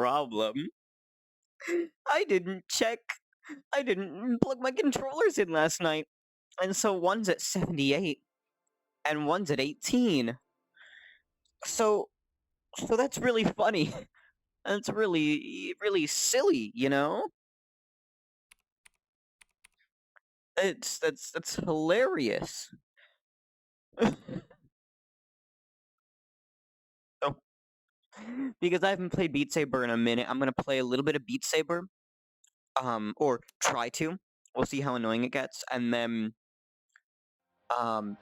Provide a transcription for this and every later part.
problem. I didn't check. I didn't plug my controllers in last night. And so one's at 78 and one's at 18. So that's really funny. That's really silly, you know? That's hilarious. So, because I haven't played Beat Saber in a minute, I'm gonna play a little bit of Beat Saber. Or try to. We'll see how annoying it gets, and then um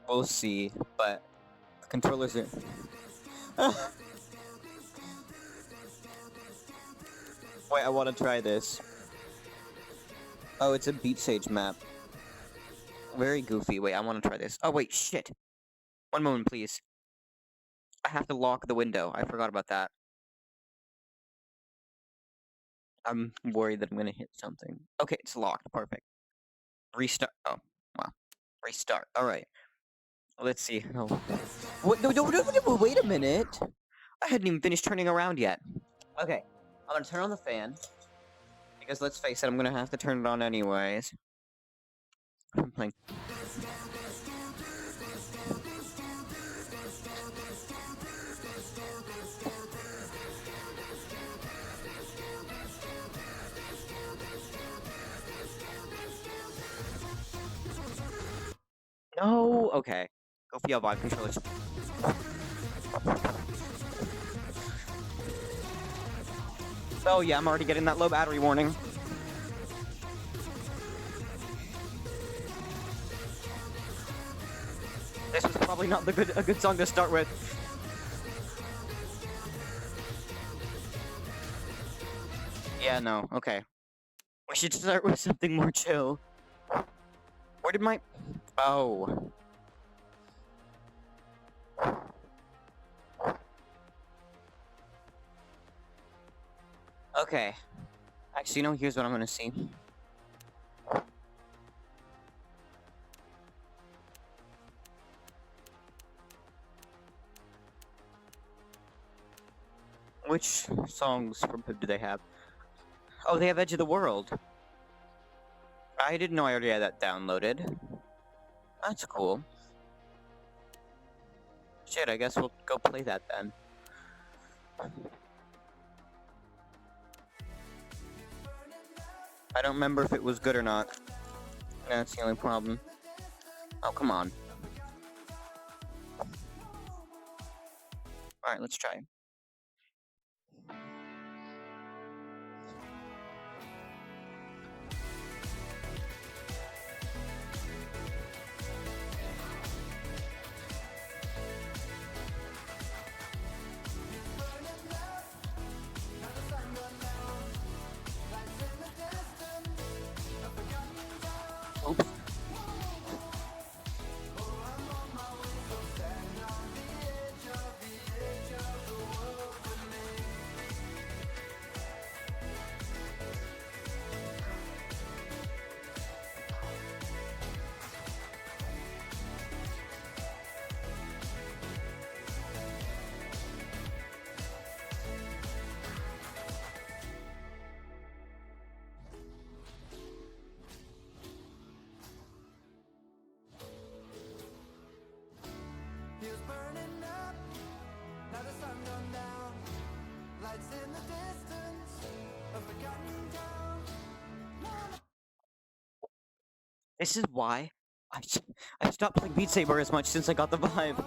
we'll see. But the controllers are Wait, I wanna try this. Oh, it's a Beat Sage map. Very goofy. Wait, I wanna try this. Oh wait, shit. One moment, please. I have to lock the window. I forgot about that. I'm worried that I'm gonna hit something. Okay, it's locked. Perfect. Restart. Oh, wow. Restart. Alright. Let's see. Oh. What? No, wait a minute. I hadn't even finished turning around yet. Okay. I'm gonna turn on the fan. Because let's face it, I'm gonna have to turn it on anyways. I'm playing. No! Okay. Go for your vibe controllers. Oh yeah, I'm already getting that low battery warning. This was probably not a good song to start with. Yeah, no, okay. We should start with something more chill. Where did my... Oh. Okay. Actually, no, here's what I'm gonna see. Which songs from Pip do they have? Oh, they have Edge of the World. I didn't know I already had that downloaded. That's cool. Shit, I guess we'll go play that then. I don't remember if it was good or not. That's the only problem. Oh, come on. Alright, let's try. Oops. This is why I stopped playing Beat Saber as much since I got the vibe.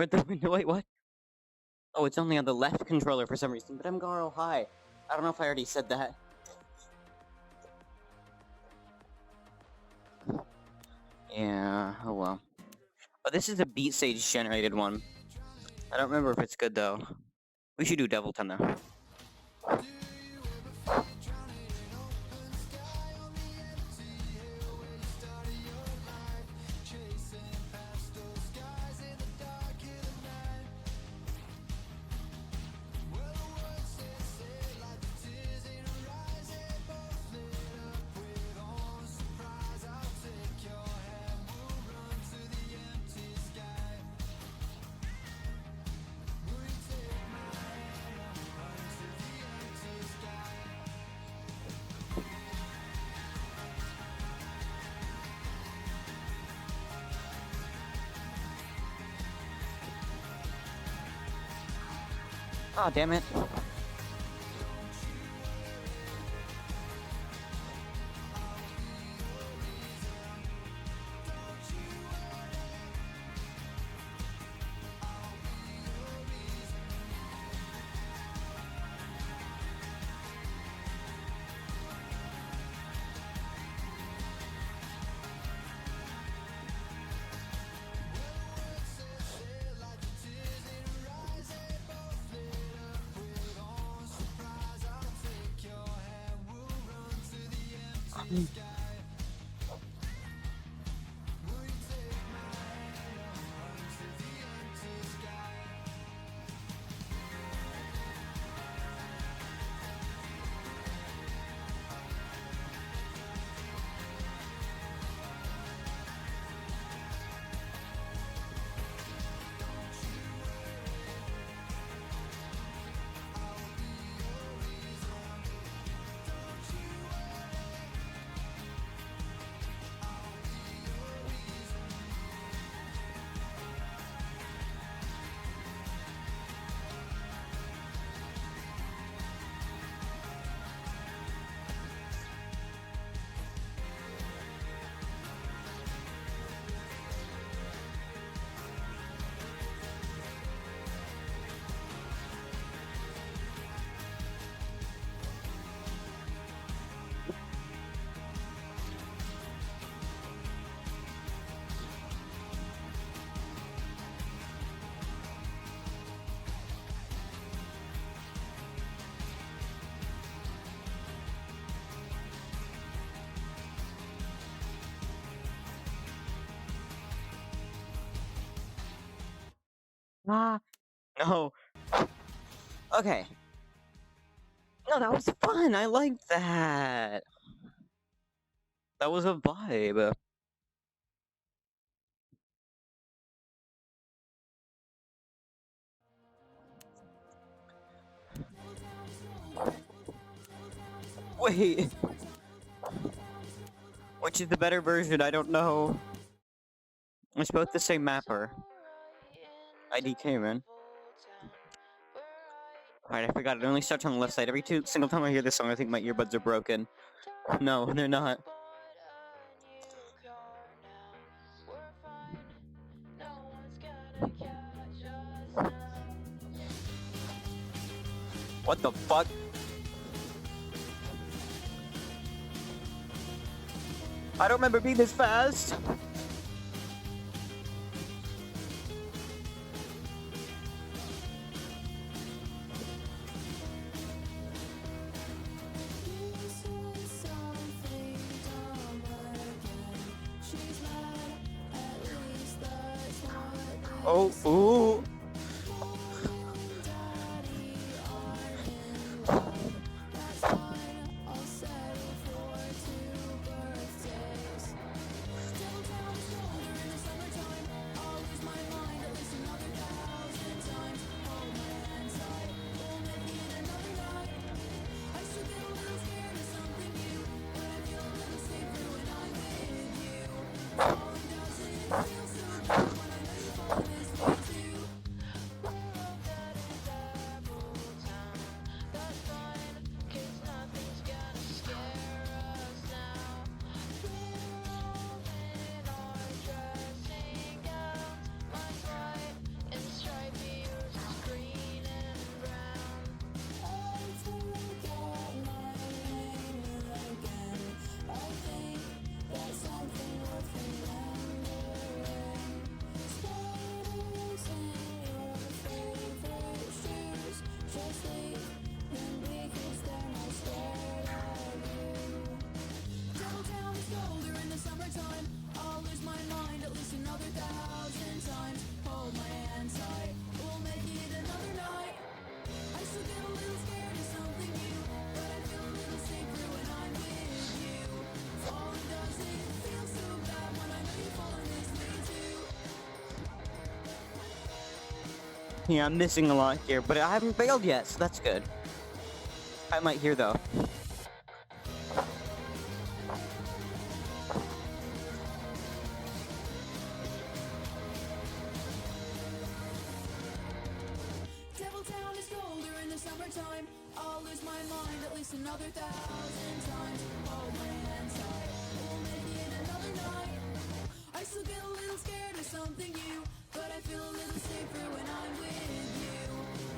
Or the window. Wait, what? Oh, it's only on the left controller for some reason. But I'm Garo, hi. I don't know if I already said that. Yeah, oh well. Oh, this is a Beat Sage generated one. I don't remember if it's good though. We should do Devil Time though. Oh, damn it. Ah, no. Okay. No, that was fun. I liked that. That was a vibe. Wait. Which is the better version? I don't know. It's both the same mapper. IDK, man. Alright, I forgot. It only starts on the left side. Every single time I hear this song, I think my earbuds are broken. No, they're not. What the fuck? I don't remember being this fast. Oh, ooh. Yeah, I'm missing a lot here, but I haven't failed yet, so that's good. I might hear though. Devil Town is colder in the summertime. I'll lose my mind at least another 1,000 times. Hold my hands tight, we'll make it another night. I still get a little scared of something new, but I feel a little safer when I'm with you.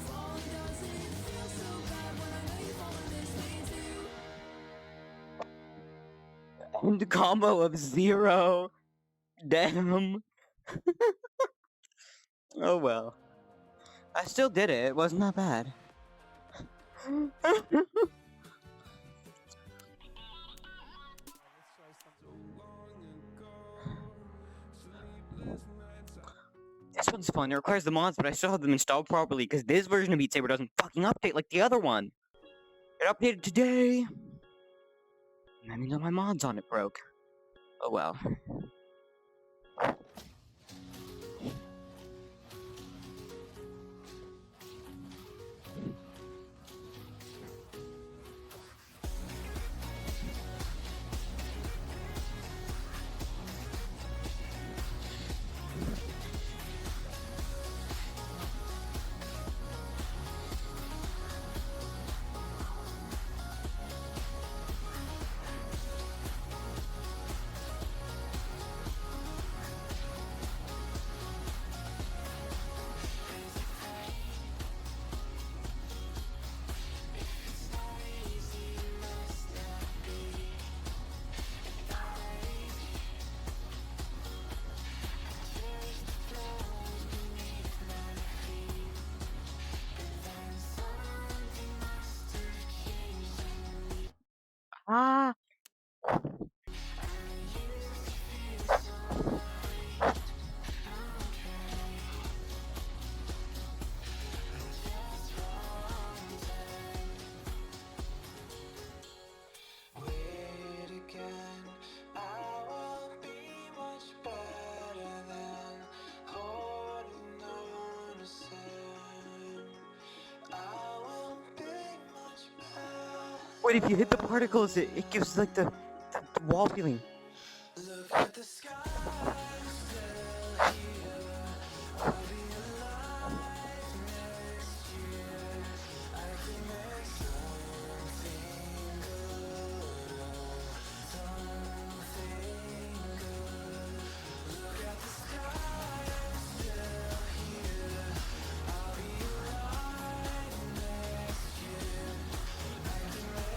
Falling doesn't feel so bad when I know you fall in this way too. And combo of 0. Damn. Oh well. I still did it. It wasn't that bad. This one's fun. It requires the mods, but I still have them installed properly because this version of Beat Saber doesn't fucking update like the other one. It updated today. That means all my mods on it broke. Oh well. Ah. Wait, if you hit the particles, it gives like the wall feeling. Look at the sky, still here. I'll be alive next year. I can make something good, something good. Look at the sky, still here. I'll be alive next year. I can make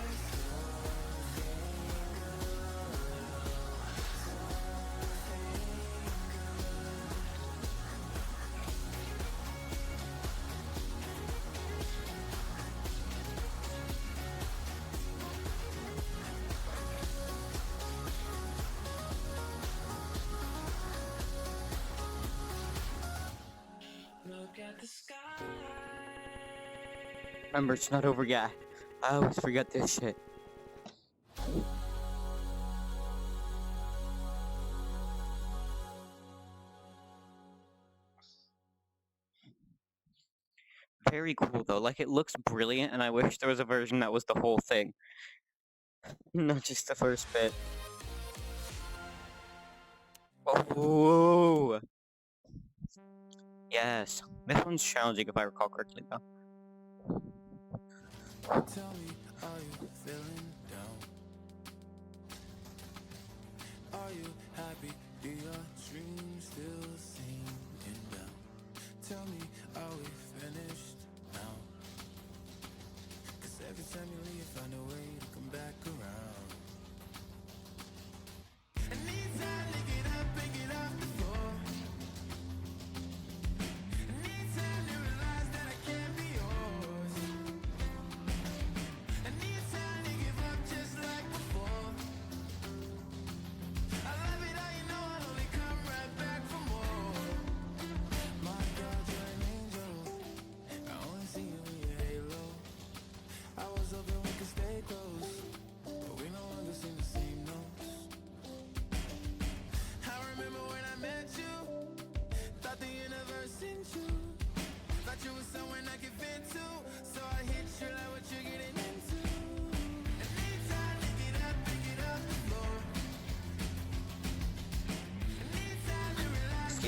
look at the sky. Remember, it's not over yet. I always forget this shit. Very cool though. Like it looks brilliant, and I wish there was a version that was the whole thing, not just the first bit. Oh. Yes, this one's challenging if I recall correctly though. Tell me, are you feeling down? Are you happy? Do your dreams still sinking down? Tell me, are we finished now? 'Cause every time you leave, find a way to come back around. Anytime you get up and get off the floor. Anytime you realize that I can't be yours. Anytime you give up just like before. I love it how you know I'll only come right back for more. My God, you're an angel. I only see you in your halo. I was hoping we could stay close, but we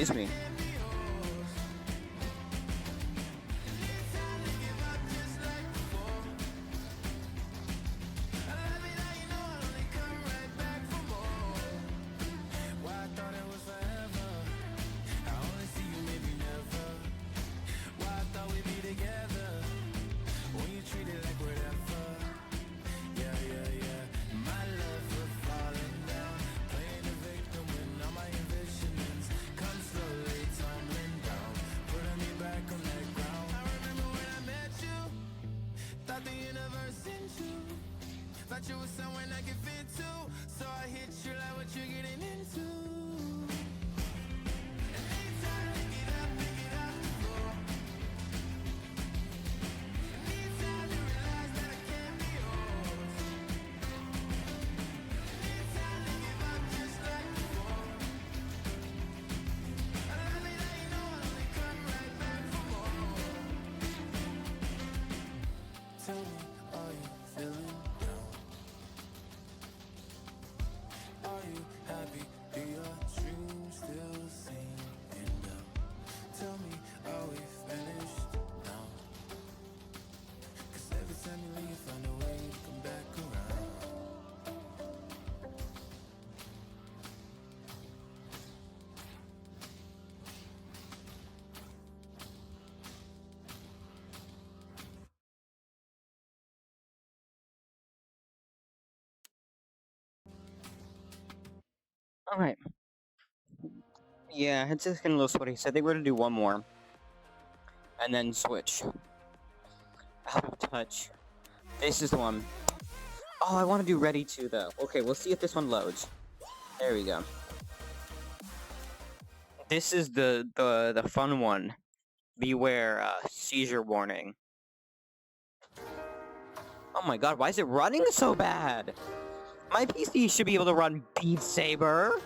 Excuse me. Thought you was someone I could fit to, so I hit you like what you're getting into. And anytime I pick it up the floor. Anytime you realize that I can't be yours. Anytime you give up just like before. I love it how you know I'll only come right back for more. Tell me, are you feeling down? Are you happy? Do your dreams still seem down? Tell me, are we finished now? Cause every time you leave, you find a way to come back around. All right. Yeah, it's just getting a little sweaty, so I think we're gonna do one more, and then switch. Out of touch. This is the one. Oh, I want to do ready too, though. Okay, we'll see if this one loads. There we go. This is the fun one. Beware, seizure warning. Oh my god, why is it running so bad? My PC should be able to run Beat Saber.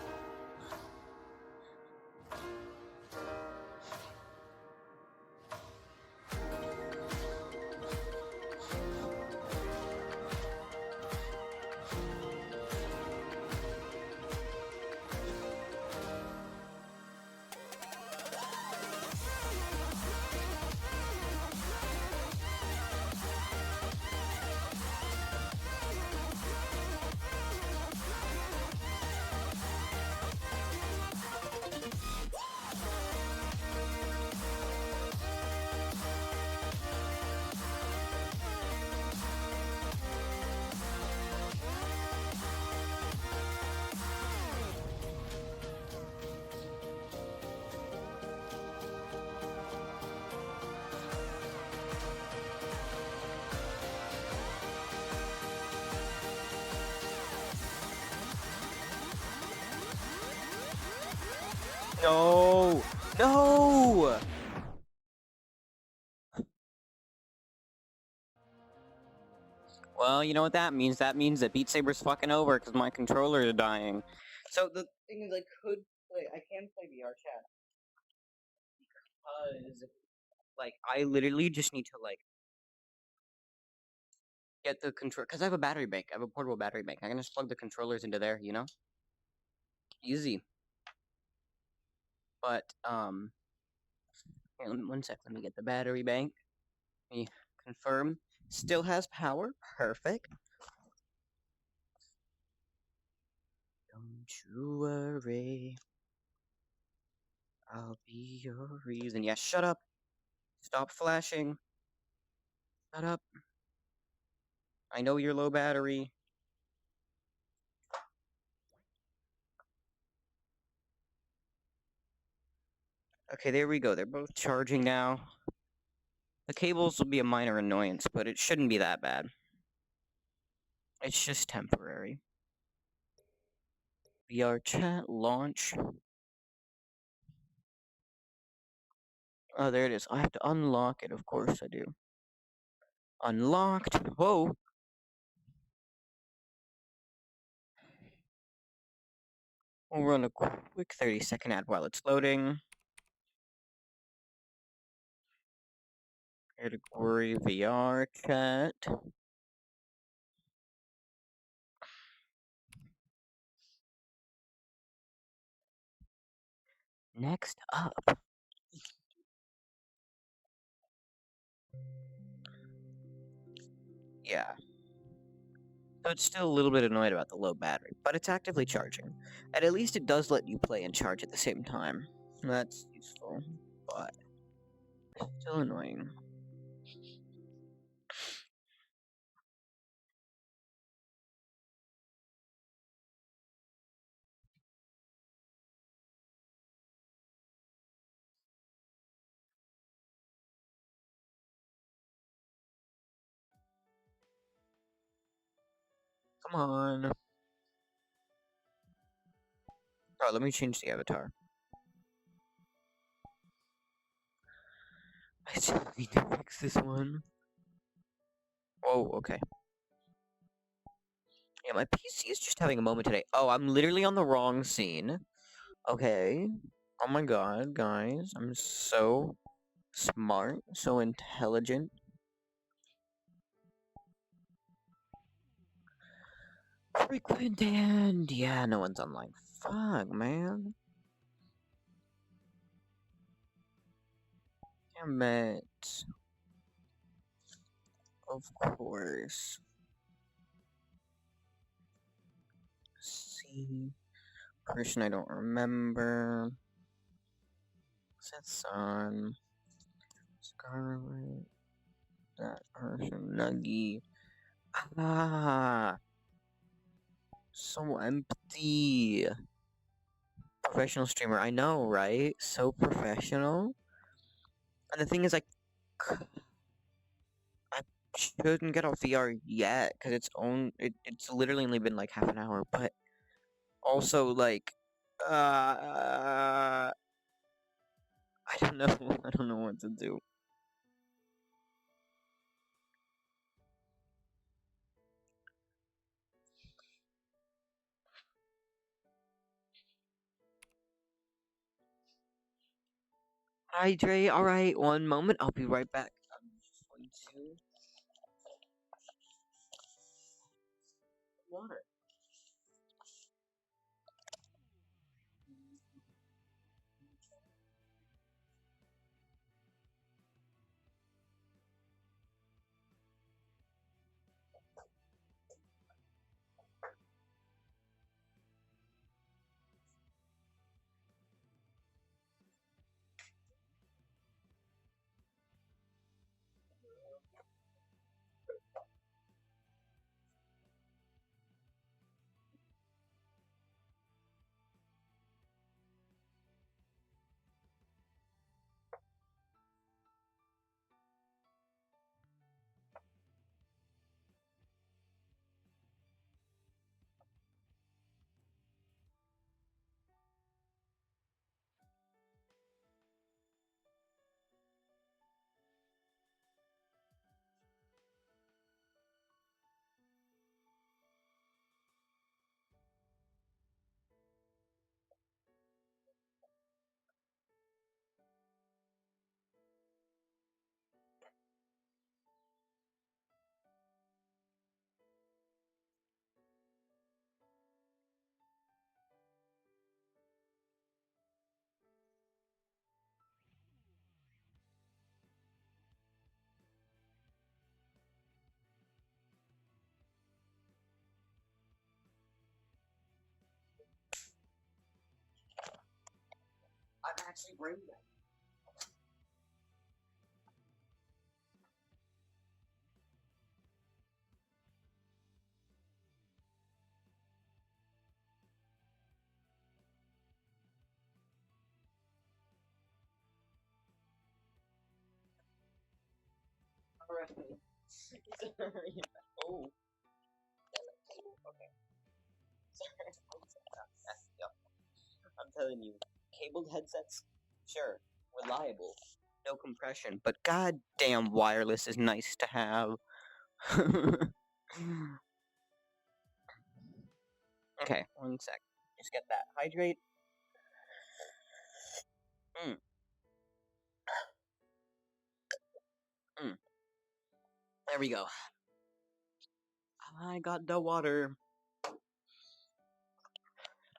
No! No! Well, you know what that means? That means that Beat Saber's fucking over because my controller is dying. So the thing is, I could play. I can play VR chat because, like, I literally just need to like get the control because I have a battery bank. I have a portable battery bank. I can just plug the controllers into there. You know, easy. But here, one sec. Let me get the battery bank. Let me confirm. Still has power. Perfect. Don't you worry. I'll be your reason. Yeah, shut up. Stop flashing. Shut up. I know you're low battery. Okay, there we go. They're both charging now. The cables will be a minor annoyance, but it shouldn't be that bad. It's just temporary. VR chat launch. Oh, there it is. I have to unlock it. Of course I do. Unlocked. Whoa. We'll run a quick 30-second ad while it's loading. Category VR chat. Next up. Yeah. So it's still a little bit annoyed about the low battery, but it's actively charging. And at least it does let you play and charge at the same time. That's useful, but still annoying. Come on. Oh, let me change the avatar. I still need to fix this one. Oh, okay. Yeah, my PC is just having a moment today. Oh, I'm literally on the wrong scene. Okay. Oh my god, guys. I'm so smart, so intelligent. Frequent and yeah, no one's online. Fuck, man. Damn it. Of course. See. Person I don't remember. Setsun. Scarlet. That person. Nuggy. Ah. So empty. Professional streamer. I know, right? So professional. And the thing is, I shouldn't get off VR yet because it's literally only been like half an hour. But also, like, I don't know. I don't know what to do. Hydrate. All right, one moment. I'll be right back. I'm just going to water. I'm actually brain dead. All right. Sorry. Oh. Okay. Yep. I'm telling you, cabled headsets, sure, reliable, no compression, but goddamn, wireless is nice to have. Okay, one sec. Just get that. Hydrate. Mm, mm. There we go. I got the water.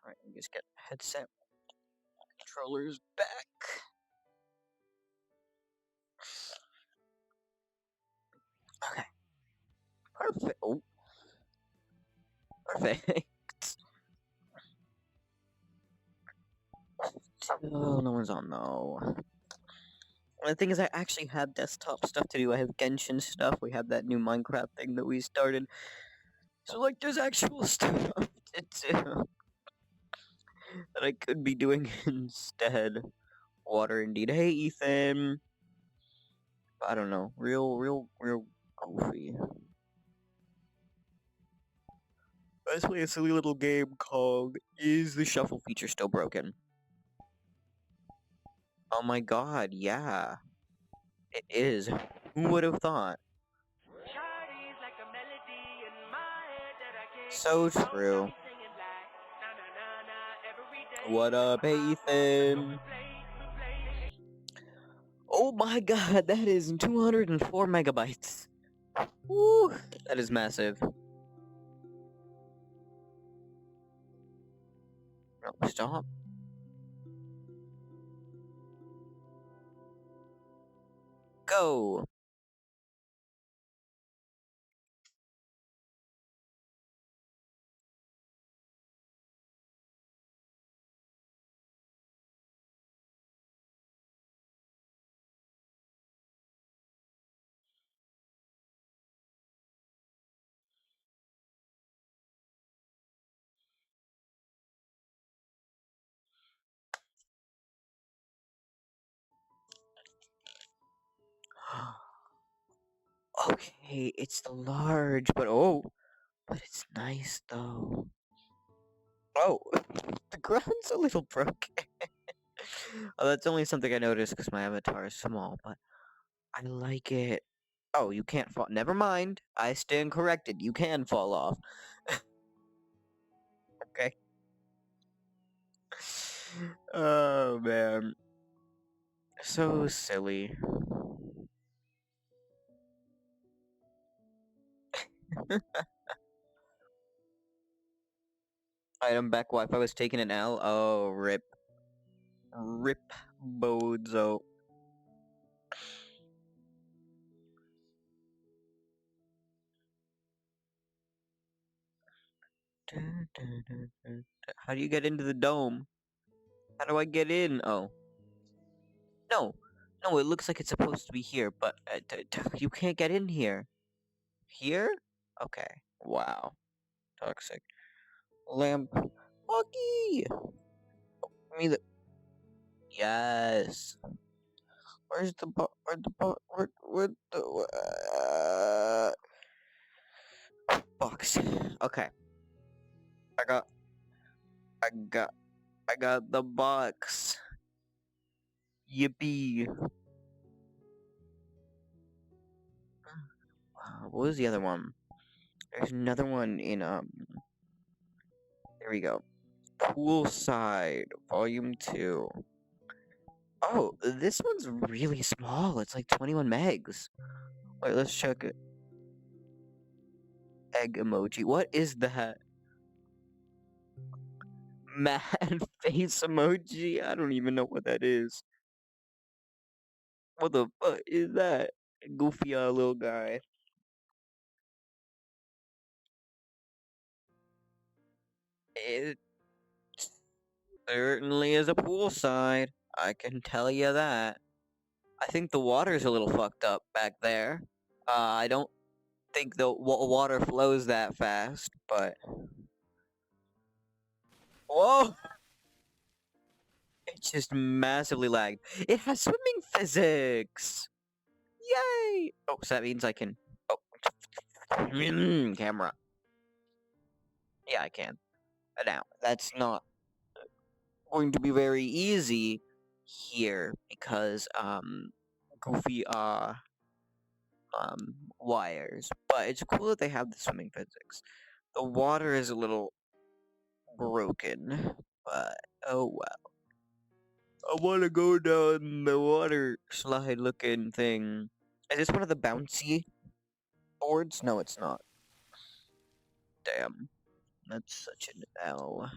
Alright, let me just get headset. Controller's back. Okay. Perfect. Oh, perfect. Oh, no one's on though. The thing is, I actually have desktop stuff to do. I have Genshin stuff. We have that new Minecraft thing that we started. So, like, there's actual stuff to do that I could be doing instead. Water indeed. Hey, Ethan. I don't know. Real goofy. Let's play a silly little game called Is the Shuffle Feature Still Broken? Oh my god, yeah. It is. Who would have thought? So true. What up, hey Ethan? Oh my god, that is 204 megabytes. Woo, that is massive. No, stop. Go. Okay, it's the large, but but it's nice though. Oh, the ground's a little broken. Oh, that's only something I noticed because my avatar is small, but I like it. Oh, you can't fall. Never mind. I stand corrected. You can fall off. Okay. Oh man, so silly. Item back Wi-Fi was taking an L. Oh, rip, rip, Bozo. How do you get into the dome? How do I get in? Oh, no, no. It looks like it's supposed to be here, but you can't get in here. Here? Okay. Wow. Toxic. Lamp. Lucky. Me the. Yes. Where's the where the where the box? Okay. I got I got I got the box. Yippee. What was the other one? There's another one in there we go. Poolside, Volume 2. Oh, this one's really small. It's like 21 megs. Wait, let's check it. Egg emoji. What is that? Mad face emoji? I don't even know what that is. What the fuck is that? Goofy little guy. It certainly is a poolside. I can tell you that. I think the water's a little fucked up back there. I don't think the water flows that fast, but whoa! It just massively lagged. It has swimming physics. Yay! Oh, so that means I can. Oh, camera. Yeah, I can. Now that's not going to be very easy here because goofy wires. But it's cool that they have the swimming physics. The water is a little broken, but oh well. I want to go down the water slide looking thing. Is this one of the bouncy boards? No, it's not. Damn, that's such an L.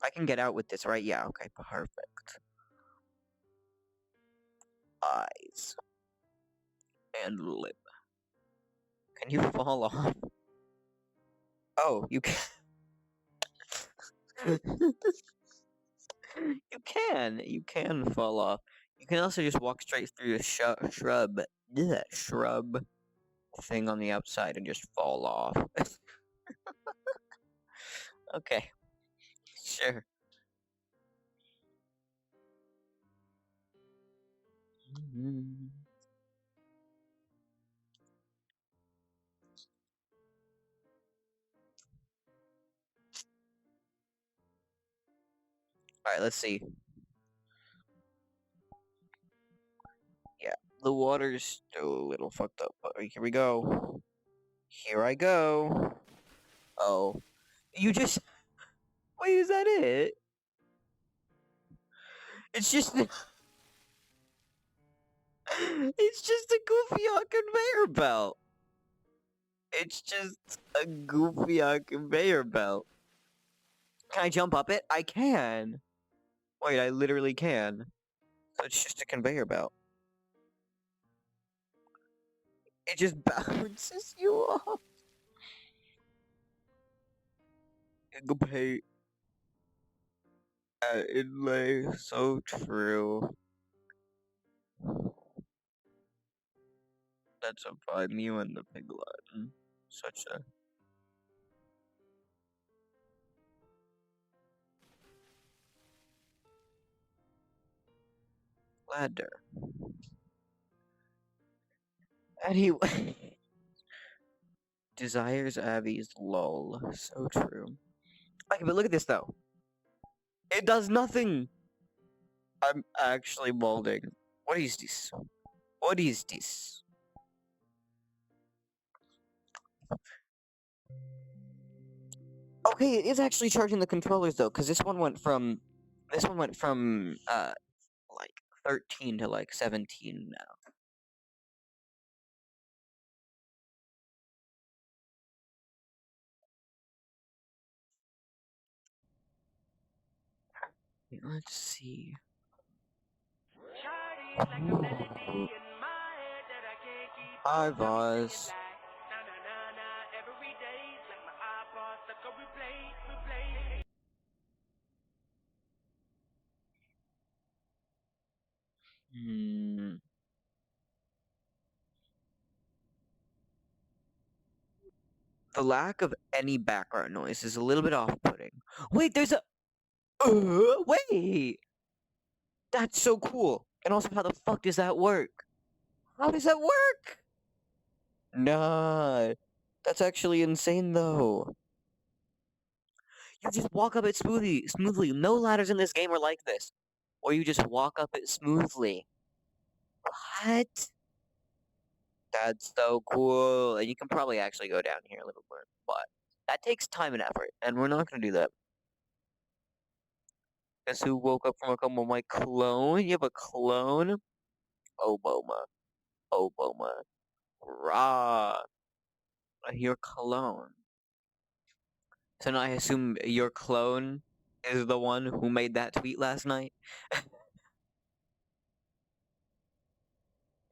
I can get out with this, right? Yeah, okay, perfect. Eyes and lip. Can you fall off? Oh, you can. You can. You can fall off. You can also just walk straight through the shrub. Yeah, shrub thing on the outside and just fall off. Okay, sure. Alright, let's see. Yeah, the water's still a little fucked up, but here we go. Here I go. Oh. You just. Wait, is that it? It's just. It's just a goofy on conveyor belt. It's just a goofy on conveyor belt. Can I jump up it? I can. Wait, I literally can. So it's just a conveyor belt. It just bounces you off. Pay inlay, so true. That's a vibe, you and the pig Latin. Such a ladder. Anyway. Desires Abby's lol. So true. Okay, but look at this though. It does nothing. I'm actually balding. What is this? What is this? Okay, it is actually charging the controllers though, because this one went from like 13 to like 17 now. Let's see. Ooh. Hi, Voz. Hmm. The lack of any background noise is a little bit off-putting. Wait, there's a. Wait! That's so cool. And also, how the fuck does that work? How does that work? Nah. That's actually insane, though. You just walk up it smoothly. No ladders in this game are like this. Or you just walk up it smoothly. What? That's so cool. And you can probably actually go down here a little more, but that takes time and effort, and we're not gonna do that. Guess who woke up from a coma? My clone? You have a clone? Obama. Obama. Rah. Your clone. So now I assume your clone is the one who made that tweet last night?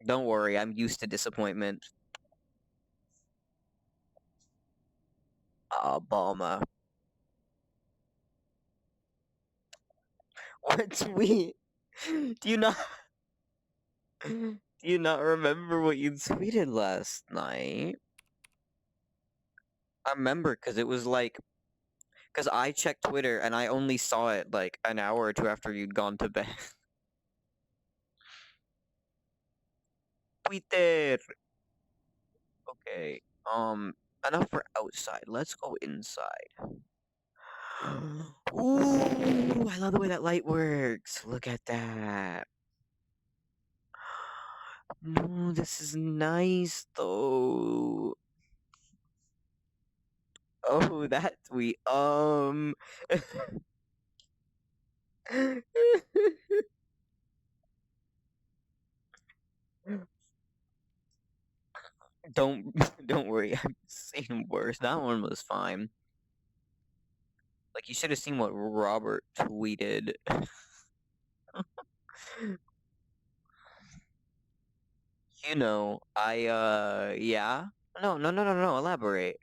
Don't worry, I'm used to disappointment. Obama. What tweet? Do you not do you not remember what you tweeted last night? I remember because it was like because I checked Twitter and I only saw it like an hour or two after you'd gone to bed. Twitter. Okay. Enough for outside. Let's go inside. Ooh, I love the way that light works. Look at that. No, this is nice though. Oh, that tweet. don't don't worry. I've seen worse. That one was fine. Like, you should have seen what Robert tweeted. Yeah? No, elaborate.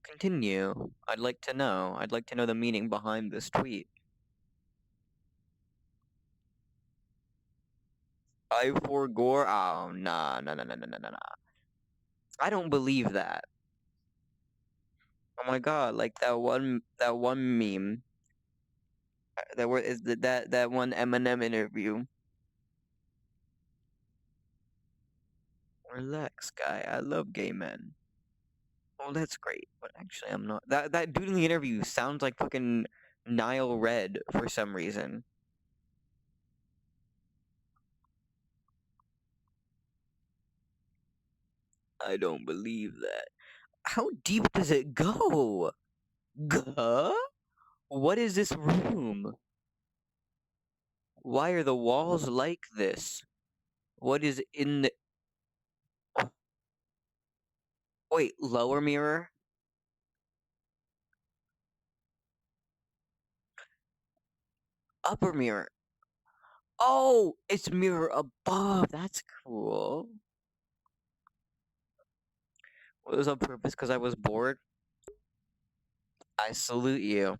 Continue. I'd like to know. I'd like to know the meaning behind this tweet. I for gore? Oh, nah. I don't believe that. Oh my god, like that one meme. That one Eminem interview. Relax, guy. I love gay men. Oh, that's great, but actually, I'm not. That dude in the interview sounds like fucking Nile Red for some reason. I don't believe that. How deep does it go? Guh? What is this room? Why are the walls like this? What is in the. Wait, lower mirror? Upper mirror? Oh, it's mirror above. That's cool. It was on purpose because I was bored. I salute you.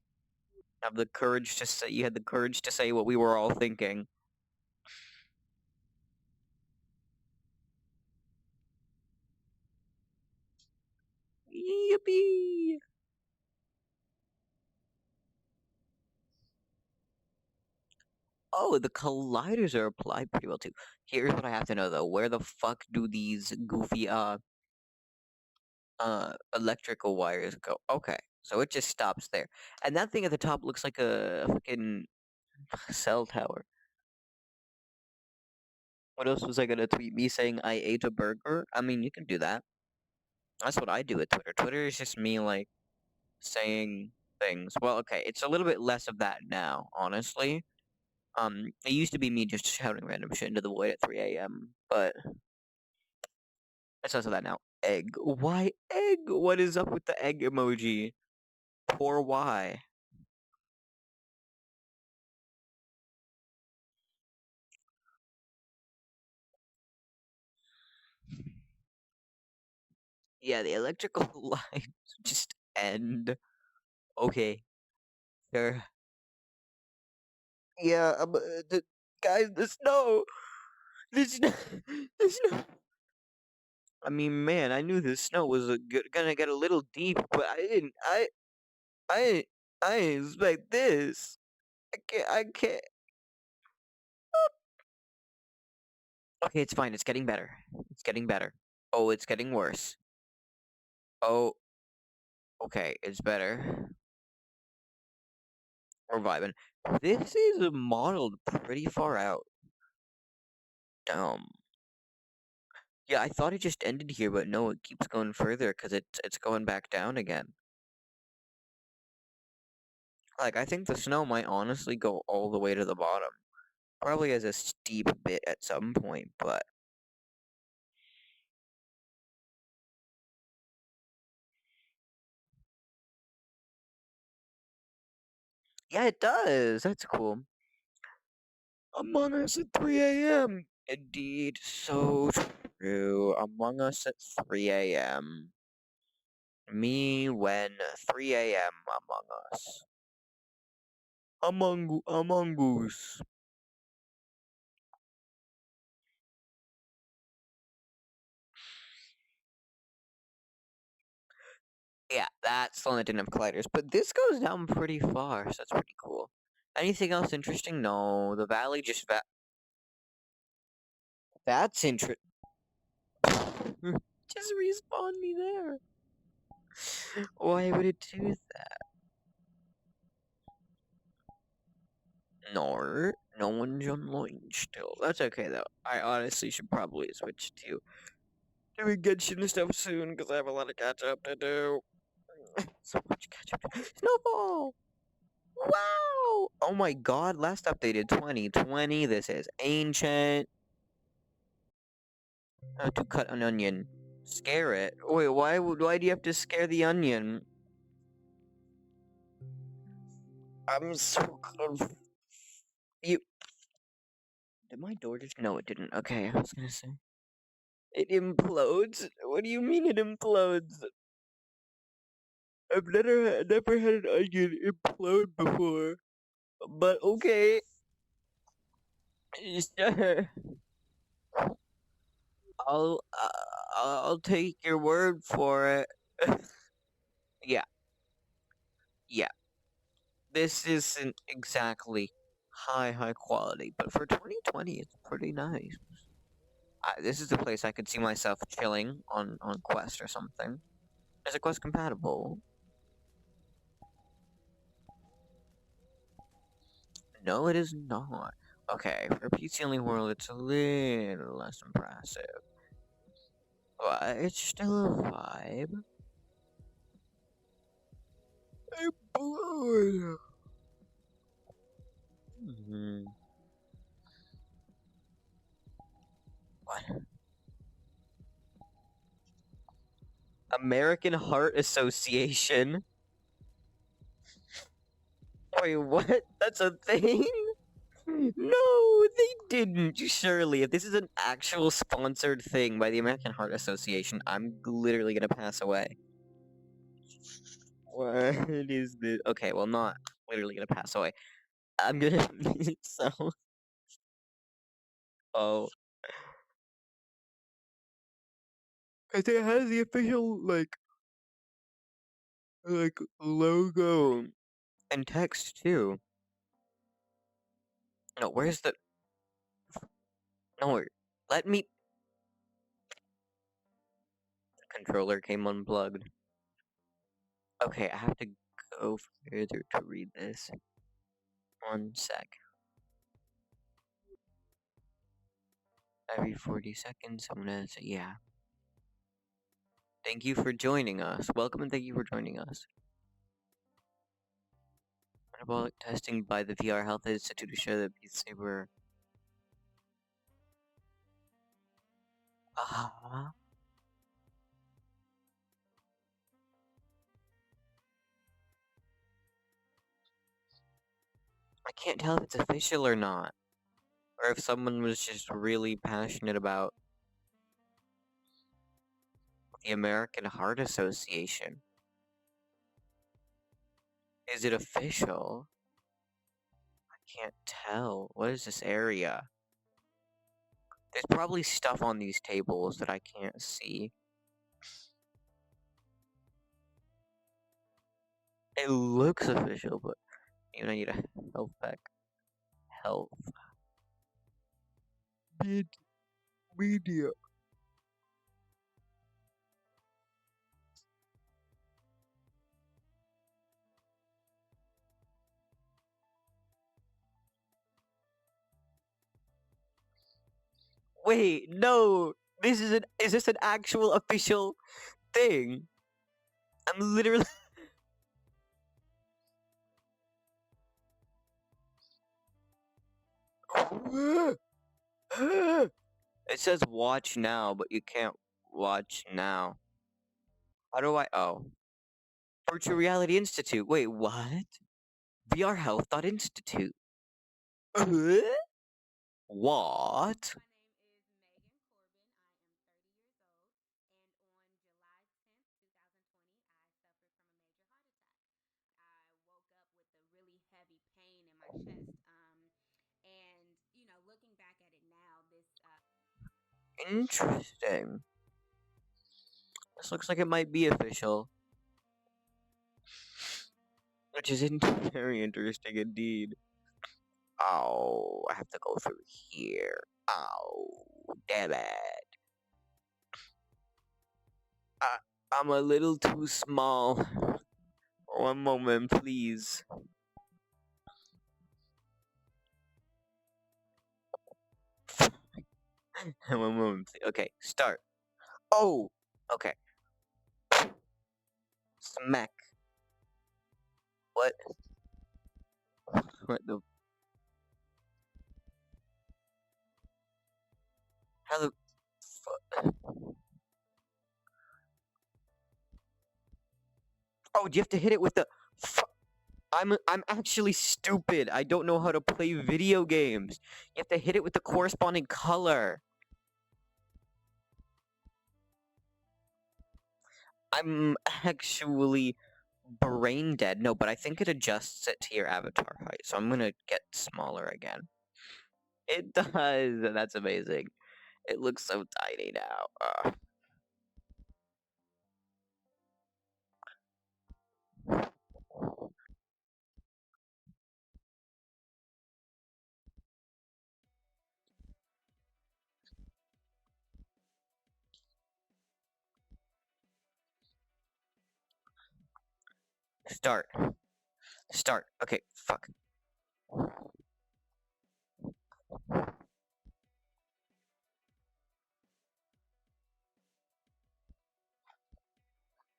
Have the courage to say you had the courage to say what we were all thinking. Yippee! Oh, the colliders are applied pretty well too. Here's what I have to know though. Where the fuck do these goofy electrical wires go? Okay. So it just stops there. And that thing at the top looks like a fucking cell tower. What else was I gonna tweet? Me saying I ate a burger? I mean, you can do that. That's what I do with Twitter. Twitter is just me like saying things. Well, okay, it's a little bit less of that now, honestly. It used to be me just shouting random shit into the void at 3 a.m., but it's less of that now. Egg. Why egg? What is up with the egg emoji? Poor why? Yeah, the electrical lines just end. Okay, sure. Yeah, guys, the snow. The snow. The snow. I mean, man, I knew the snow was gonna get a little deep, but I didn't. I, I didn't expect this. I can't. Okay, it's fine. It's getting better. It's getting better. Oh, it's getting worse. Oh, okay, it's better. We're vibing. This is modeled pretty far out. Dumb. Yeah, I thought it just ended here, but no, it keeps going further because it's going back down again. Like, I think the snow might honestly go all the way to the bottom. Probably as a steep bit at some point, but yeah, it does. That's cool. Among Us at 3 a.m. Indeed, so true. Among Us at 3 a.m. Me when 3 a.m. Among Us. Among Us. Yeah, that's the one that didn't have colliders. But this goes down pretty far, so that's pretty cool. Anything else interesting? No, the valley just that's interesting. Just respawn me there. Why would it do that? No, no one's online still. That's okay though. I honestly should probably switch to doing Genshin and stuff soon because I have a lot of catch up to do. So much catch up. Snowball! Wow! Oh my god, last updated 2020. This is ancient. How to cut an onion. Scare it. Wait, why do you have to scare the onion? I'm so confused. You did my door just? No, it didn't. Okay, I was gonna say it implodes. What do you mean it implodes? I've never had an onion implode before. But okay, sure. I'll uh, I'll take your word for it. Yeah, yeah. This isn't exactly high quality, but for 2020, it's pretty nice. This is the place I could see myself chilling on Quest or something. Is it Quest compatible? No, it is not. Okay, for a PC only world, it's a little less impressive, but it's still a vibe. I'm bored. Hmm. What? American Heart Association? Wait, what? That's a thing? No, they didn't. Surely, if this is an actual sponsored thing by the American Heart Association, I'm literally gonna pass away. What is this? Okay, well, not literally gonna pass away. I'm gonna. So. Oh. Cause it has the official, logo and text, too. No, where's the. No, let me. The controller came unplugged. Okay, I have to go further to read this. One sec. Every 40 seconds, I'm gonna say, yeah. Thank you for joining us. Welcome and thank you for joining us. Metabolic testing by the VR Health Institute to show that Beat Saber. Ah. I can't tell if it's official or not. Or if someone was just really passionate about the American Heart Association. Is it official? I can't tell. What is this area? There's probably stuff on these tables that I can't see. It looks official, but I need a health pack. Health. Media. Wait, no. Is this an actual official thing? I'm literally It says watch now, but you can't watch now. How do I Virtual Reality Institute. Wait, what? VRHealth.institute. Uh? What? Interesting. This looks like it might be official. Which is very interesting indeed. Oh, I have to go through here. Oh, damn it. I, I'm a little too small. One moment, please. One moment, please. Okay, start. Oh, okay. Smack. What? What the? How the? Oh, do you have to hit it with the? I'm actually stupid. I don't know how to play video games. You have to hit it with the corresponding color. I'm actually brain dead. No, but I think it adjusts it to your avatar height. So I'm gonna get smaller again. It does. That's amazing. It looks so tiny now. Start. Start. Okay, fuck.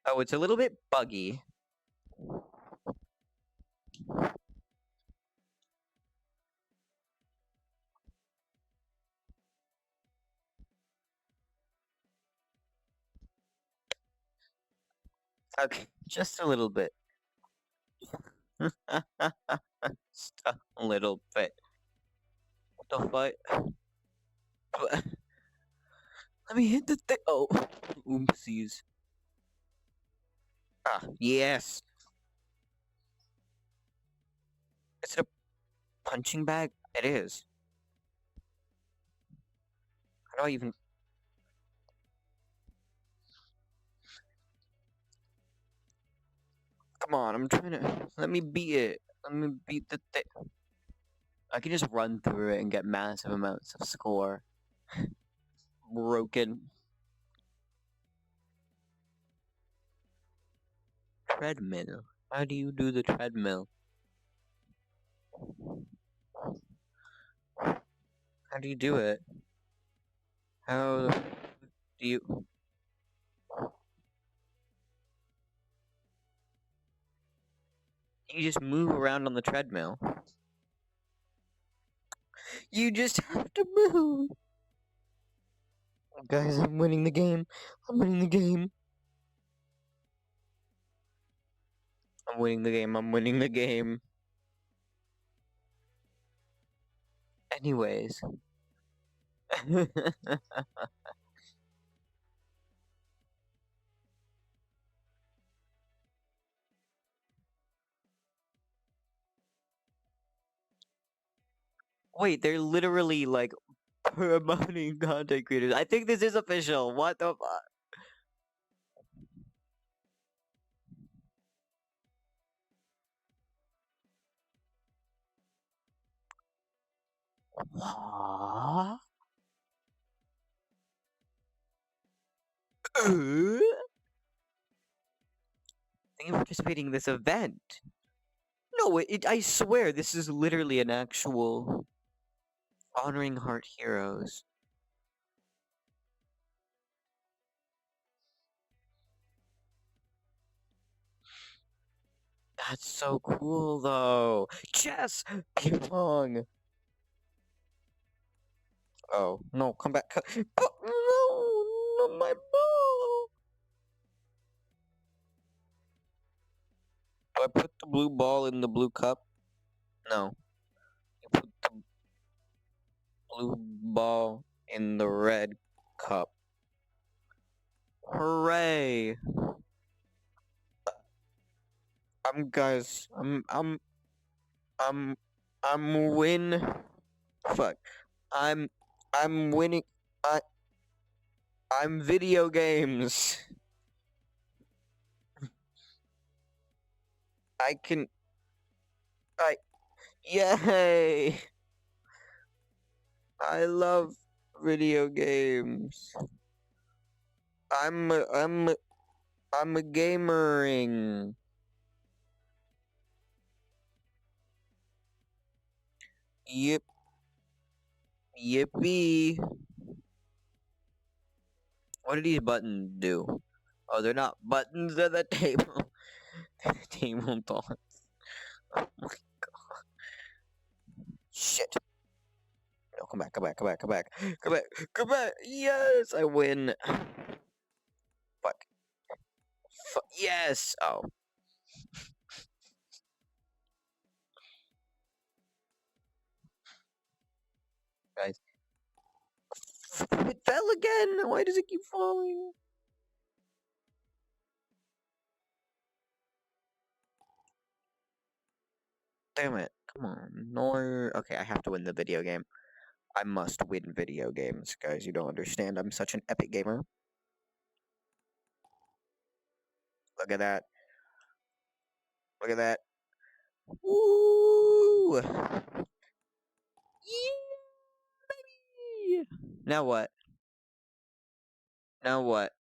Oh, it's a little bit buggy. Okay, just a little bit. Just a little bit. What the fuck? Let me hit the thing. Oh, oopsies. Ah, yes. Is it a punching bag? It is. How do I even? Come on, I'm trying to. Let me beat it. Let me beat the thing. I can just run through it and get massive amounts of score. Broken treadmill. How do you do the treadmill? How do you do it? How do you? You just move around on the treadmill. You just have to move. Guys, I'm winning the game. I'm winning the game. I'm winning the game. I'm winning the game. Anyways. Wait, they're literally like promoting content creators. I think this is official. What the fuck? What? Thank you for participating in this event. No, I swear, this is literally an actual honoring heart heroes. That's so cool, though. Chess! Ping pong! Oh, no, come back. No, not my ball! Do I put the blue ball in the blue cup? No. You put the blue ball in the red cup. Hooray! Guys, I'm, I'm win. Fuck. I'm, I'm winning. I, I'm video games. I can, yay! I love video games. I'm, a, I'm, a, I'm a gamering. Yip, yippee. What do these buttons do? Oh, they're not buttons, they're the table. They're the table dots. Oh my god. Shit. No, come back, come back, come back, come back. Come back, come back. Yes, I win. Fuck. Yes. Oh. It fell again! Why does it keep falling? Damn it. Come on. Nor. Okay, I have to win the video game. I must win video games, guys. You don't understand. I'm such an epic gamer. Look at that. Look at that. Woo! Yeah, baby! Now what? Now what?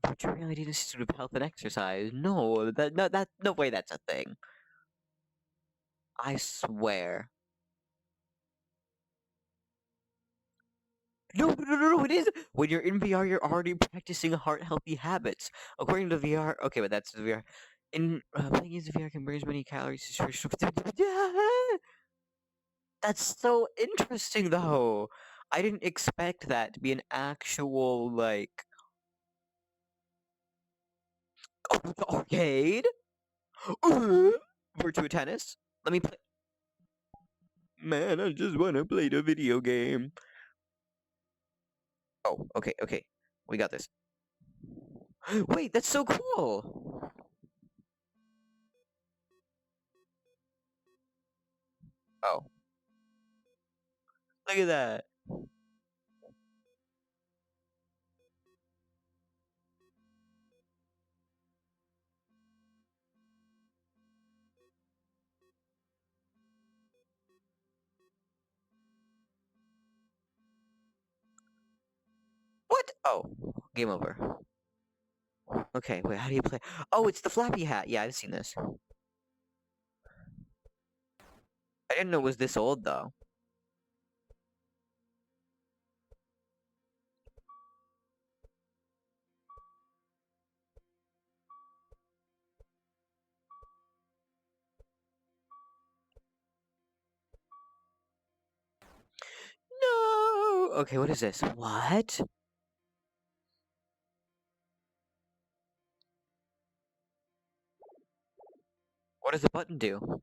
But you really need a student of health and exercise. No, no way that's a thing. I swear. No, it is. When you're in VR, you're already practicing heart healthy habits. According to VR, okay, but that's the VR. Playing games in VR can burn as many calories as That's so interesting, though. I didn't expect that to be an actual, like, arcade? Virtua Tennis? Let me play. Man, I just want to play the video game. Oh, okay. We got this. Wait, that's so cool! Oh, look at that. What? Oh, game over. Okay, wait, how do you play? Oh, it's the flappy hat. Yeah, I've seen this. I didn't know it was this old, though. No! Okay, what is this? What? What does the button do?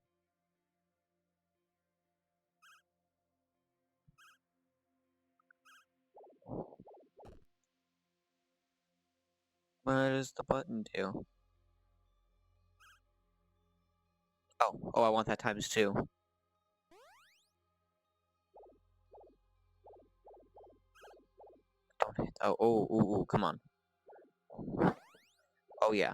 What does the button do? Oh, I want that times two. Don't hit. Oh, come on. Oh, yeah.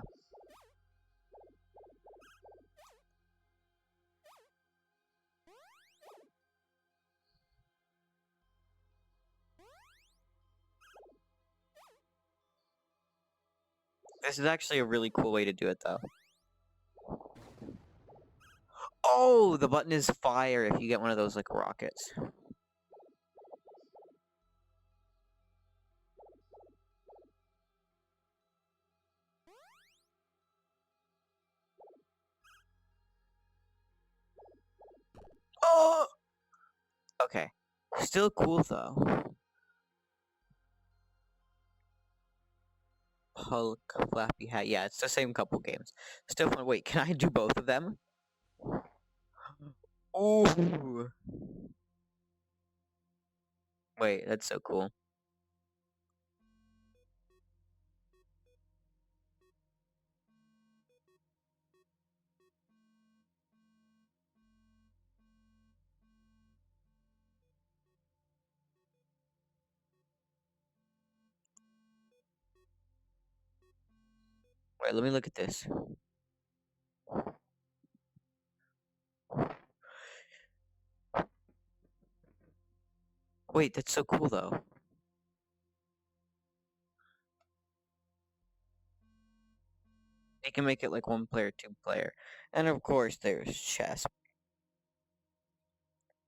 This is actually a really cool way to do it, though. Oh, the button is fire if you get one of those, like, rockets. Oh! Okay. Still cool, though. Hulk, Flappy Hat. Yeah, it's the same couple games. Still fun. Wait, can I do both of them? Ooh. Wait, that's so cool. Wait, let me look at this. Wait, that's so cool, though. They can make it like one player, two player. And of course, there's chess.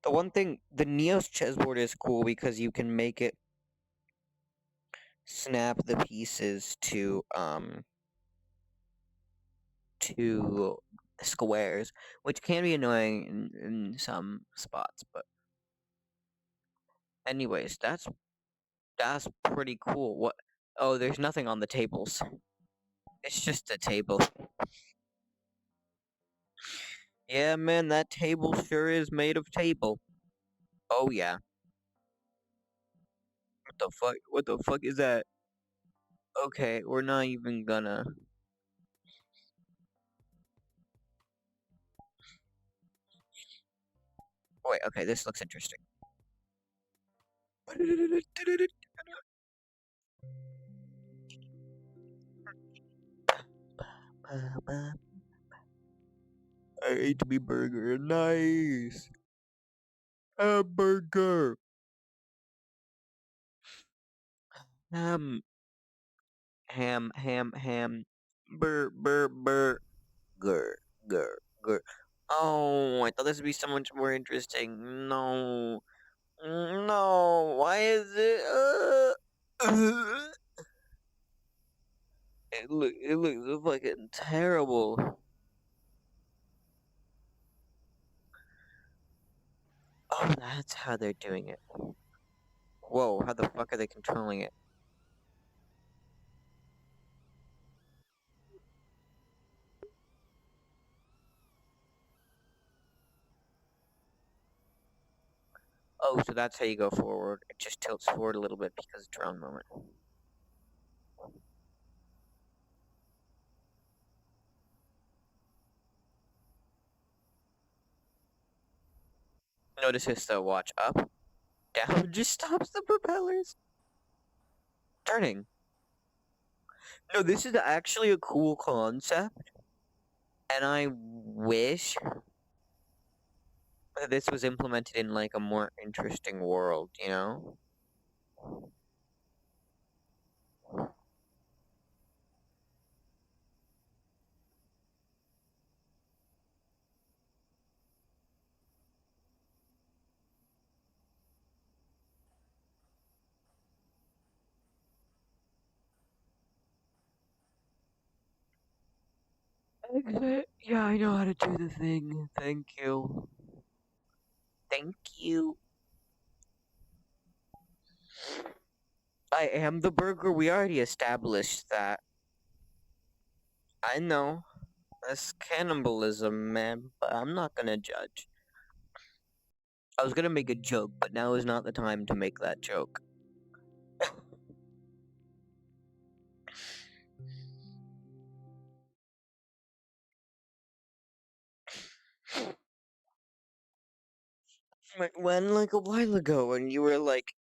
The one thing, the Neos chessboard is cool because you can make it snap the pieces to squares, which can be annoying in some spots, but anyways, that's pretty cool. What? Oh, there's nothing on the tables. It's just a table. Yeah, man, that table sure is made of table. Oh yeah. What the fuck? What the fuck is that? Okay, we're not even gonna. Wait, okay, this looks interesting. I ate me burger. Nice. Hamburger. Ham. Ham. Burger. Gur. Gur. Oh, I thought this would be so much more interesting. No. No. Why is it? It looks fucking terrible. Oh, that's how they're doing it. Whoa, how the fuck are they controlling it? Oh, so that's how you go forward. It just tilts forward a little bit because it's drone moment. Notice this though, watch up, down, just stops the propellers. Turning. No, this is actually a cool concept, and I wish that this was implemented in like a more interesting world, you know? Exit. Yeah, I know how to do the thing. Thank you. Thank you. I am the burger. We already established that. I know. That's cannibalism, man, but I'm not gonna judge. I was gonna make a joke, but now is not the time to make that joke. When, like a while ago, when you were like,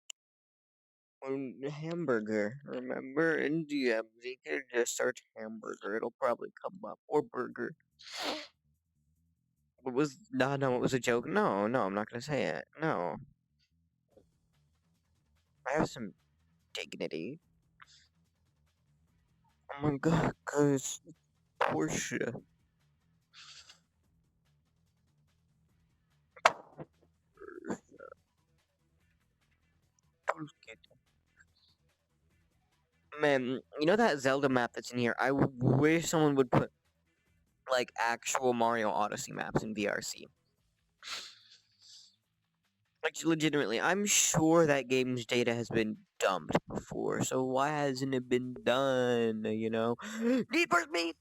hamburger, remember? In DMs, you could just search hamburger, it'll probably come up, or burger. What was, no, it was a joke. No, I'm not gonna say it. No. I have some dignity. Oh my god, cause Porsche. Man, you know that Zelda map that's in here? I wish someone would put like actual Mario Odyssey maps in VRC. Like legitimately, I'm sure that game's data has been dumped before, so why hasn't it been done? You know, Need for Speed,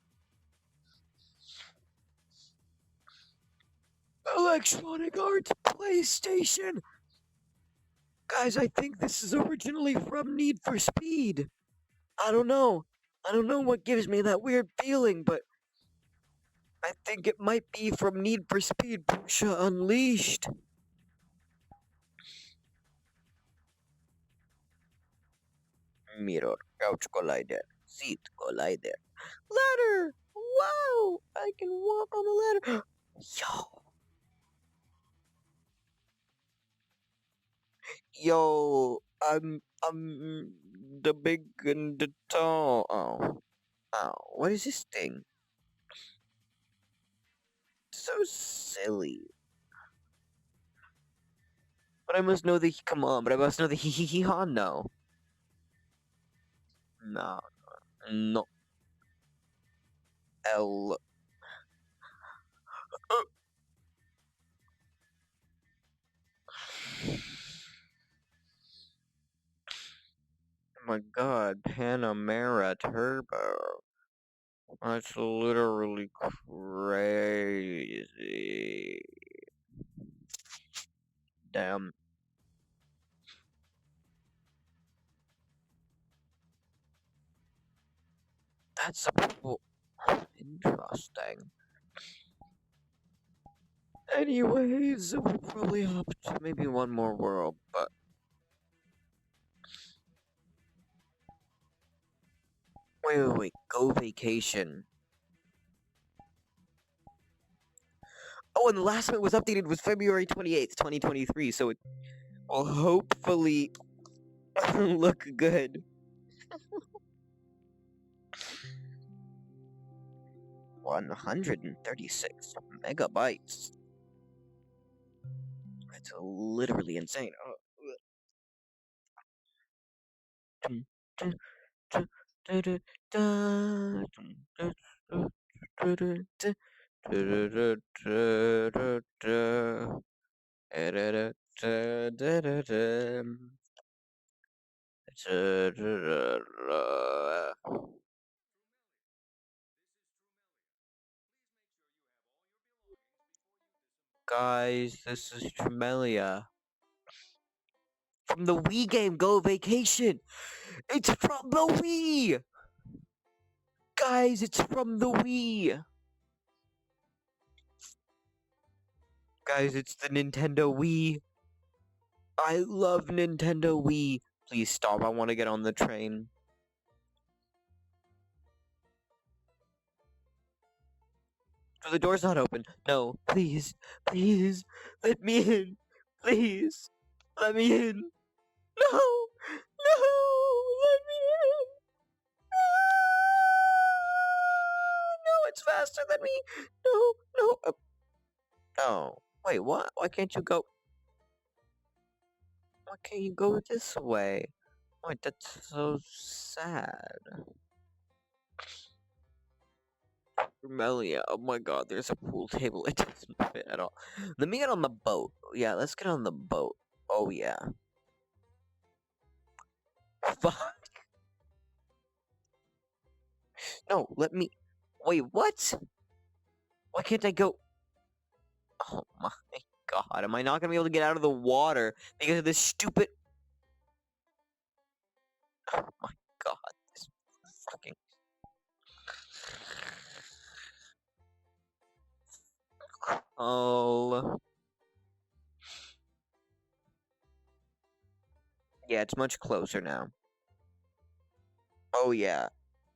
Electronic Arts, PlayStation. Guys, I think this is originally from Need for Speed. I don't know. I don't know what gives me that weird feeling, but I think it might be from Need for Speed Porsche Unleashed. Mirror, couch collider, seat collider, ladder. Wow, I can walk on the ladder. Yo, I'm the big and the tall. What is this thing? So silly. But I must know the come on. But I must know the hee hee hee ha. No, no, no. L. Oh my God, Panamera Turbo. That's literally crazy. Damn. That's a cool. Interesting. Anyways, we'll probably hop to maybe one more world, but wait. Go vacation. Oh, and the last one it was updated was February 28th, 2023, so it will hopefully look good. 136 megabytes. That's literally insane. Guys, this is Tremelia. From the Wii game Go Vacation! It's from the Wii! Guys, it's from the Wii! Guys, it's the Nintendo Wii. I love Nintendo Wii. Please stop, I want to get on the train. Oh, the door's not open. No, please, please, let me in. Please, let me in. No, no, let me in. No, it's faster than me. No, no. Oh, wait, what? Why can't you go? Why can't you go this way? Wait, that's so sad. Melia, oh my god, there's a pool table. It doesn't fit at all. Let me get on the boat. Yeah, let's get on the boat. Oh yeah. Fuck. No, let me. Wait, what? Why can't I go? Oh my god, am I not gonna be able to get out of the water because of this stupid. Oh my god, this fucking. Oh. Yeah, it's much closer now. Oh yeah.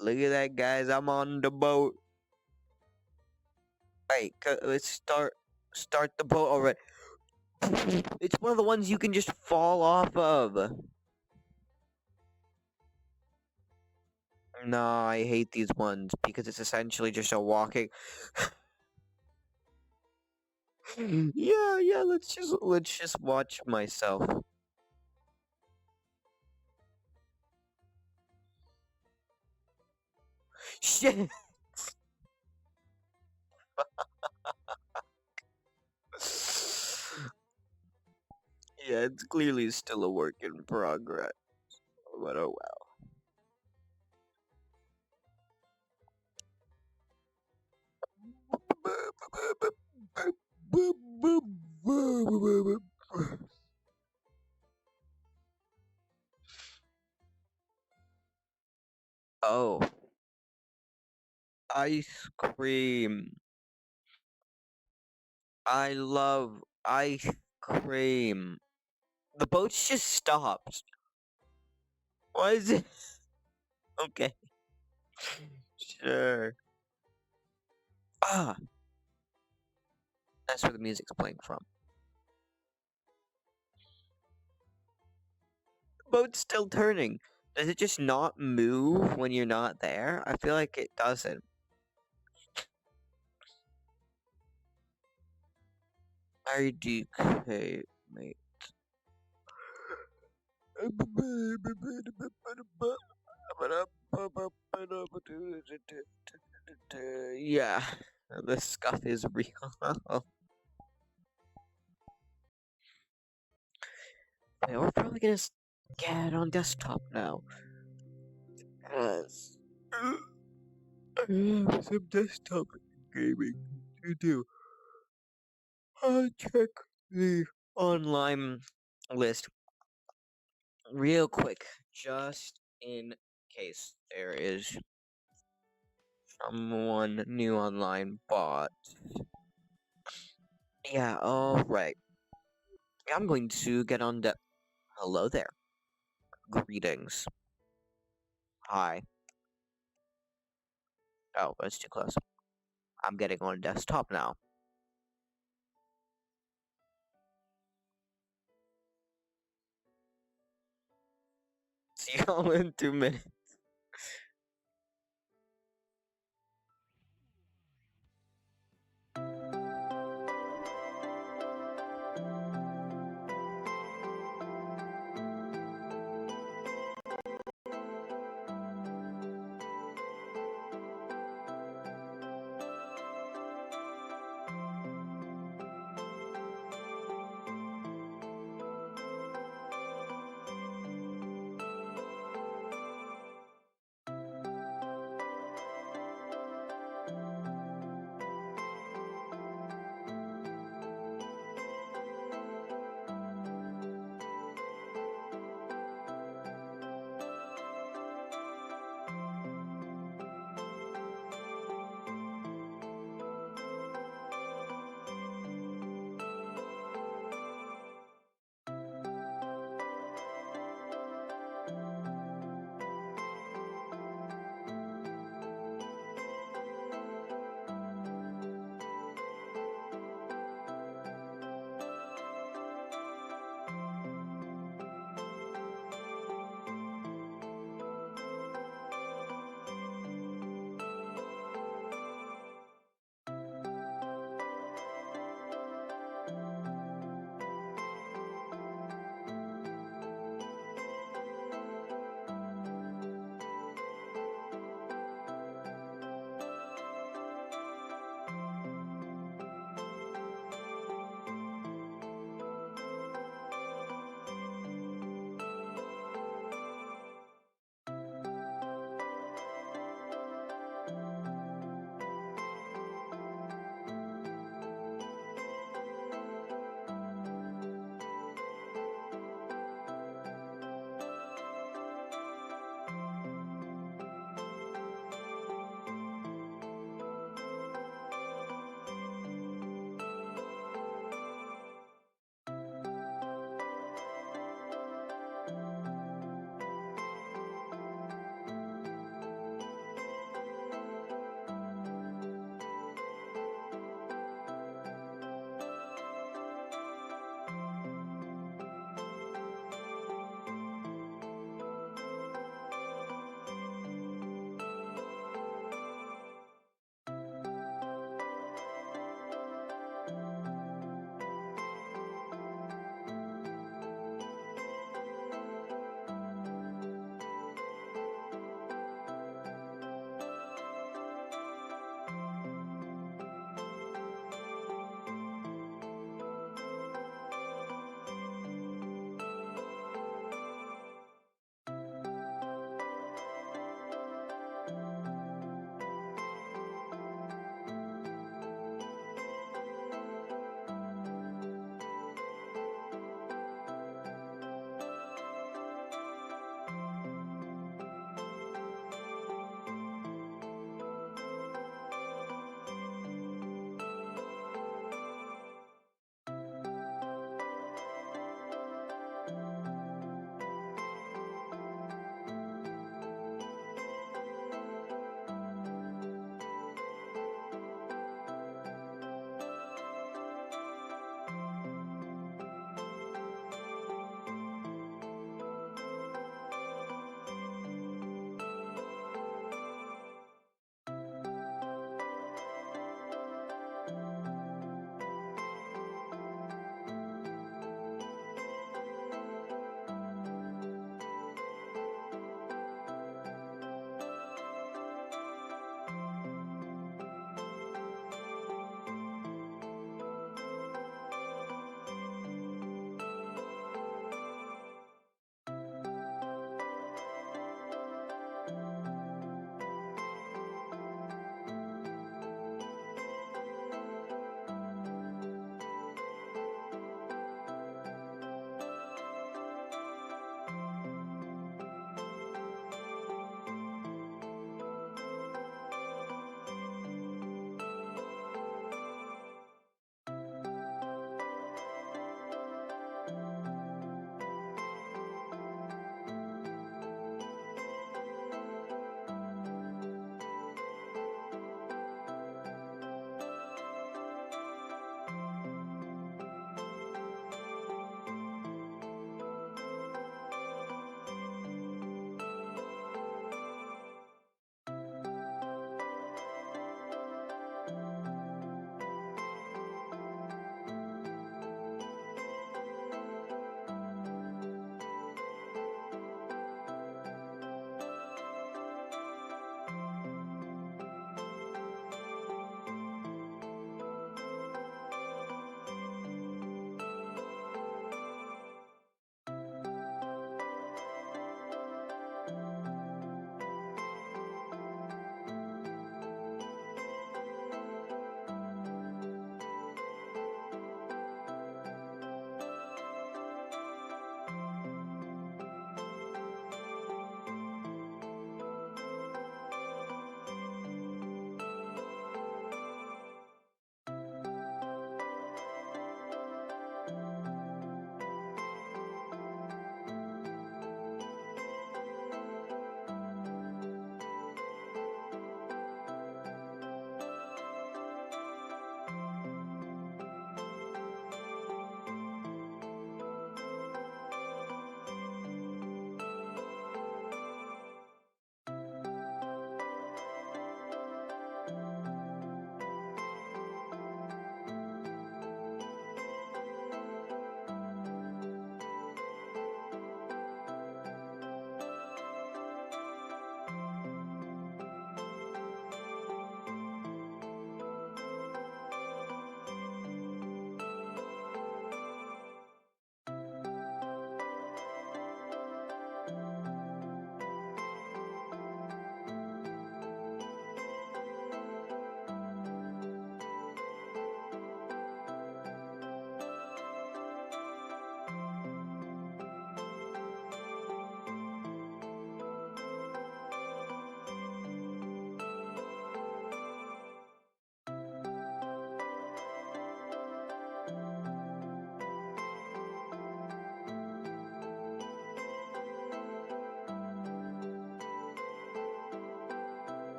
Look at that, guys. I'm on the boat. Right, let's start the boat already. It's one of the ones you can just fall off of. No, I hate these ones because it's essentially just a walking. Yeah, let's just watch myself. Shit. Yeah, it's clearly still a work in progress. But oh well. Oh, ice cream. I love ice cream. The boat's just stopped. Why is it? Okay, sure. Ah, that's where the music's playing from. The boat's still turning. Does it just not move when you're not there? I feel like it doesn't. IDK, mate. Yeah, the scuff is real. Yeah, we're probably gonna get it on desktop now. 'Cause some desktop gaming to do. I'll check the online list real quick, just in case there is someone new online, but yeah, alright. I'm going to get on the. Hello there. Greetings. Hi. Oh, that's too close. I'm getting on desktop now. See you in 2 minutes.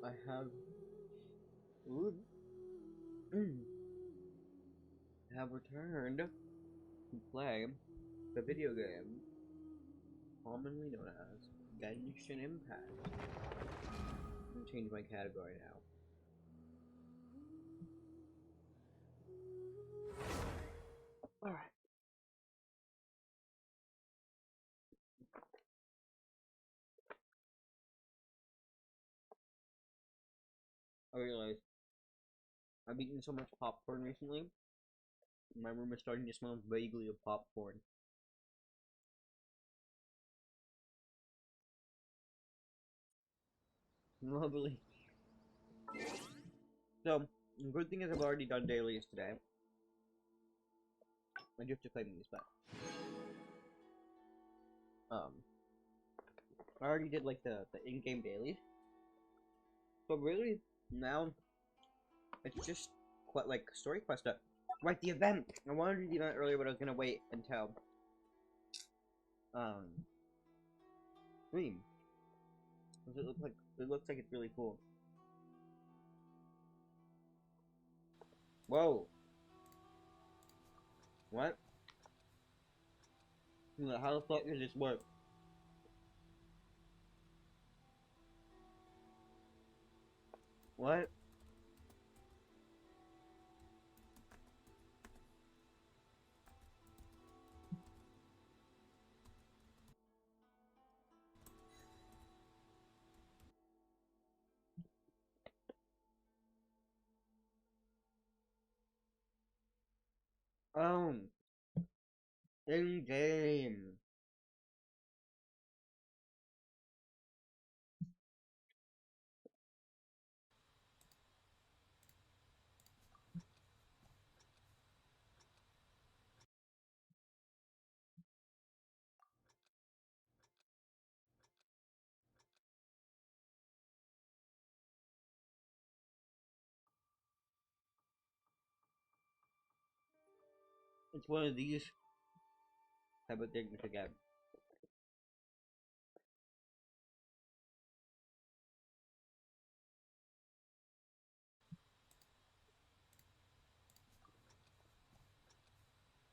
I have have returned to play the video game commonly known as Genshin Impact. I'm gonna change my category now. Alright. I realized I've eaten so much popcorn recently. My room is starting to smell vaguely of popcorn. Lovely. So, the good thing is I've already done dailies today. I do have to claim these, but I already did like the in-game dailies. So really, now it's just quite like story quest stuff. Right, the event. I wanted to do the event earlier, but I was gonna wait until stream. Does it look like? It looks like it's really cool. Whoa. What? How the fuck does this work? What? Um, in game. It's one of these type of things again.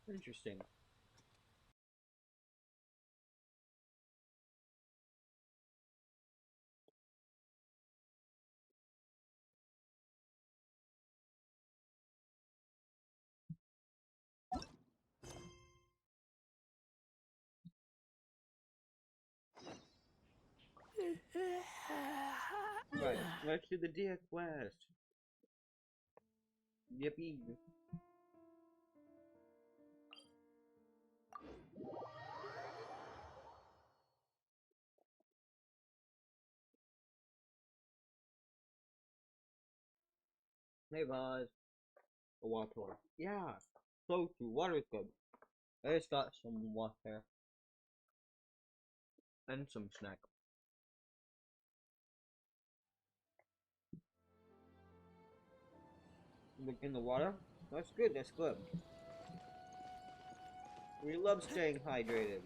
Interesting. Right, let's do the deer quest. Yippee. Hey, Buzz. A water. Yeah, so true. Water is good. I just got some water and some snack. Look in the water. That's good. That's good. We love staying hydrated.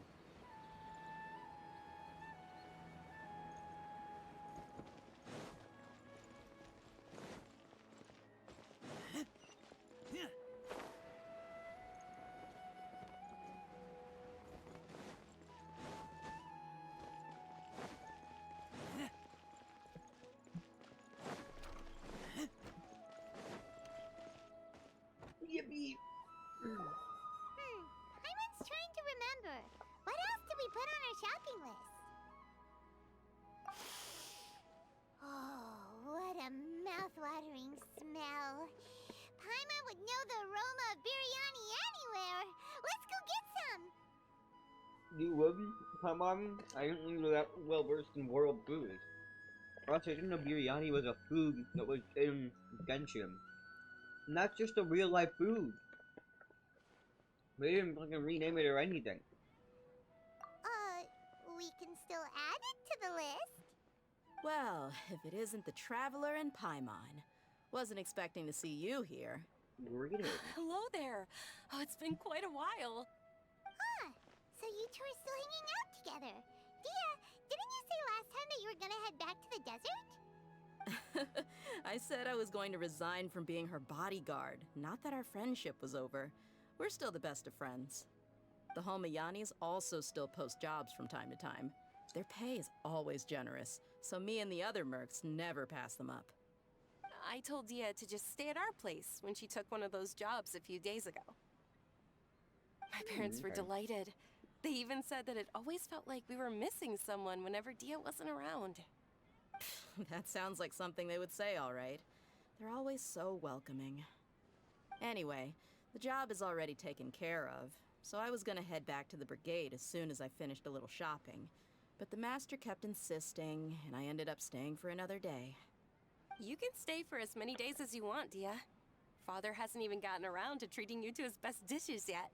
Yippee! Paimon's trying to remember. What else did we put on our shopping list? Oh, what a mouth-watering smell. Paimon would know the aroma of biryani anywhere. Let's go get some. You wouldn't? Come on. I didn't think you were that well versed in world food. Also, I didn't know biryani was a food that was in Genshin. And that's just a real life food. They didn't fucking rename it or anything. We can still add it to the list. Well, if it isn't the Traveler and Paimon. Wasn't expecting to see you here. Greetings. Hello there. Oh, it's been quite a while. Huh. So you two are still hanging out together. Dia, didn't you say last time that you were gonna head back to the desert? I said I was going to resign from being her bodyguard, not that our friendship was over. We're still the best of friends. The Holmayanis also still post jobs from time to time. Their pay is always generous, so me and the other mercs never pass them up. I told Dia to just stay at our place when she took one of those jobs a few days ago. My parents were Okay. delighted. They even said that it always felt like we were missing someone whenever Dia wasn't around. That sounds like something they would say, all right. They're always so welcoming. Anyway, the job is already taken care of, so I was gonna head back to the brigade as soon as I finished a little shopping. But the master kept insisting, and I ended up staying for another day. You can stay for as many days as you want, Dia. Father hasn't even gotten around to treating you to his best dishes yet.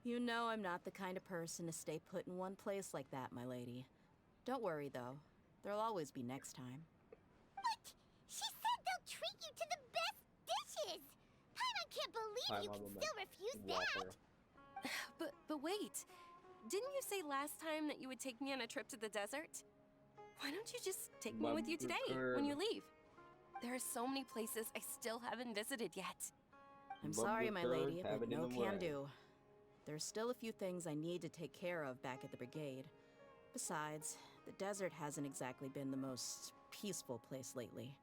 You know I'm not the kind of person to stay put in one place like that, my lady. Don't worry, though. There'll always be next time. What? She said they'll treat you to the best dishes! Paimon can't believe you Paimon can would still refuse that! Whopper. But wait, didn't you say last time that you would take me on a trip to the desert? Why don't you just take me with you today when you leave? There are so many places I still haven't visited yet. I'm But sorry, the my birds lady, have but it in no the can way. do. There's still a few things I need to take care of back at the brigade. Besides, the desert hasn't exactly been the most peaceful place lately.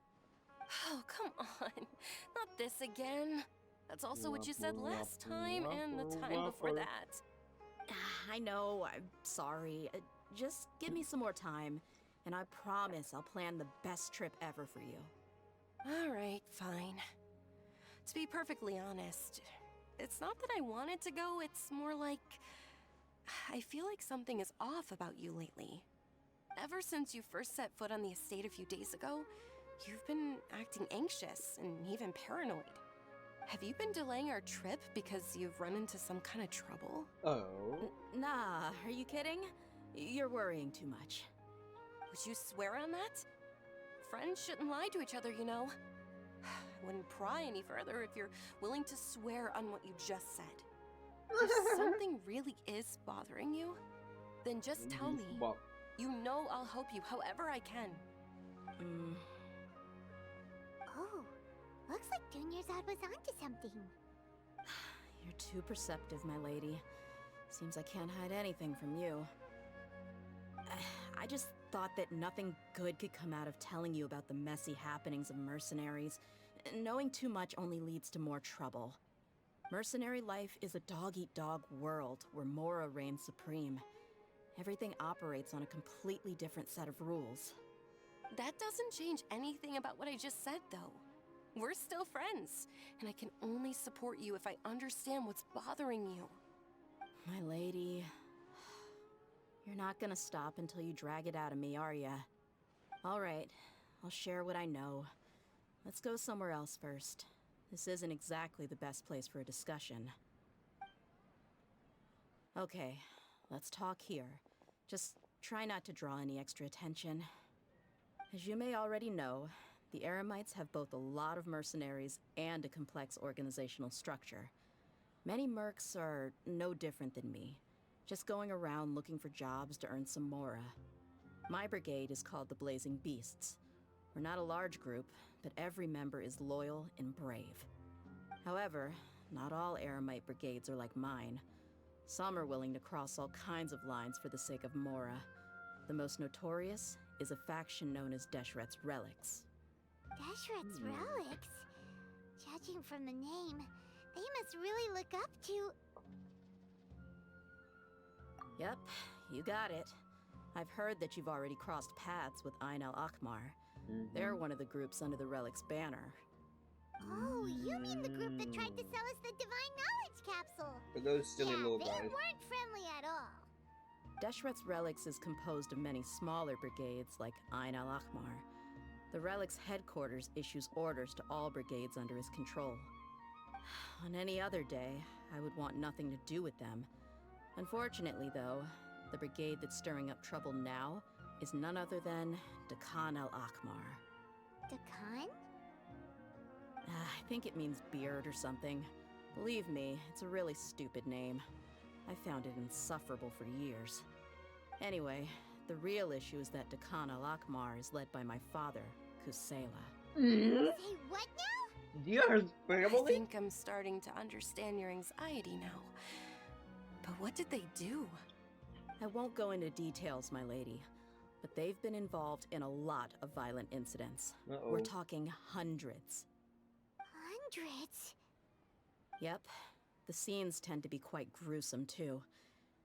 Oh, come on. Not this again. That's also what you said last time and the time before that. I know, I'm sorry. Just give me some more time, and I promise I'll plan the best trip ever for you. All right, fine. To be perfectly honest, it's not that I wanted to go, it's more like I feel like something is off about you lately. Ever since you first set foot on the estate a few days ago, you've been acting anxious and even paranoid. Have you been delaying our trip because you've run into some kind of trouble? Oh. Nah, are you kidding? You're worrying too much. Would you swear on that? Friends shouldn't lie to each other, you know. I wouldn't pry any further if you're willing to swear on what you just said. If something really is bothering you, then just tell me. Well, You know I'll help you however I can. Oh, looks like Dunyarzad was onto something. You're too perceptive, my lady. Seems I can't hide anything from you. I just thought that nothing good could come out of telling you about the messy happenings of mercenaries. Knowing too much only leads to more trouble. Mercenary life is a dog-eat-dog world where Mora reigns supreme. Everything operates on a completely different set of rules. That doesn't change anything about what I just said, though. We're still friends, and I can only support you if I understand what's bothering you. My lady, you're not gonna stop until you drag it out of me, are ya? All right, I'll share what I know. Let's go somewhere else first. This isn't exactly the best place for a discussion. Okay, let's talk here. Just try not to draw any extra attention. As you may already know, the Eremites have both a lot of mercenaries and a complex organizational structure. Many mercs are no different than me, just going around looking for jobs to earn some mora. My brigade is called the Blazing Beasts. We're not a large group, but every member is loyal and brave. However, not all Eremite brigades are like mine. Some are willing to cross all kinds of lines for the sake of mora. The most notorious is a faction known as Deshret's Relics. Deshret's relics? Judging from the name, they must really look up to... Yep, you got it. I've heard that you've already crossed paths with Ain al-Akmar. They're one of the groups under the Relic's banner. Oh, you mean the group that tried to sell us the Divine Knowledge Capsule? for those silly Yeah, little they guys. weren't friendly at all. Deshret's Relics is composed of many smaller brigades like Ain al-Akmar. The Relic's headquarters issues orders to all brigades under his control. On any other day, I would want nothing to do with them. Unfortunately, though, the brigade that's stirring up trouble now is none other than Dakan al-Akmar. Dakan? I think it means beard or something. Believe me, it's a really stupid name. I found it insufferable for years. Anyway, the real issue is that Dakan al-Akmar is led by my father, Kusela. Say what now? Do you have I family? think I'm starting to understand your anxiety now. But what did they do? I won't go into details, my lady, but they've been involved in a lot of violent incidents. We're talking hundreds. Hundreds? Yep. The scenes tend to be quite gruesome, too.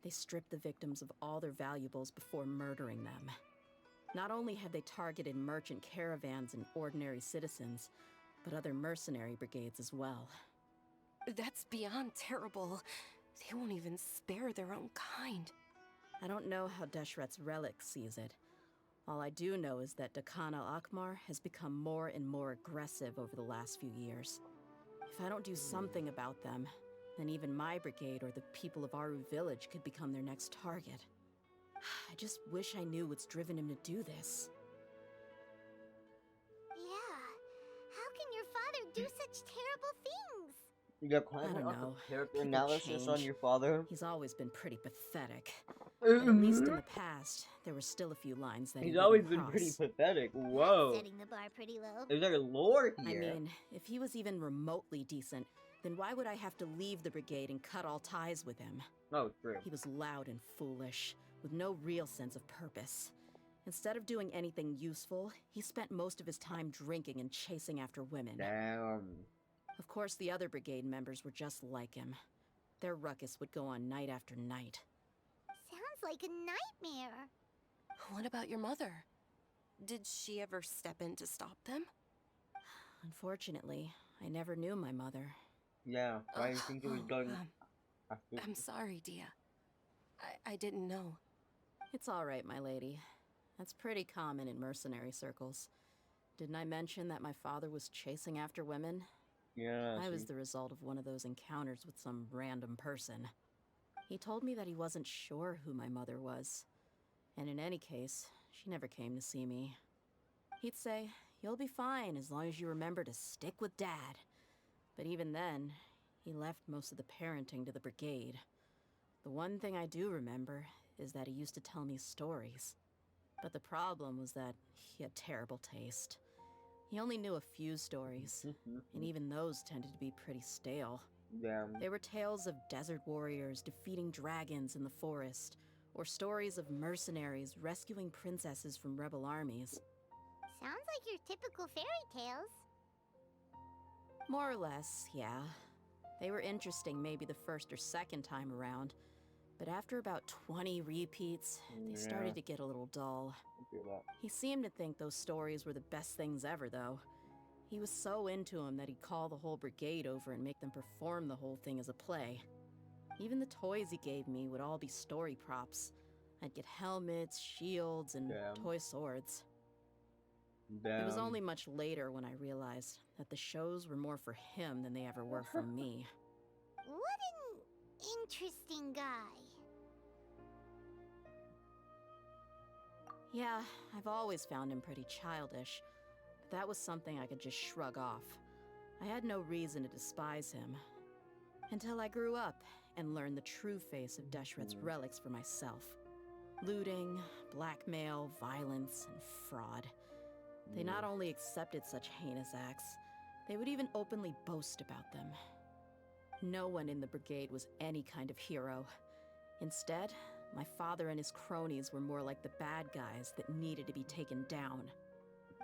They strip the victims of all their valuables before murdering them. Not only have they targeted merchant caravans and ordinary citizens, but other mercenary brigades as well. That's beyond terrible. They won't even spare their own kind. I don't know how Deshret's relic sees it. All I do know is that Dakan al-Akmar has become more and more aggressive over the last few years. If I don't do something about them, then even my brigade or the people of Aru village could become their next target. I just wish I knew what's driven him to do this. Yeah. How can your father do such terrible things? You're I climbing don't up know. the character People analysis on change. your father. He's always been pretty pathetic. But at least in the past, there were still a few lines that he He's wouldn't always been pretty cross. pathetic. That's Whoa. setting the bar pretty low. Is there lore I here? mean, if he was even remotely decent, then why would I have to leave the brigade and cut all ties with him? Oh, true. He was loud and foolish, with no real sense of purpose. Instead of doing anything useful, he spent most of his time drinking and chasing after women. Damn. Of course, the other brigade members were just like him. Their ruckus would go on night after night. Sounds like a nightmare. What about your mother? Did she ever step in to stop them? Unfortunately, I never knew my mother. Yeah, I think it was done after. I'm sorry, Dia. I didn't know. It's all right, my lady. That's pretty common in mercenary circles. Didn't I mention that my father was chasing after women? Yeah, I was see. the result of one of those encounters with some random person. He told me that he wasn't sure who my mother was. And in any case, she never came to see me. He'd say, "You'll be fine as long as you remember to stick with Dad." But even then, he left most of the parenting to the brigade. The one thing I do remember is that he used to tell me stories. But the problem was that he had terrible taste. He only knew a few stories, and even those tended to be pretty stale. Damn. They were tales of desert warriors defeating dragons in the forest, or stories of mercenaries rescuing princesses from rebel armies. Sounds like your typical fairy tales. More or less, yeah. They were interesting maybe the first or second time around, but after about 20 repeats, they started to get a little dull. I feel that. He seemed to think those stories were the best things ever, though. He was so into them that he'd call the whole brigade over and make them perform the whole thing as a play. Even the toys he gave me would all be story props. I'd get helmets, shields, and toy swords. Damn. It was only much later when I realized that the shows were more for him than they ever were for me. What an interesting guy. Yeah, I've always found him pretty childish, but that was something I could just shrug off. I had no reason to despise him. Until I grew up and learned the true face of Deshret's relics for myself. Looting, blackmail, violence, and fraud. They not only accepted such heinous acts, they would even openly boast about them. No one in the brigade was any kind of hero. Instead, my father and his cronies were more like the bad guys that needed to be taken down.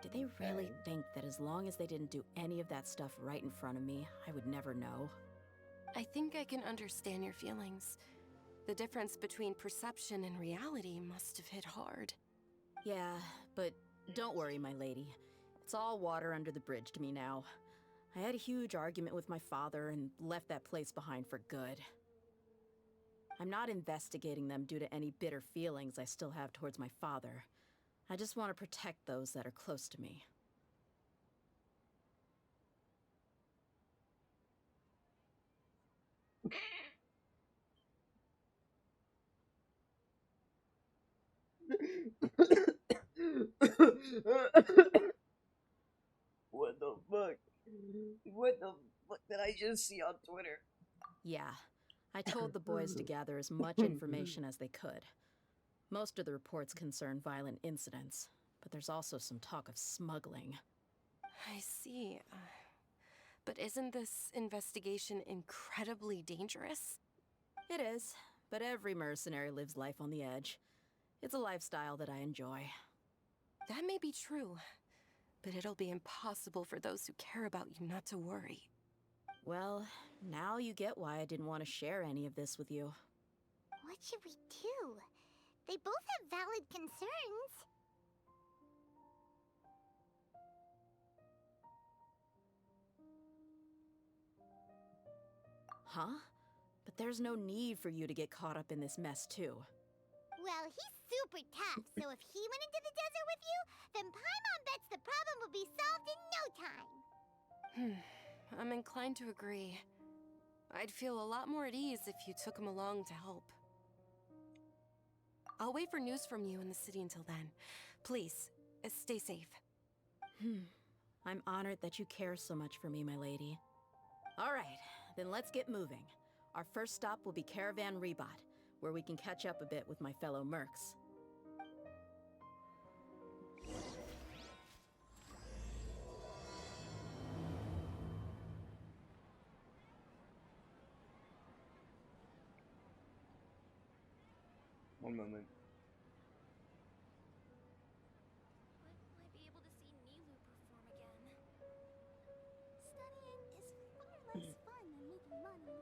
Did they really think that as long as they didn't do any of that stuff right in front of me, I would never know? I think I can understand your feelings. The difference between perception and reality must have hit hard. Yeah, but don't worry, my lady. It's all water under the bridge to me now. I had a huge argument with my father and left that place behind for good. I'm not investigating them due to any bitter feelings I still have towards my father. I just want to protect those that are close to me. What the fuck? What the fuck did I just see on Twitter? Yeah, I told the boys to gather as much information as they could. Most of the reports concern violent incidents, but there's also some talk of smuggling. I see. But isn't this investigation incredibly dangerous? It is, but every mercenary lives life on the edge. It's a lifestyle that I enjoy. That may be true, but it'll be impossible for those who care about you not to worry. Well, now you get why I didn't want to share any of this with you. What should we do? They both have valid concerns. Huh? But there's no need for you to get caught up in this mess, too. Well, he's super tough, so if he went into the desert with you, then Paimon bets the problem will be solved in no time. I'm inclined to agree. I'd feel a lot more at ease if you took him along to help. I'll wait for news from you in the city until then. Please, stay safe. I'm honored that you care so much for me, my lady. All right, then let's get moving. Our first stop will be Caravan Rebot, where we can catch up a bit with my fellow mercs. One moment. When will I be able to see Nilu perform again? Studying is far less fun than making money.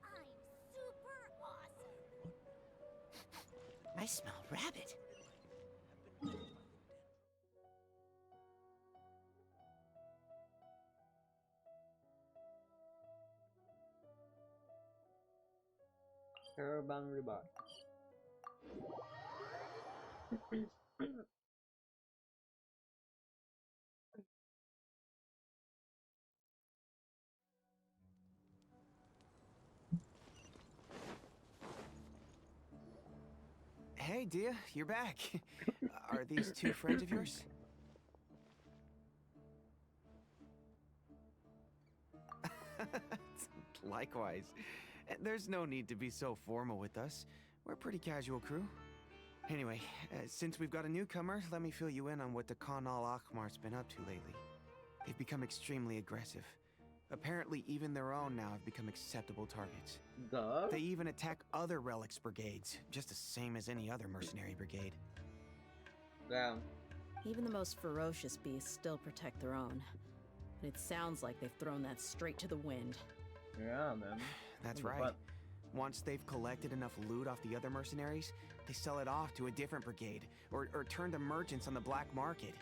I'm super awesome! I smell rabbit. Caravan Rebot. Hey, Dia, you're back. Are these two friends of yours? Likewise. There's no need to be so formal with us. We're a pretty casual crew. Anyway, since we've got a newcomer, let me fill you in on what the Khan al-Akhmar's been up to lately. They've become extremely aggressive. Apparently, even their own now have become acceptable targets. Duh. They even attack other relics brigades, just the same as any other mercenary brigade. Damn. Even the most ferocious beasts still protect their own. But it sounds like they've thrown that straight to the wind. Yeah, man. That's What the right. fuck? Once they've collected enough loot off the other mercenaries, they sell it off to a different brigade, or turn to merchants on the black market.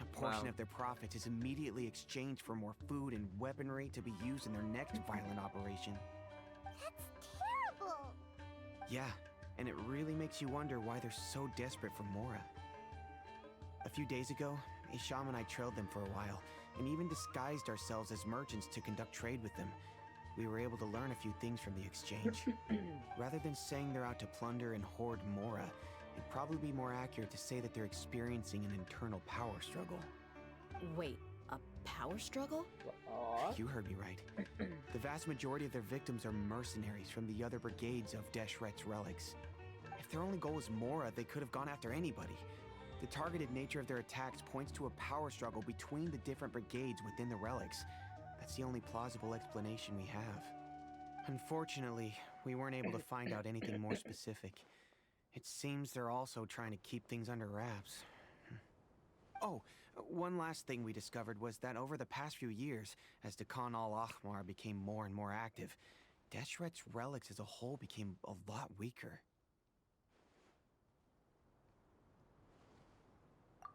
A portion Wow. of their profits is immediately exchanged for more food and weaponry to be used in their next violent operation. That's terrible! Yeah, and it really makes you wonder why they're so desperate for Mora. A few days ago, Isham and I trailed them for a while, and even disguised ourselves as merchants to conduct trade with them. We were able to learn a few things from the exchange. Rather than saying they're out to plunder and hoard Mora, it'd probably be more accurate to say that they're experiencing an internal power struggle. Wait, a power struggle? Aw. You heard me right. The vast majority of their victims are mercenaries from the other brigades of Deshret's relics. If their only goal was Mora, they could have gone after anybody. The targeted nature of their attacks points to a power struggle between the different brigades within the relics. That's the only plausible explanation we have. Unfortunately, we weren't able to find out anything more specific. It seems they're also trying to keep things under wraps. Oh, one last thing we discovered was that over the past few years, as the Khan al-Akhmar became more and more active, Deshret's relics as a whole became a lot weaker.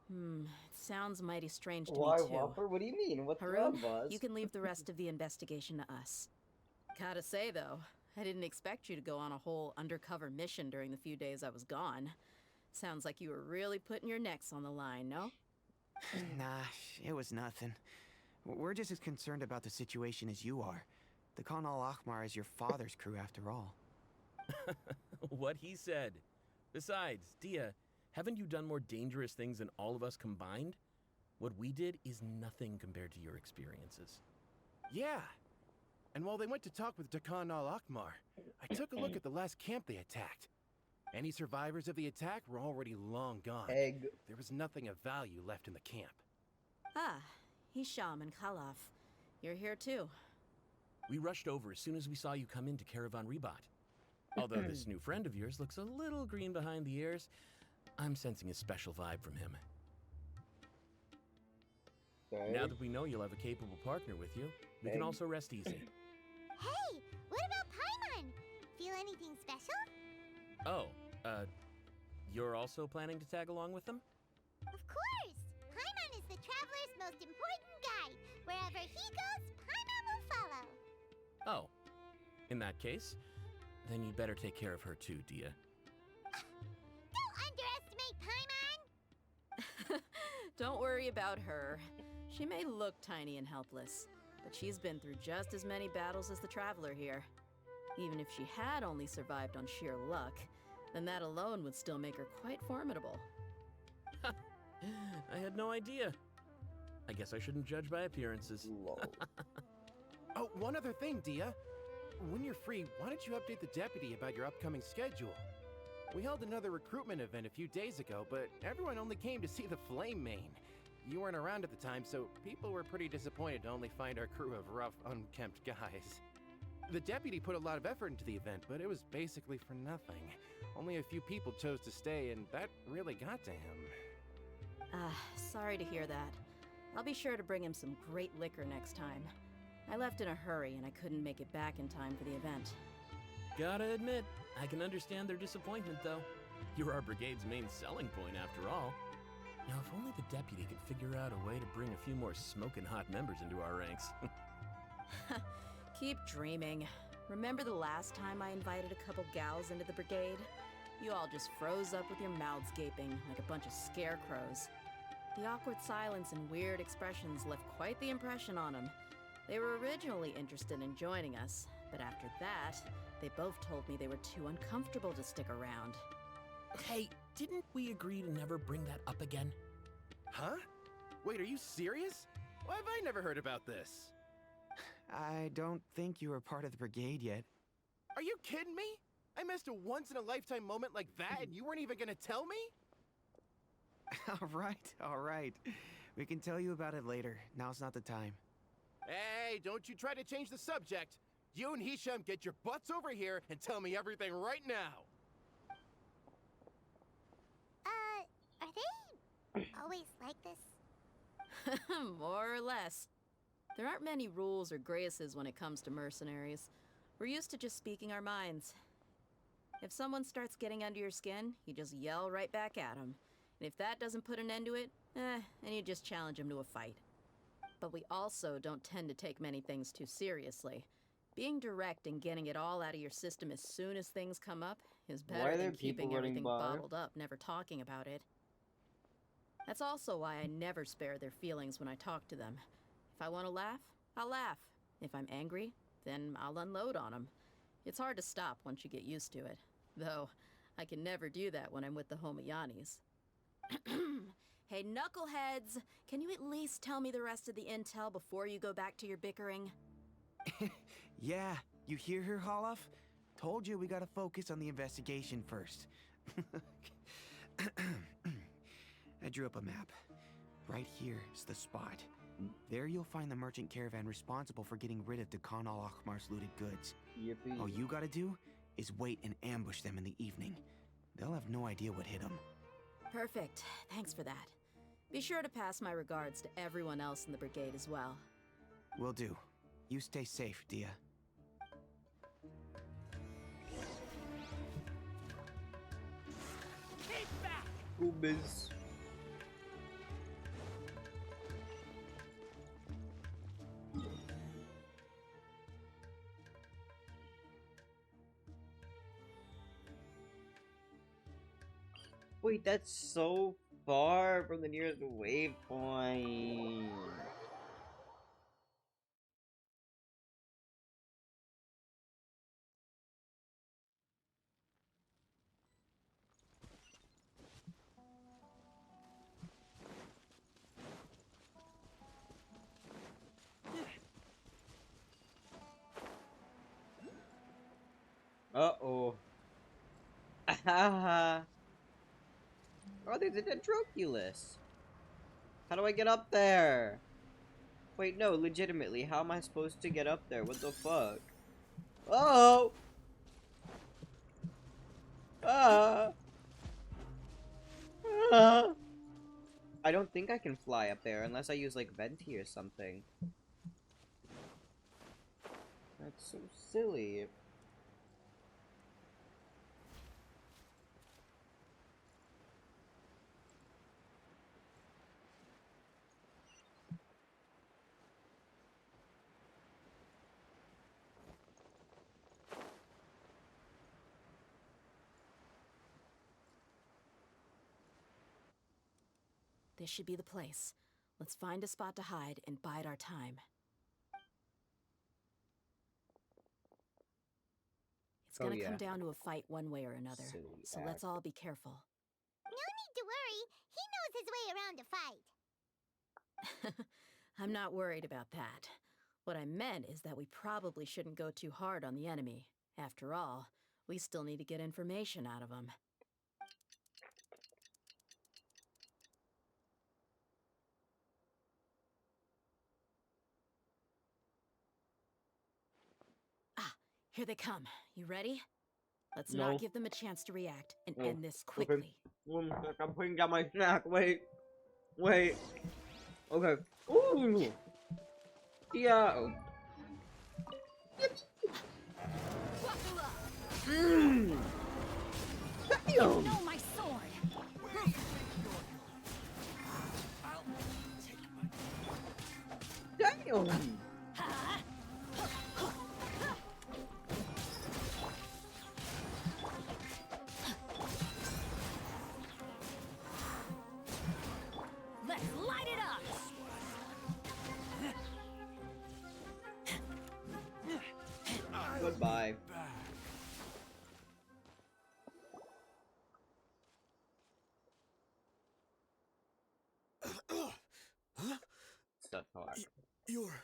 It sounds mighty strange to Why, me too. Whopper? What do you mean? What's Harun, up, Buzz? you can leave the rest of the investigation to us. Gotta say though, I didn't expect you to go on a whole undercover mission during the few days I was gone. Sounds like you were really putting your necks on the line, no? Nah, it was nothing. We're just as concerned about the situation as you are. The Khan al-Akhmar is your father's crew after all. What he said. Besides, Dia, haven't you done more dangerous things than all of us combined? What we did is nothing compared to your experiences. Yeah. And while they went to talk with Dakan al-Akhmar, I took a look at the last camp they attacked. Any survivors of the attack were already long gone. Egg. There was nothing of value left in the camp. Ah, Hisham and Khalaf. You're here too. We rushed over as soon as we saw you come into Caravan Rebat. Although this new friend of yours looks a little green behind the ears, I'm sensing a special vibe from him. Now that we know you'll have a capable partner with you, we can also rest easy. Hey, what about Paimon? Feel anything special? Oh, you're also planning to tag along with them? Of course! Paimon is the traveler's most important guide. Wherever he goes, Paimon will follow. Oh, in that case, then you'd better take care of her too, Dia. Don't underestimate Paimon! Don't worry about her. She may look tiny and helpless, but she's been through just as many battles as the traveler here. Even if she had only survived on sheer luck, then that alone would still make her quite formidable. I had no idea. I guess I shouldn't judge by appearances. Lol. Oh, one other thing, Dia. When you're free, why don't you update the deputy about your upcoming schedule? We held another recruitment event a few days ago, but everyone only came to see the Flame Main. You weren't around at the time, so people were pretty disappointed to only find our crew of rough, unkempt guys. The deputy put a lot of effort into the event, but it was basically for nothing. Only a few people chose to stay, and that really got to him. Sorry to hear that. I'll be sure to bring him some great liquor next time. I left in a hurry and I couldn't make it back in time for the event. Gotta admit, I can understand their disappointment, though. You're our brigade's main selling point, after all. Now, if only the deputy could figure out a way to bring a few more smoking hot members into our ranks. Keep dreaming. Remember the last time I invited a couple gals into the brigade? You all just froze up with your mouths gaping like a bunch of scarecrows. The awkward silence and weird expressions left quite the impression on them. They were originally interested in joining us, but after that, they both told me they were too uncomfortable to stick around. Hey, didn't we agree to never bring that up again? Huh? Wait, are you serious? Why have I never heard about this? I don't think you were part of the brigade yet. Are you kidding me? I missed a once-in-a-lifetime moment like that and you weren't even gonna tell me? All right. We can tell you about it later. Now's not the time. Hey, don't you try to change the subject. You and Hisham get your butts over here and tell me everything right now. Are they always like this? More or less. There aren't many rules or graces when it comes to mercenaries. We're used to just speaking our minds. If someone starts getting under your skin, you just yell right back at them. And if that doesn't put an end to it, then you just challenge them to a fight. But we also don't tend to take many things too seriously. Being direct and getting it all out of your system as soon as things come up is Why better are there than people keeping running everything by? bottled up, never talking about it. That's also why I never spare their feelings when I talk to them. If I want to laugh, I'll laugh. If I'm angry, then I'll unload on them. It's hard to stop once you get used to it. Though, I can never do that when I'm with the Homayanis. Hey, knuckleheads! Can you at least tell me the rest of the intel before you go back to your bickering? Yeah, you hear her, Holloff? Told you we gotta focus on the investigation first. I drew up a map. Right here is the spot. There you'll find the merchant caravan responsible for getting rid of Khan al-Akhmar's looted goods. Yippee. All you gotta do is wait and ambush them in the evening. They'll have no idea what hit them. Perfect. Thanks for that. Be sure to pass my regards to everyone else in the brigade as well. Will do. You stay safe, Dia. Ubis. Wait, that's so far from the nearest waypoint. Uh-oh. Haha. Oh, there's a Dendroculus. How do I get up there? Wait, no, legitimately, how am I supposed to get up there? What the fuck? Oh! Ah! Ah! I don't think I can fly up there unless I use, like, Venti or something. That's so silly. This should be the place. Let's find a spot to hide and bide our time. It's Oh, gonna yeah. come down to a fight one way or another, Silly so let's all be careful. No need to worry. He knows his way around a fight. I'm not worried about that. What I meant is that we probably shouldn't go too hard on the enemy. After all, we still need to get information out of them. Ah, here they come. You ready? Let's No. not give them a chance to react and Oh, end this okay. quickly. I'm putting down my snack. Wait. Wait. Okay. Ooh. Yeah. Oh. Mmm. Damn. No, my sword! Damn. Let's light it up! Goodbye. Stuff hard. You're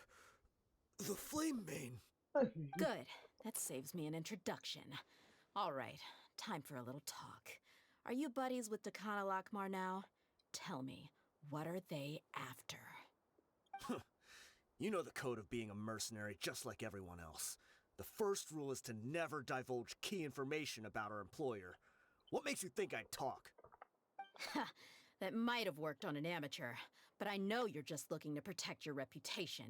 the Flame Mane. Good. That saves me an introduction. All right, time for a little talk. Are you buddies with Dakana Lakmar now? Tell me, what are they after? You know the code of being a mercenary just like everyone else. The first rule is to never divulge key information about our employer. What makes you think I'd talk? That might have worked on an amateur, but I know you're just looking to protect your reputation.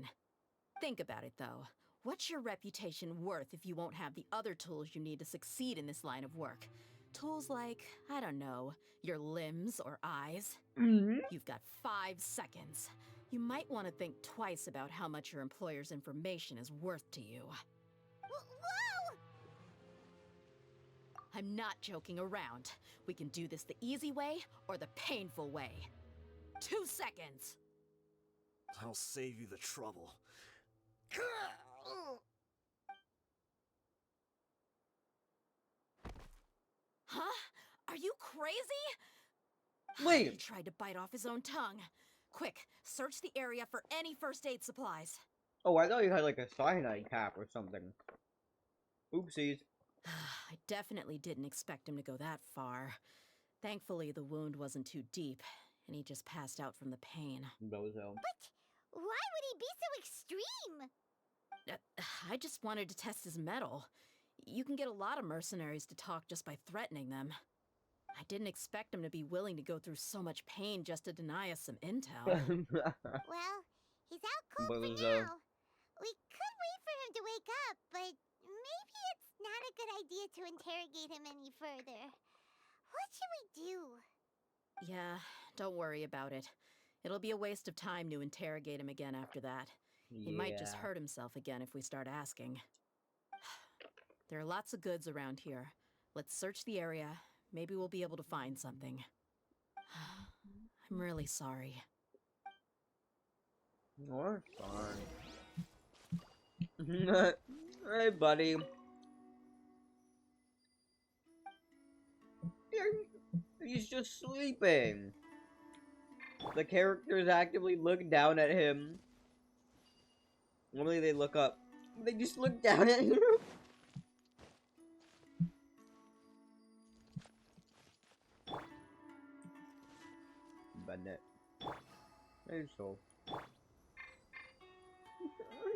Think about it, though. What's your reputation worth if you won't have the other tools you need to succeed in this line of work? Tools like, I don't know, your limbs or eyes? You've got 5 seconds. You might want to think twice about how much your employer's information is worth to you. Whoa! I'm not joking around. We can do this the easy way or the painful way. 2 seconds! I'll save you the trouble. Huh? Are you crazy? He Wait. tried to bite off his own tongue. Quick, search the area for any first aid supplies. Oh, I thought you had like a cyanide cap or something. Oopsies. I definitely didn't expect him to go that far. Thankfully, the wound wasn't too deep, and he just passed out from the pain. Bozo. But why would he be so extreme? I just wanted to test his mettle. You can get a lot of mercenaries to talk just by threatening them. I didn't expect him to be willing to go through so much pain just to deny us some intel. Well, he's out cold for Bozo. now. We could wait for him to wake up, but maybe it's not a good idea to interrogate him any further. What should we do? Yeah, don't worry about it. It'll be a waste of time to interrogate him again after that. He might just hurt himself again if we start asking. There are lots of goods around here. Let's search the area. Maybe we'll be able to find something. I'm really sorry. You're fine. Hey, buddy. He's just sleeping. The characters actively look down at him. Normally they look up. They just look down at him. Bennett. Maybe so.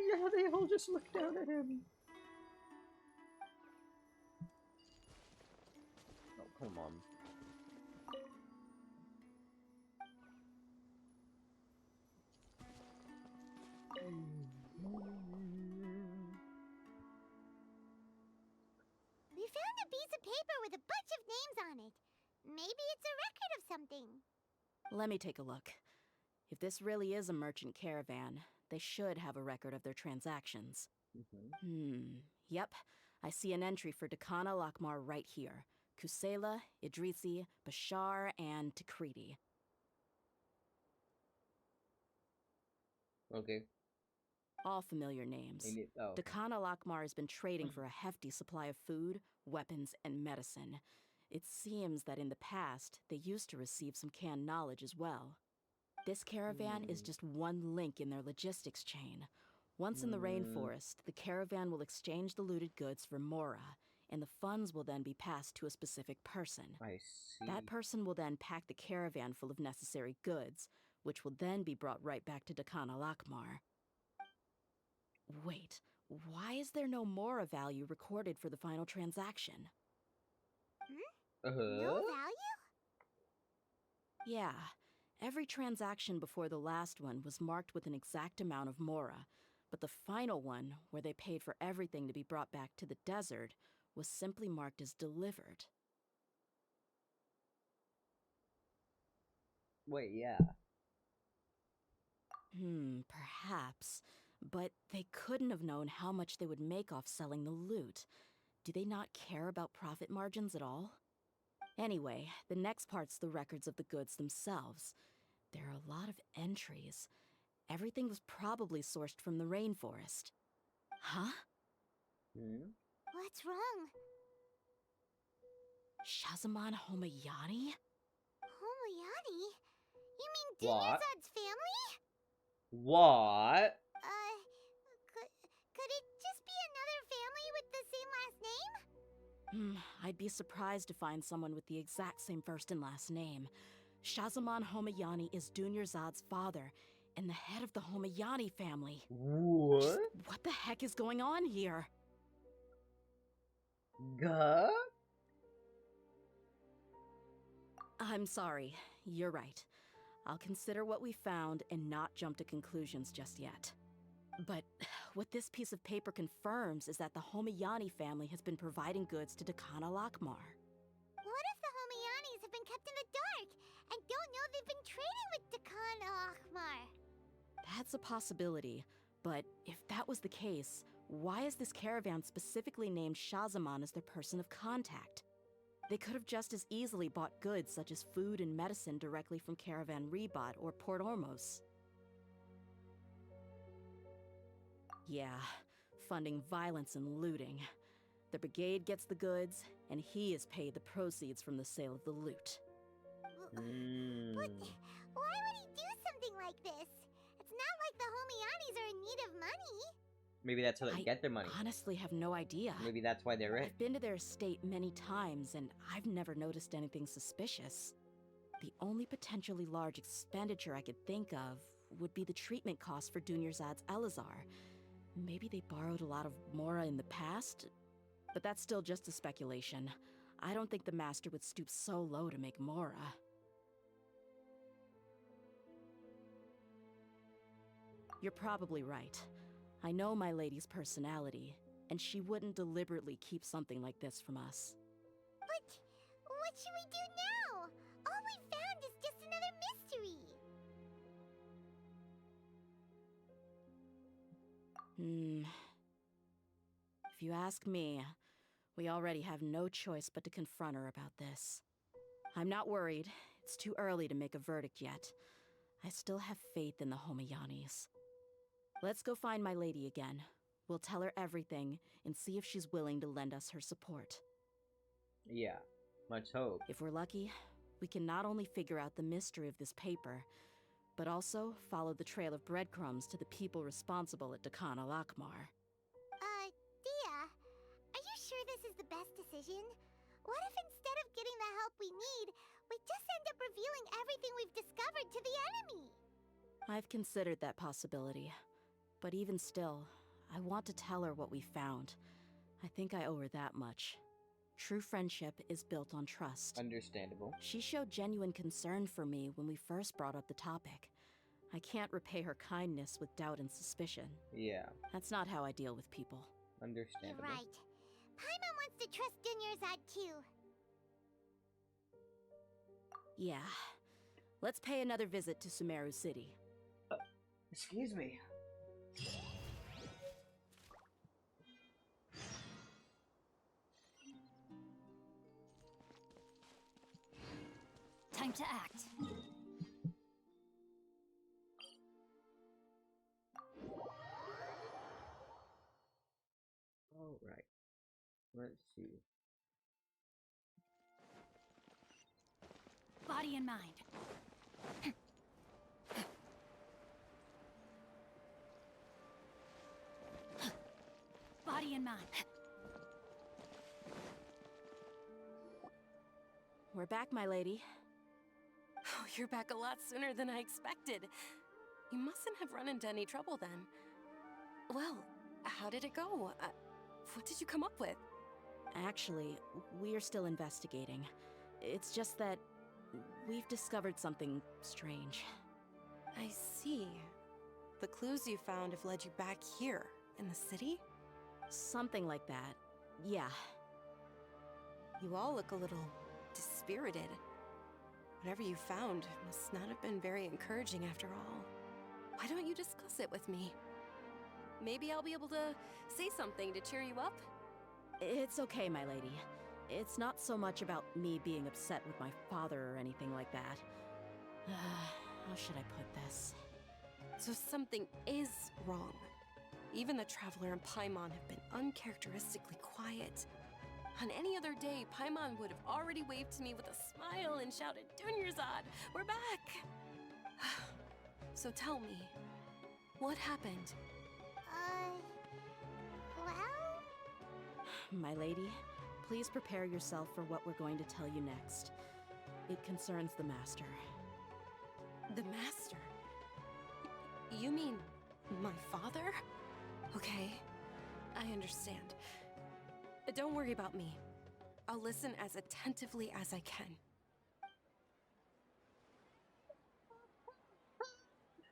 Yeah, they all just look down at him. Oh, come on. We found a piece of paper with a bunch of names on it. Maybe it's a record of something. Let me take a look. If this really is a merchant caravan, they should have a record of their transactions. Yep. I see an entry for Dakana Lakmar right here. Kusela, Idrisi, Bashar, and Takriti. Okay. All familiar names. Okay. Dakana Lakmar has been trading for a hefty supply of food, weapons, and medicine. It seems that in the past, they used to receive some canned knowledge as well. This caravan is just one link in their logistics chain. Once in the rainforest, the caravan will exchange the looted goods for Mora, and the funds will then be passed to a specific person. I see. That person will then pack the caravan full of necessary goods, which will then be brought right back to Dakana Lakmar. Wait, why is there no Mora value recorded for the final transaction? No value? Yeah, every transaction before the last one was marked with an exact amount of Mora, but the final one, where they paid for everything to be brought back to the desert, was simply marked as delivered. Wait, yeah. Perhaps. But they couldn't have known how much they would make off selling the loot. Do they not care about profit margins at all? Anyway, the next part's the records of the goods themselves. There are a lot of entries. Everything was probably sourced from the rainforest. Huh? What's wrong? Shazaman Homayani? Homoyani? You mean What? Dinyarzad's family? What? Could it just be another family with the same last name? I'd be surprised to find someone with the exact same first and last name. Shazaman Homayani is Dunyarzad's father, and the head of the Homayani family. What? Just what the heck is going on here? Gah? I'm sorry, you're right. I'll consider what we found and not jump to conclusions just yet. But what this piece of paper confirms is that the Homayani family has been providing goods to Dakana Lakmar. What if the Homayanis have been kept in the dark and don't know they've been trading with Dakana Akhmar? That's a possibility, but if that was the case, why is this caravan specifically named Shazaman as their person of contact? They could have just as easily bought goods such as food and medicine directly from Caravan Rebat or Port Ormos. Yeah, funding violence and looting. The brigade gets the goods, and he is paid the proceeds from the sale of the loot. But why would he do something like this? It's not like the Homayanis are in need of money. Maybe that's how they I get their money. honestly have no idea. Maybe that's why they're rich. I've been to their estate many times, and I've never noticed anything suspicious. The only potentially large expenditure I could think of would be the treatment costs for Dunyarzad's Elazar. Maybe they borrowed a lot of Mora in the past, but that's still just a speculation. I don't think the master would stoop so low to make Mora. You're probably right. I know my lady's personality, and she wouldn't deliberately keep something like this from us. But what should we do now? All we found is just another mystery. If you ask me, we already have no choice but to confront her about this. I'm not worried. It's too early to make a verdict yet. I still have faith in the Homayanis. Let's go find my lady again. We'll tell her everything and see if she's willing to lend us her support. Yeah, much hope. If we're lucky, we can not only figure out the mystery of this paper, but also follow the trail of breadcrumbs to the people responsible at Dakana Lakmar. Dia, are you sure this is the best decision? What if instead of getting the help we need, We just end up revealing everything we've discovered to the enemy. I've considered that possibility. But even still, I want to tell her what we found. I think I owe her that much. True friendship is built on trust. Understandable. She showed genuine concern for me when we first brought up the topic. I can't repay her kindness with doubt and suspicion. Yeah, That's not how I deal with people. You're understandable. right. Paimon wants to trust Dunyarzad too. Yeah. Let's pay another visit to Sumeru City. Excuse me. Time to act. All right. Let's see. Body and mind. Body and mind. We're back, my lady. Oh, you're back a lot sooner than I expected. You mustn't have run into any trouble then. Well, how did it go? What did you come up with? Actually, we're still investigating. It's just that we've discovered something strange. I see. The clues you found have led you back here, in the city? Something like that. Yeah. You all look a little dispirited. Whatever you found must not have been very encouraging after all. Why don't you discuss it with me? Maybe I'll be able to say something to cheer you up? It's okay, my lady. It's not so much about me being upset with my father or anything like that. How should I put this? So something is wrong. Even the Traveler and Paimon have been uncharacteristically quiet. On any other day, Paimon would have already waved to me with a smile and shouted, Dunyarzad, we're back! So tell me, what happened? Well? My lady, please prepare yourself for what we're going to tell you next. It concerns the Master. The Master? You mean my father? Okay, I understand. Don't worry about me. I'll listen as attentively as I can.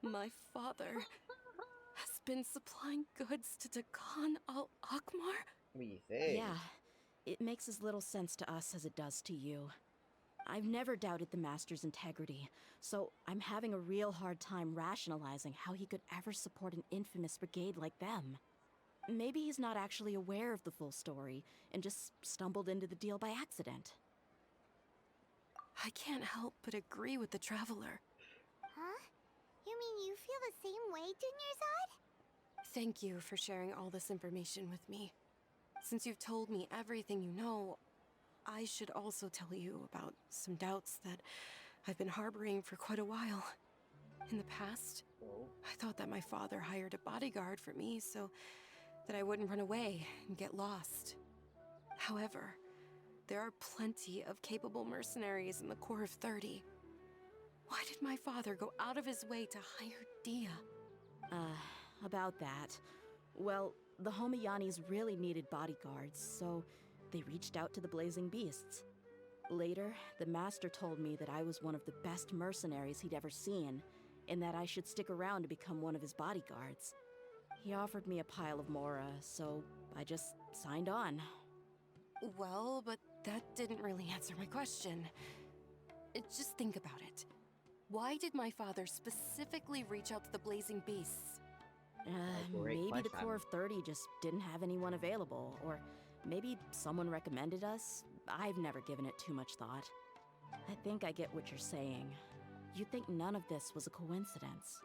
My father has been supplying goods to Dakan al-Akmar? What do you think? Yeah, it makes as little sense to us as it does to you. I've never doubted the Master's integrity, so I'm having a real hard time rationalizing how he could ever support an infamous brigade like them. Maybe he's not actually aware of the full story and just stumbled into the deal by accident. I can't help but agree with the Traveler. Huh? You mean you feel the same way, Dunyarzad? Thank you for sharing all this information with me. Since you've told me everything you know, I should also tell you about some doubts that I've been harboring for quite a while. In the past, I thought that my father hired a bodyguard for me so that I wouldn't run away and get lost. However, there are plenty of capable mercenaries in the Corps of 30. Why did my father go out of his way to hire Dia? About that. Well, the Homiyanis really needed bodyguards, so they reached out to the Blazing Beasts. Later, the Master told me that I was one of the best mercenaries he'd ever seen, and that I should stick around to become one of his bodyguards. He offered me a pile of Mora, so I just signed on. Well, but that didn't really answer my question. Just think about it. Why did my father specifically reach out to the Blazing Beasts? Great Maybe the question. Corps of 30 just didn't have anyone available, or maybe someone recommended us. I've never given it too much thought. I think I get what you're saying. You'd think none of this was a coincidence.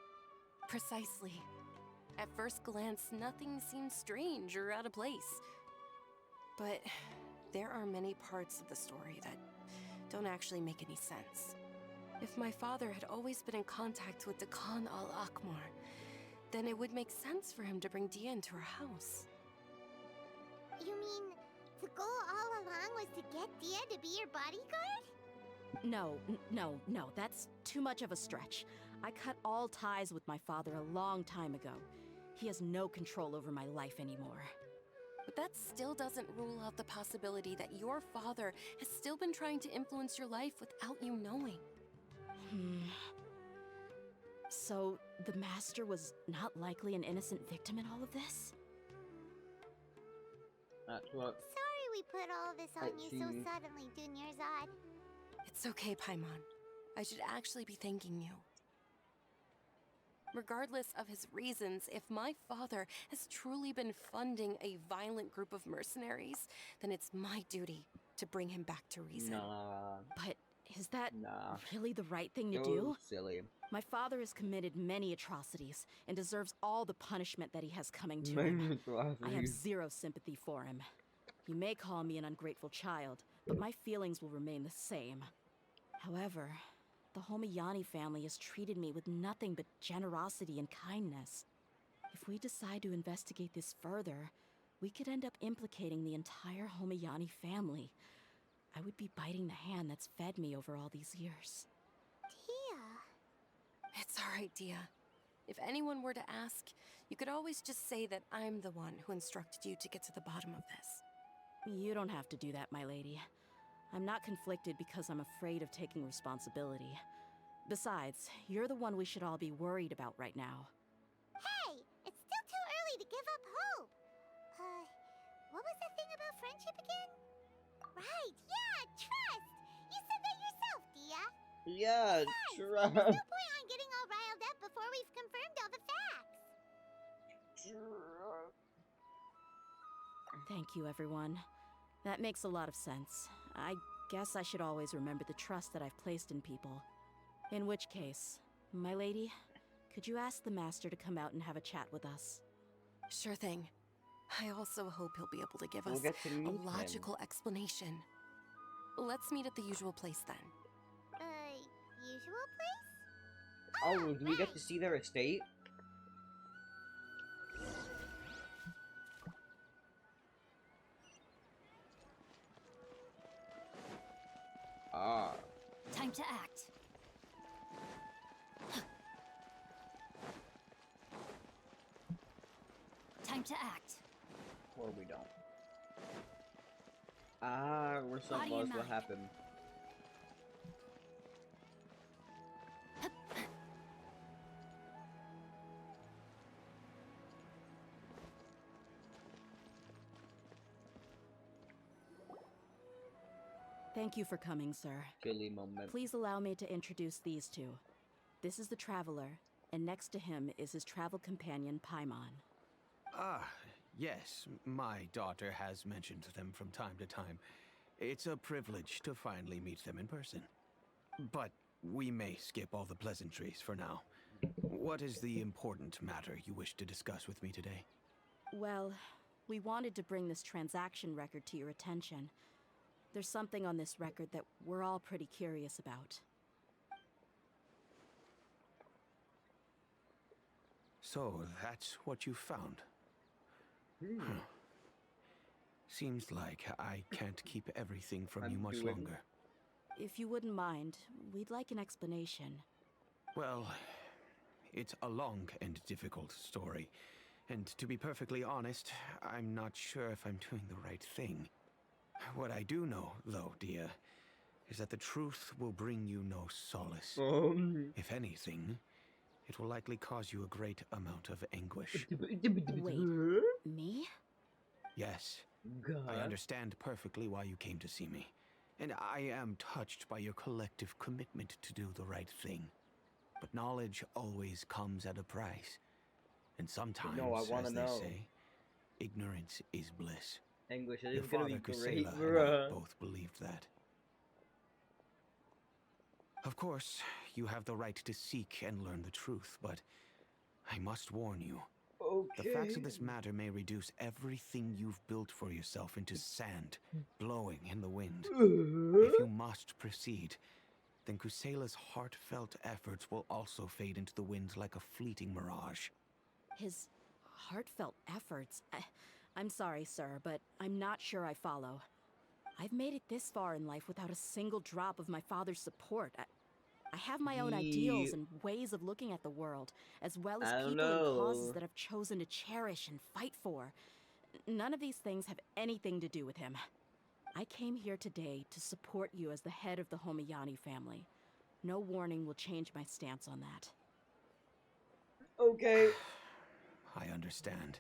Precisely. At first glance, nothing seems strange or out of place. But there are many parts of the story that don't actually make any sense. If my father had always been in contact with Dakan al-Akmar, then it would make sense for him to bring Dia into our house. You mean the goal all along was to get Dia to be your bodyguard? No, that's too much of a stretch. I cut all ties with my father a long time ago. He has no control over my life anymore. But that still doesn't rule out the possibility that your father has still been trying to influence your life without you knowing. So, the Master was not likely an innocent victim in all of this? That's what Sorry we put all this on you so see. suddenly, Dunyarzad. It's okay, Paimon. I should actually be thanking you. Regardless of his reasons, if my father has truly been funding a violent group of mercenaries, then it's my duty to bring him back to reason. Nah. But is that Nah. really the right thing to So do? silly. My father has committed many atrocities and deserves all the punishment that he has coming to him. I have zero sympathy for him. You may call me an ungrateful child, but my feelings will remain the same. However, the Homiyani family has treated me with nothing but generosity and kindness. If we decide to investigate this further, we could end up implicating the entire Homiyani family. I would be biting the hand that's fed me over all these years. Tia. It's alright, Dia. If anyone were to ask, you could always just say that I'm the one who instructed you to get to the bottom of this. You don't have to do that, my lady. I'm not conflicted because I'm afraid of taking responsibility. Besides, you're the one we should all be worried about right now. Hey, it's still too early to give up hope. What was that thing about friendship again? Right, yeah, trust. You said that yourself, Dia. Yeah, There's trust. no point on getting all riled up before we've confirmed all the facts. Thank you, everyone. That makes a lot of sense. I guess I should always remember the trust that I've placed in people. In which case, my lady, could you ask the Master to come out and have a chat with us? Sure thing. I also hope he'll be able to give We'll us get to meet a him. logical explanation. Let's meet at the usual place then. Usual place? Oh, do we get to nice. see their estate? Ah. Time to act. Time to act. Or we don't. Ah, we're so Body close. and What mind. happened? Thank you for coming, sir. Chilly moment. Please allow me to introduce these two. This is the Traveler, and next to him is his travel companion, Paimon. Ah, yes, my daughter has mentioned them from time to time. It's a privilege to finally meet them in person. But we may skip all the pleasantries for now. What is the important matter you wish to discuss with me today? Well, we wanted to bring this transaction record to your attention. There's something on this record that we're all pretty curious about. So, that's what you found. Huh. Seems like I can't keep everything from you much longer. If you wouldn't mind, we'd like an explanation. Well, it's a long and difficult story. And to be perfectly honest, I'm not sure if I'm doing the right thing. What I do know, though, Dia, is that the truth will bring you no solace. If anything, it will likely cause you a great amount of anguish. Wait, me? Yes, God. I understand perfectly why you came to see me. And I am touched by your collective commitment to do the right thing. But knowledge always comes at a price. And sometimes, No, I wanna as they know. say, ignorance is bliss. English Your is gonna father, be great, Kusela, and I bruh. both believed that. Of course, you have the right to seek and learn the truth, but I must warn you. Okay. The facts of this matter may reduce everything you've built for yourself into sand, blowing in the wind. If you must proceed, then Kusela's heartfelt efforts will also fade into the wind like a fleeting mirage. His heartfelt efforts? I'm sorry, sir, but I'm not sure I follow. I've made it this far in life without a single drop of my father's support. I have my own ideals and ways of looking at the world, as well as I don't people and causes know. that I've chosen to cherish and fight for. None of these things have anything to do with him. I came here today to support you as the head of the Homiyani family. No warning will change my stance on that. Okay. I understand.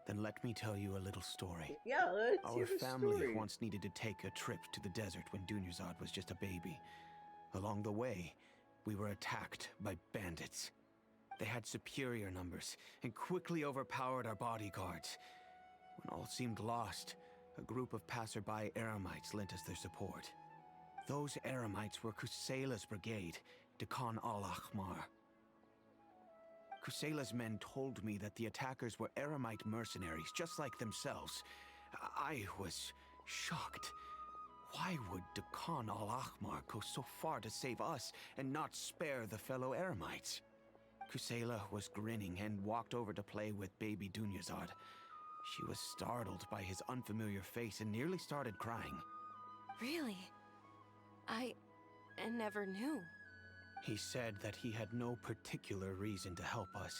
Then let me tell you a little story. Yeah, let's Our hear the family story. once needed to take a trip to the desert when Dunyarzad was just a baby. Along the way, we were attacked by bandits. They had superior numbers and quickly overpowered our bodyguards. When all seemed lost, a group of passerby Eremites lent us their support. Those Eremites were Kusela's brigade, Dekan al-Ahmar. Kusela's men told me that the attackers were Eremite mercenaries, just like themselves. I was shocked. Why would Dekan al-Ahmar go so far to save us and not spare the fellow Eremites? Kusela was grinning and walked over to play with baby Dunyarzad. She was startled by his unfamiliar face and nearly started crying. Really? I never knew. He said that he had no particular reason to help us.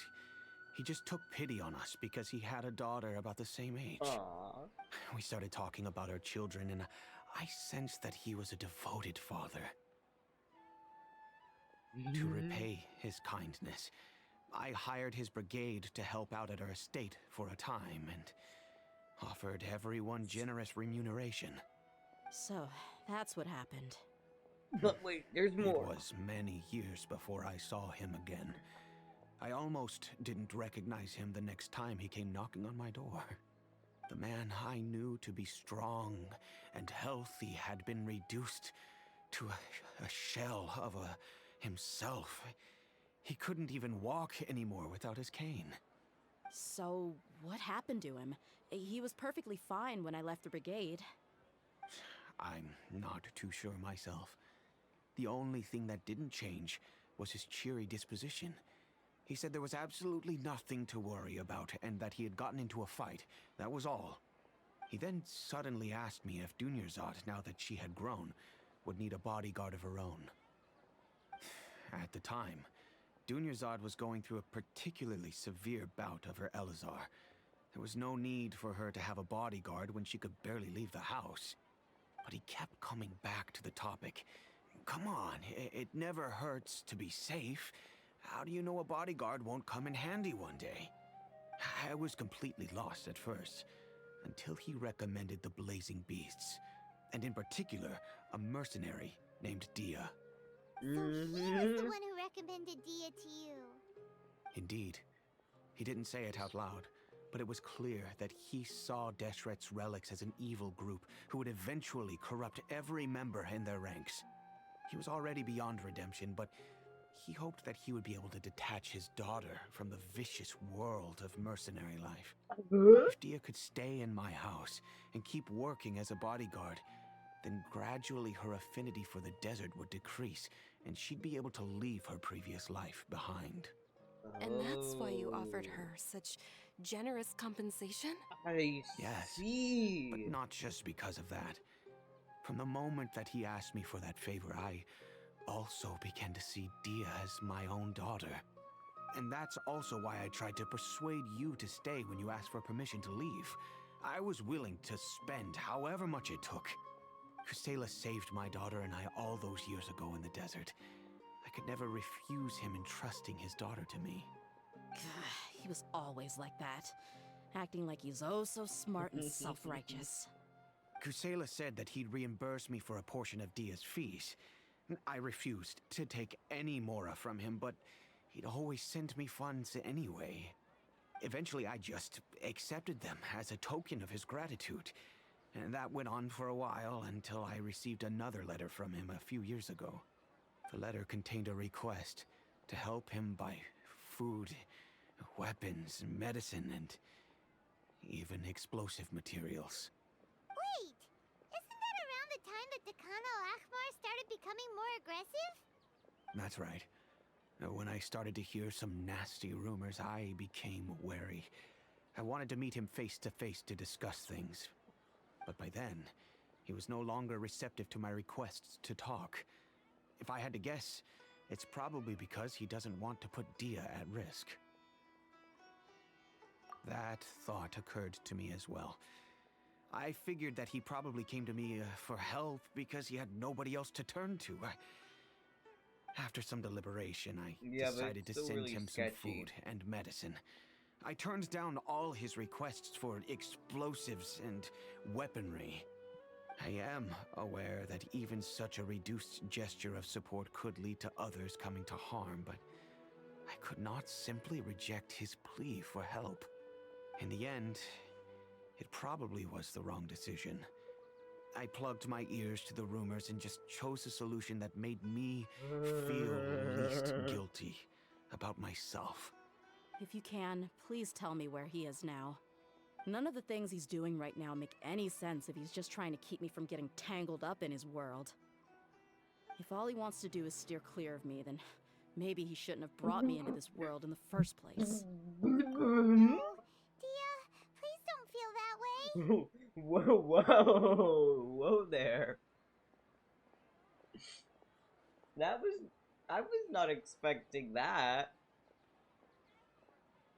He just took pity on us because he had a daughter about the same age. Aww. We started talking about our children, and I sensed that he was a devoted father. To repay his kindness, I hired his brigade to help out at our estate for a time and offered everyone generous remuneration. So, that's what happened. But wait, there's more. It was many years before I saw him again. I almost didn't recognize him the next time he came knocking on my door. The man I knew to be strong and healthy had been reduced to a shell of himself. He couldn't even walk anymore without his cane. So, what happened to him? He was perfectly fine when I left the brigade. I'm not too sure myself. The only thing that didn't change was his cheery disposition. He said there was absolutely nothing to worry about and that he had gotten into a fight. That was all. He then suddenly asked me if Dunyarzad, now that she had grown, would need a bodyguard of her own. At the time, Dunyarzad was going through a particularly severe bout of her Elazar. There was no need for her to have a bodyguard when she could barely leave the house. But he kept coming back to the topic. Come on, it never hurts to be safe. How do you know a bodyguard won't come in handy one day? I was completely lost at first, until he recommended the Blazing Beasts, and in particular, a mercenary named Dia. So he was the one who recommended Dia to you. Indeed. He didn't say it out loud, but it was clear that he saw Deshret's relics as an evil group who would eventually corrupt every member in their ranks. He was already beyond redemption, but he hoped that he would be able to detach his daughter from the vicious world of mercenary life. If Dia could stay in my house and keep working as a bodyguard, then gradually her affinity for the desert would decrease, and she'd be able to leave her previous life behind. And that's why you offered her such generous compensation? I Yes, see. but not just because of that. From the moment that he asked me for that favor, I also began to see Dia as my own daughter. And that's also why I tried to persuade you to stay when you asked for permission to leave. I was willing to spend however much it took. Kusela saved my daughter and I all those years ago in the desert. I could never refuse him entrusting his daughter to me. He was always like that, acting like he's oh so smart and self-righteous. Kusela said that he'd reimburse me for a portion of Dia's fees. I refused to take any mora from him, but he'd always send me funds anyway. Eventually, I just accepted them as a token of his gratitude. And that went on for a while until I received another letter from him a few years ago. The letter contained a request to help him buy food, weapons, medicine, and even explosive materials. Wait, isn't that around the time that Dekan al-Ahmar started becoming more aggressive? That's right. When I started to hear some nasty rumors, I became wary. I wanted to meet him face to face to discuss things. But by then, He was no longer receptive to my requests to talk. If I had to guess, it's probably because he doesn't want to put Dia at risk. That thought occurred to me as well. I figured that he probably came to me for help because he had nobody else to turn to. After some deliberation, I Yeah, but decided it's to still send really him some sketchy. food and medicine. I turned down all his requests for explosives and weaponry. I am aware that even such a reduced gesture of support could lead to others coming to harm, but I could not simply reject his plea for help. In the end, it probably was the wrong decision. I plugged my ears to the rumors and just chose a solution that made me feel least guilty about myself. If you can, please tell me where he is now. None of the things he's doing right now make any sense if he's just trying to keep me from getting tangled up in his world. If all he wants to do is steer clear of me, then maybe he shouldn't have brought me into this world in the first place. No, Dia, please don't feel that way. Whoa there. I was not expecting that.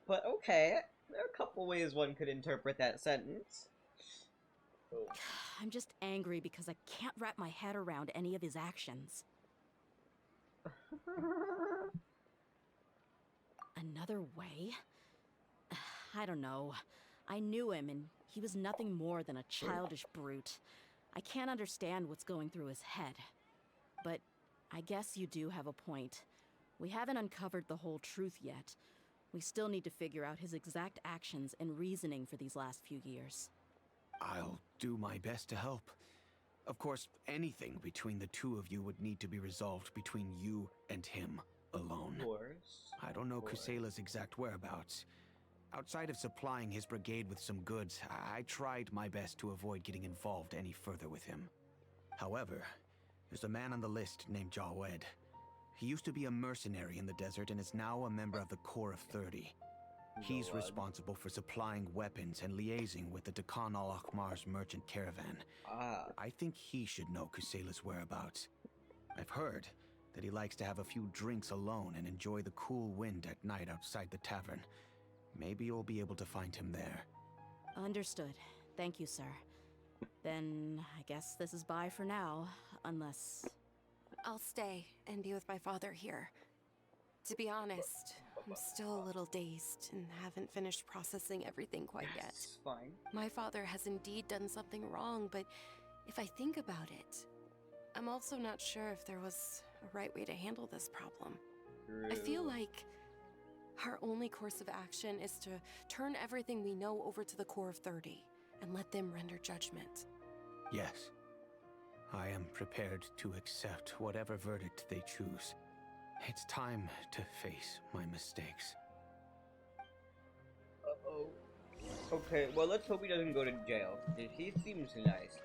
But okay, there are a couple ways one could interpret that sentence. I'm just angry because I can't wrap my head around any of his actions. Another way? I don't know. I knew him, and he was nothing more than a childish brute. I can't understand what's going through his head. But I guess you do have a point. We haven't uncovered the whole truth yet. We still need to figure out his exact actions and reasoning for these last few years. I'll do my best to help. Of course, anything between the two of you would need to be resolved between you and him alone. Of course. I don't know Kusela's exact whereabouts. Outside of supplying his brigade with some goods, I tried my best to avoid getting involved any further with him. However, there's a man on the list named Jawed. He used to be a mercenary in the desert and is now a member of the Corps of 30. He's responsible for supplying weapons and liaising with the Dakan al-Akhmar's merchant caravan. I think he should know Kusela's whereabouts. I've heard that he likes to have a few drinks alone and enjoy the cool wind at night outside the tavern. Maybe you'll be able to find him there. Understood. Thank you, sir. Then I guess this is bye for now, unless... I'll stay and be with my father here. To be honest, I'm still a little dazed and haven't finished processing everything quite yet. It's fine. My father has indeed done something wrong, but if I think about it, I'm also not sure if there was a right way to handle this problem. I feel like our only course of action is to turn everything we know over to the Corps of 30 and let them render judgment. Yes. I am prepared to accept whatever verdict they choose. It's time to face my mistakes. Uh-oh. Okay, well, let's hope he doesn't go to jail. He seems nice.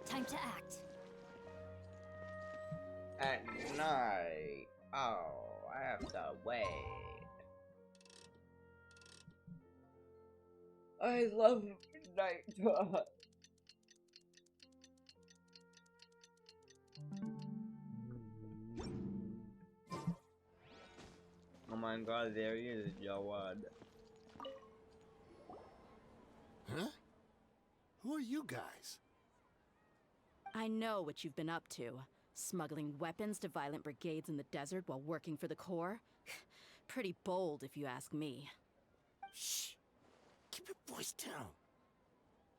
Time to act. At night. Oh, I have to wait. I love night. Oh my god, there he is, Jawad. Huh? Who are you guys? I know what you've been up to. Smuggling weapons to violent brigades in the desert while working for the Corps? Pretty bold, if you ask me. Shh. Keep your voice down.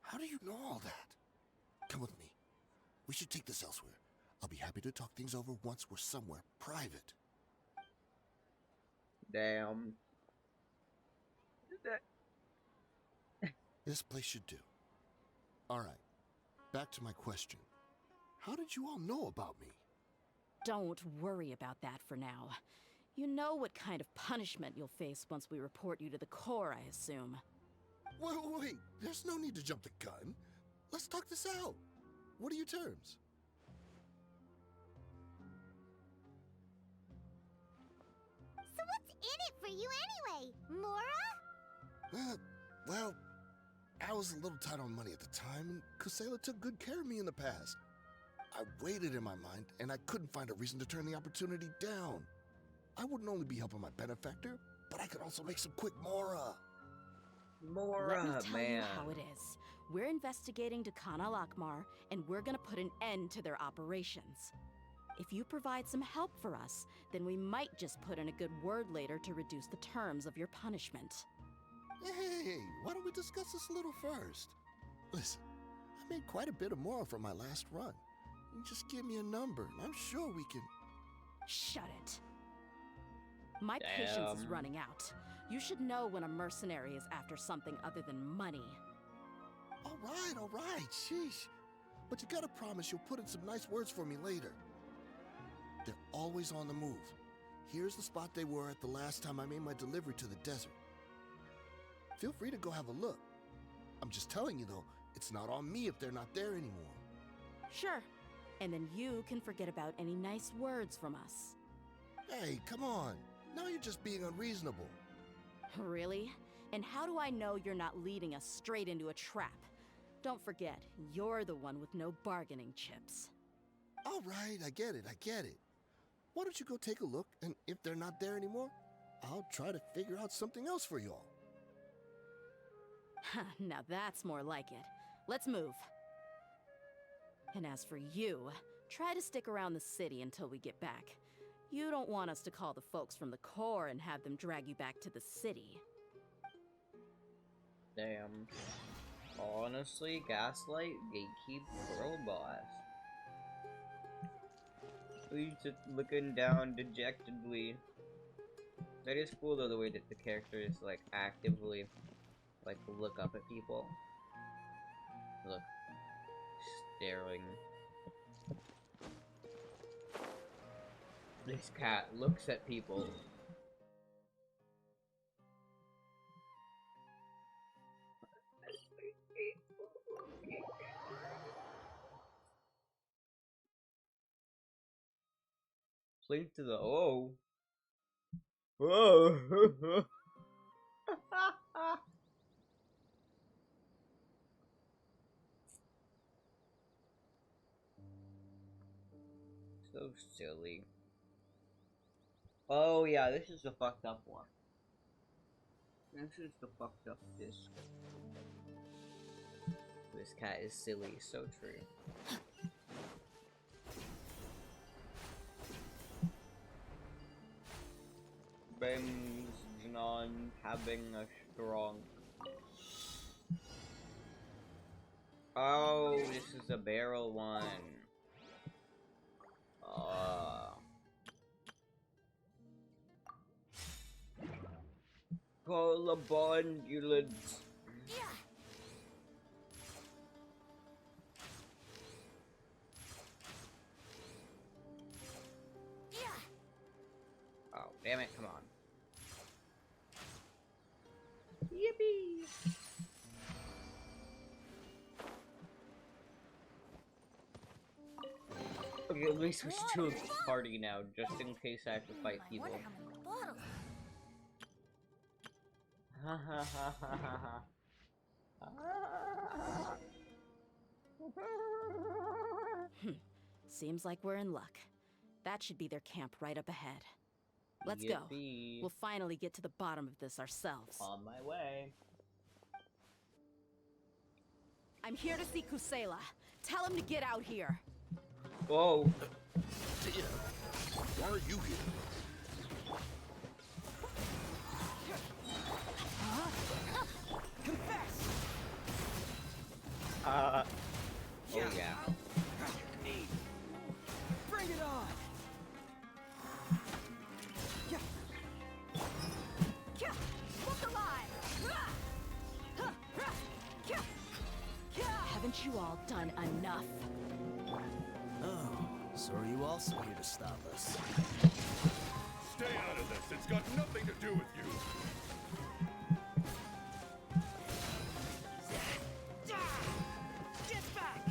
How do you know all that? Come with me. We should take this elsewhere. I'll be happy to talk things over once we're somewhere private. Damn. This place should do. Alright. Back to my question. How did you all know about me? Don't worry about that for now. You know what kind of punishment you'll face once we report you to the Corps, I assume. Wait. There's no need to jump the gun. Let's talk this out. What are your terms? So what's in it for you anyway, Mora? Well, I was a little tight on money at the time, and Kusela took good care of me in the past. I weighed it in my mind, and I couldn't find a reason to turn the opportunity down. I wouldn't only be helping my benefactor, but I could also make some quick mora. Let me Mora, tell man. you how it is. We're investigating Dukan al-Akmar, and we're gonna put an end to their operations. If you provide some help for us, then we might just put in a good word later to reduce the terms of your punishment. Hey, why don't we discuss this a little first? Listen, I made quite a bit of mora from my last run. You just give me a number, and I'm sure we can... Shut it. My patience is Damn. running out. You should know when a mercenary is after something other than money. All right, sheesh. But you gotta promise you'll put in some nice words for me later. They're always on the move. Here's the spot they were at the last time I made my delivery to the desert. Feel free to go have a look. I'm just telling you though, it's not on me if they're not there anymore. Sure. And then you can forget about any nice words from us. Hey, come on. Now you're just being unreasonable. Really? And how do I know you're not leading us straight into a trap? Don't forget, you're the one with no bargaining chips. All right, I get it. Why don't you go take a look, and if they're not there anymore, I'll try to figure out something else for y'all. Now that's more like it. Let's move. And as for you, try to stick around the city until we get back. You don't want us to call the folks from the Corps and have them drag you back to the city. Damn. Honestly, Gaslight, Gatekeep, Girl Boss. He's just looking down dejectedly. That is cool though, the way that the characters like actively like look up at people. Look. Staring. This cat looks at people. Link to the oh. Whoa. So silly. Oh yeah, this is the fucked up one. This is the fucked up disc. This cat is silly, so true. Ben's non having a strong. Oh, this is a barrel one. Colabondulance. Oh, damn it, come on. Yippee! Okay, let me switch to a party now, just in case I have to fight people. Ha ha ha ha ha ha. Seems like we're in luck. That should be their camp right up ahead. Let's go. Yippee. We'll finally get to the bottom of this ourselves. On my way. I'm here to see Kusela. Tell him to get out here. Whoa. Why are you here? Confess! Oh yeah. Bring it on! Look alive! Haven't you all done enough? Oh, so are you also here to stop us? Stay out of this. It's got nothing to do with you. Get back!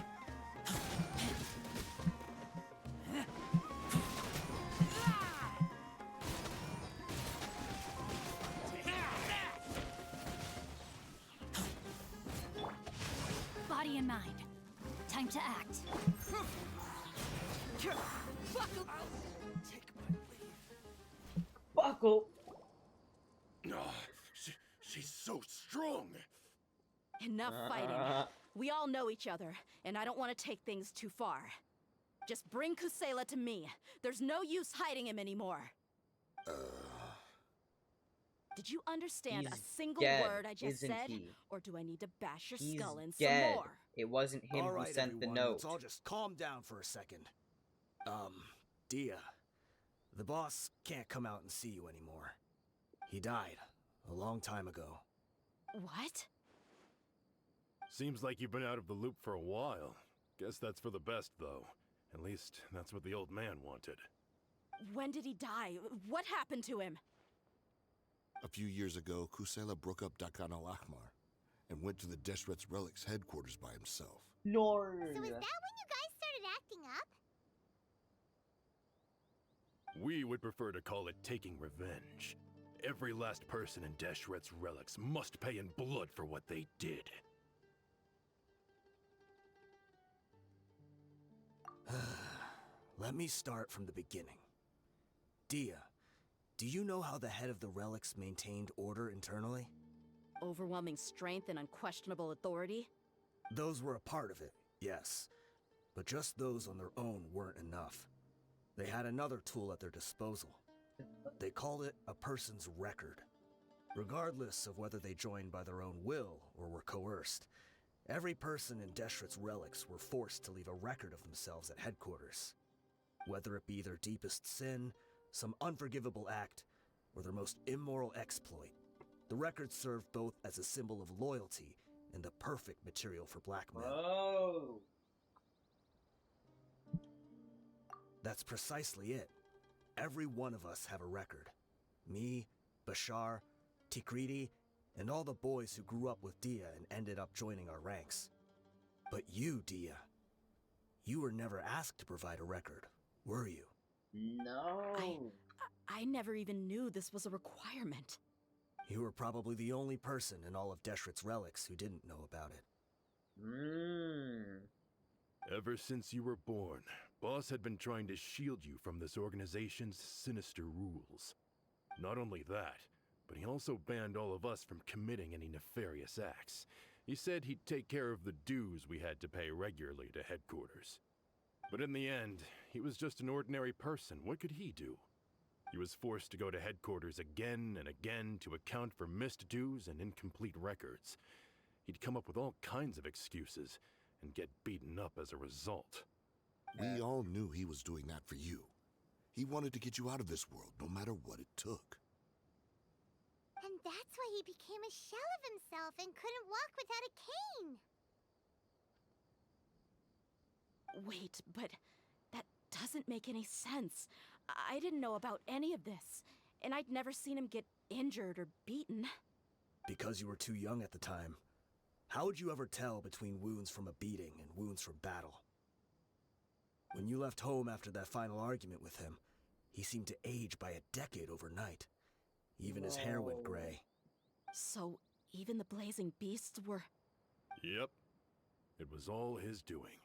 Time to act. Buckle. Oh, she's so strong. Enough fighting. We all know each other, and I don't want to take things too far. Just bring Kusela to me. There's no use hiding him anymore. Did you understand a He's single dead, word I just isn't said? he? Or do I need to bash your He's skull in some dead. more? It wasn't him All who right, sent the everyone, note. let's all just calm down for a second. Dia, the boss can't come out and see you anymore. He died a long time ago. What? Seems like you've been out of the loop for a while. Guess that's for the best, though. At least, that's what the old man wanted. When did he die? What happened to him? A few years ago, Kusela broke up Dakan al-Ahmar and went to the Deshret's Relics headquarters by himself. No. So is that when you guys started acting up? We would prefer to call it taking revenge. Every last person in Deshret's Relics must pay in blood for what they did. Let me start from the beginning. Dia, do you know how the head of the Relics maintained order internally? Overwhelming strength and unquestionable authority? Those were a part of it, yes. But just those on their own weren't enough. They had another tool at their disposal. They called it a person's record. Regardless of whether they joined by their own will or were coerced, every person in Deshret's Relics were forced to leave a record of themselves at headquarters. Whether it be their deepest sin, some unforgivable act, or their most immoral exploit, the record served both as a symbol of loyalty and the perfect material for blackmail. Oh. That's precisely it. Every one of us have a record. Me, Bashar, Tikriti, and all the boys who grew up with Dia and ended up joining our ranks. But you, Dia, you were never asked to provide a record, were you? No. I never even knew this was a requirement. You were probably the only person in all of Deshret's Relics who didn't know about it. Ever since you were born, Boss had been trying to shield you from this organization's sinister rules. Not only that, but he also banned all of us from committing any nefarious acts. He said he'd take care of the dues we had to pay regularly to headquarters. But in the end, he was just an ordinary person. What could he do? He was forced to go to headquarters again and again to account for missed dues and incomplete records. He'd come up with all kinds of excuses and get beaten up as a result. We all knew he was doing that for you. He wanted to get you out of this world, no matter what it took. And that's why he became a shell of himself and couldn't walk without a cane. Wait, but that doesn't make any sense. I didn't know about any of this, and I'd never seen him get injured or beaten. Because you were too young at the time. How would you ever tell between wounds from a beating and wounds from battle? When you left home after that final argument with him, he seemed to age by a decade overnight. Even his hair went gray. So, even the blazing beasts were... Yep. It was all his doing.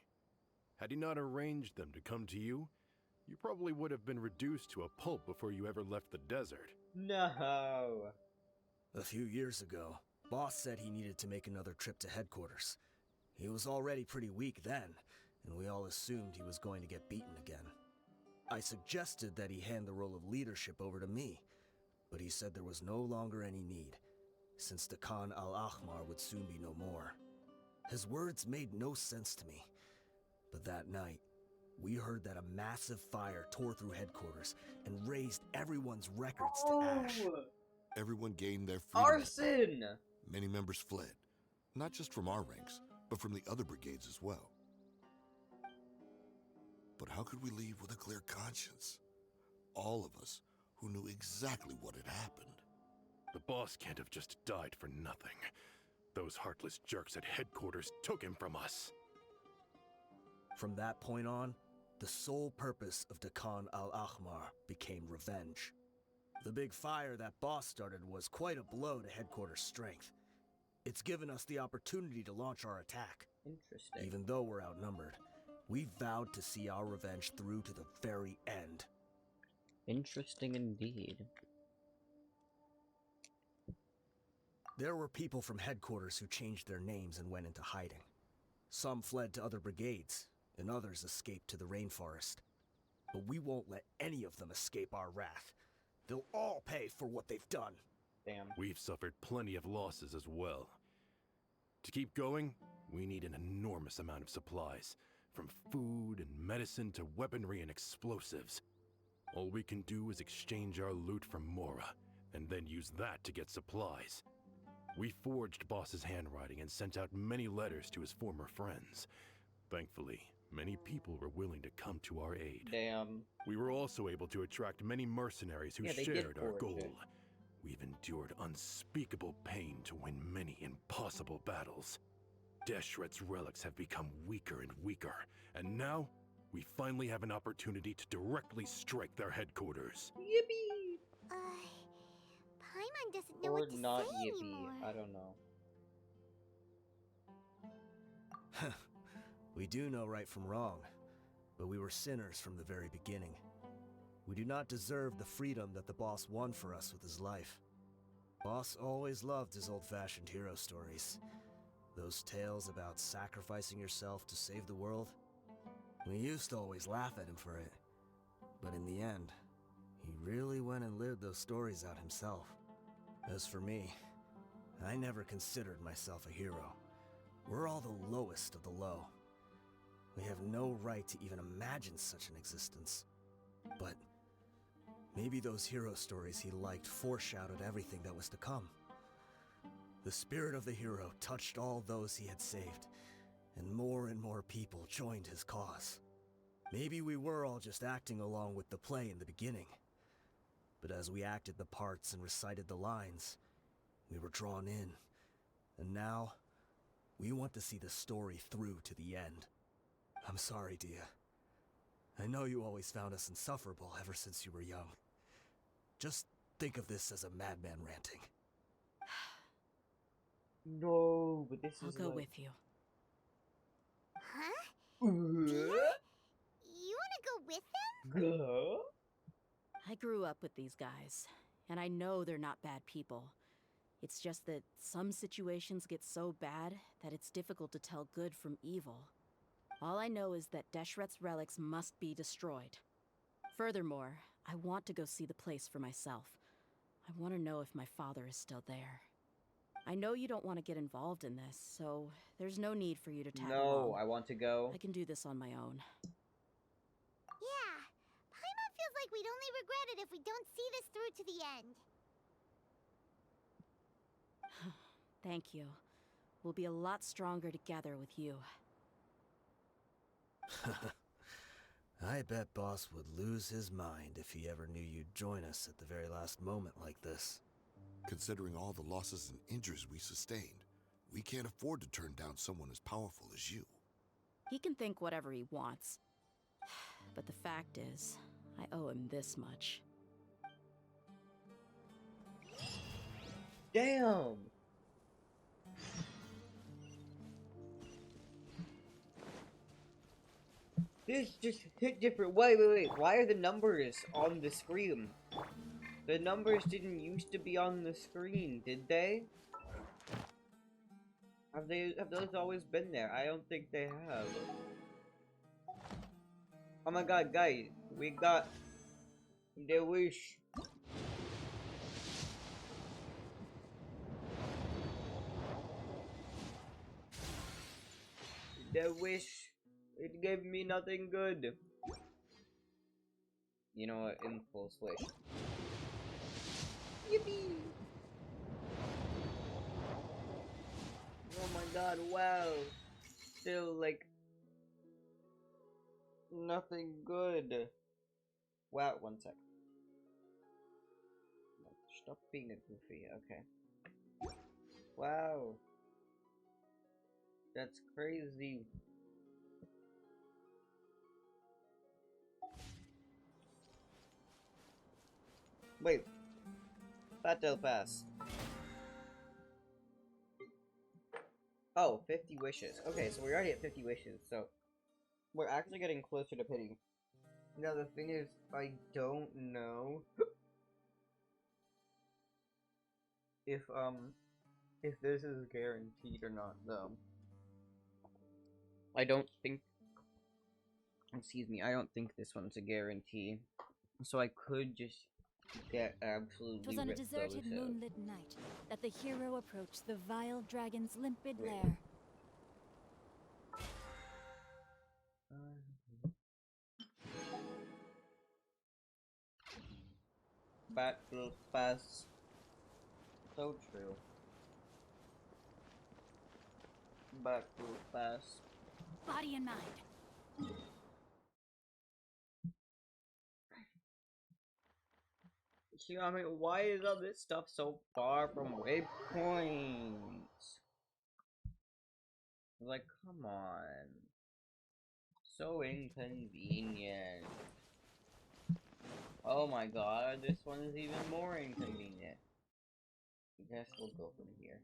Had he not arranged them to come to you, you probably would have been reduced to a pulp before you ever left the desert. No. A few years ago, Boss said he needed to make another trip to headquarters. He was already pretty weak then, and we all assumed he was going to get beaten again. I suggested that he hand the role of leadership over to me, but he said there was no longer any need, since the Khan al-Ahmar would soon be no more. His words made no sense to me, but that night, we heard that a massive fire tore through headquarters and razed everyone's records to ash. Everyone gained their freedom. Arson! Many members fled, not just from our ranks, but from the other brigades as well. But how could we leave with a clear conscience? All of us who knew exactly what had happened. The boss can't have just died for nothing. Those heartless jerks at headquarters took him from us. From that point on, the sole purpose of Dakan al-Ahmar became revenge. The big fire that Boss started was quite a blow to headquarters strength. It's given us the opportunity to launch our attack. Interesting. Even though we're outnumbered, we vowed to see our revenge through to the very end. Interesting indeed. There were people from headquarters who changed their names and went into hiding. Some fled to other brigades, and others escaped to the rainforest. But we won't let any of them escape our wrath. They'll all pay for what they've done. Damn. We've suffered plenty of losses as well. To keep going, we need an enormous amount of supplies, from food and medicine to weaponry and explosives. All we can do is exchange our loot from Mora, and then use that to get supplies. We forged Boss's handwriting and sent out many letters to his former friends. Thankfully, many people were willing to come to our aid. Damn. We were also able to attract many mercenaries who Yeah, they did shared our forge goal. it. We've endured unspeakable pain to win many impossible battles. Deshret's relics have become weaker and weaker, and now we finally have an opportunity to directly strike their headquarters. Yippee! Paimon doesn't know Or what to not say yippee. anymore. I don't know. We do know right from wrong, but we were sinners from the very beginning. We do not deserve the freedom that the boss won for us with his life. Boss always loved his old-fashioned hero stories. Those tales about sacrificing yourself to save the world. We used to always laugh at him for it. But in the end, he really went and lived those stories out himself. As for me, I never considered myself a hero. We're all the lowest of the low. We have no right to even imagine such an existence. But maybe those hero stories he liked foreshadowed everything that was to come. The spirit of the hero touched all those he had saved, and more people joined his cause. Maybe we were all just acting along with the play in the beginning. But as we acted the parts and recited the lines, we were drawn in. And now, we want to see the story through to the end. I'm sorry, Dia. I know you always found us insufferable ever since you were young. Just think of this as a madman ranting. No, but this I'll is go like... with you. Huh? Huh? You wanna go with them? Huh? I grew up with these guys, and I know they're not bad people. It's just that some situations get so bad that it's difficult to tell good from evil. All I know is that Deshret's relics must be destroyed. Furthermore, I want to go see the place for myself. I want to know if my father is still there. I know you don't want to get involved in this, so there's no need for you to tag along. No, I want to go. I can do this on my own. Yeah. Paimon feels like we'd only regret it if we don't see this through to the end. Thank you. We'll be a lot stronger together with you. I bet Boss would lose his mind if he ever knew you'd join us at the very last moment like this. Considering all the losses and injuries we sustained, we can't afford to turn down someone as powerful as you. He can think whatever he wants. But the fact is, I owe him this much. Damn! This just hit different. Wait. Why are the numbers on the screen? The numbers didn't used to be on the screen, did they? Have those always been there? I don't think they have. Oh my god, guys, we got the wish. The wish. It gave me nothing good. You know what? Impulse wish. Yippee! Oh my god, wow. Still, like, nothing good. Wow, one sec. Stop being a goofy, okay. Wow. That's crazy. Wait. Battle Pass. Oh, 50 wishes. Okay, so we're already at 50 wishes, so we're actually getting closer to pitting. Now the thing is, I don't know if this is guaranteed or not, though. I don't think, excuse me, I don't think this one's a guarantee. So I could just get absolutely It was on a ripped deserted, those out. moonlit night that the hero approached the vile dragon's limpid lair. Back real fast. So true. Back real fast. Body and mind. See, I mean, why is all this stuff so far from waypoints? Like, come on. So inconvenient. Oh my god, this one is even more inconvenient. I guess we'll go from here.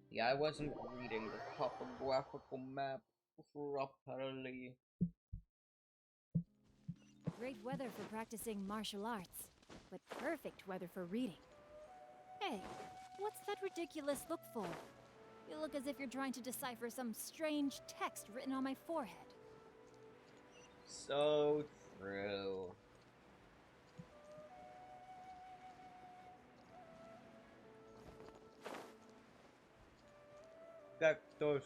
Yeah, I wasn't reading the topographical map properly. Great weather for practicing martial arts, but perfect weather for reading. Hey, what's that ridiculous look for? You look as if you're trying to decipher some strange text written on my forehead. So true. Cactus.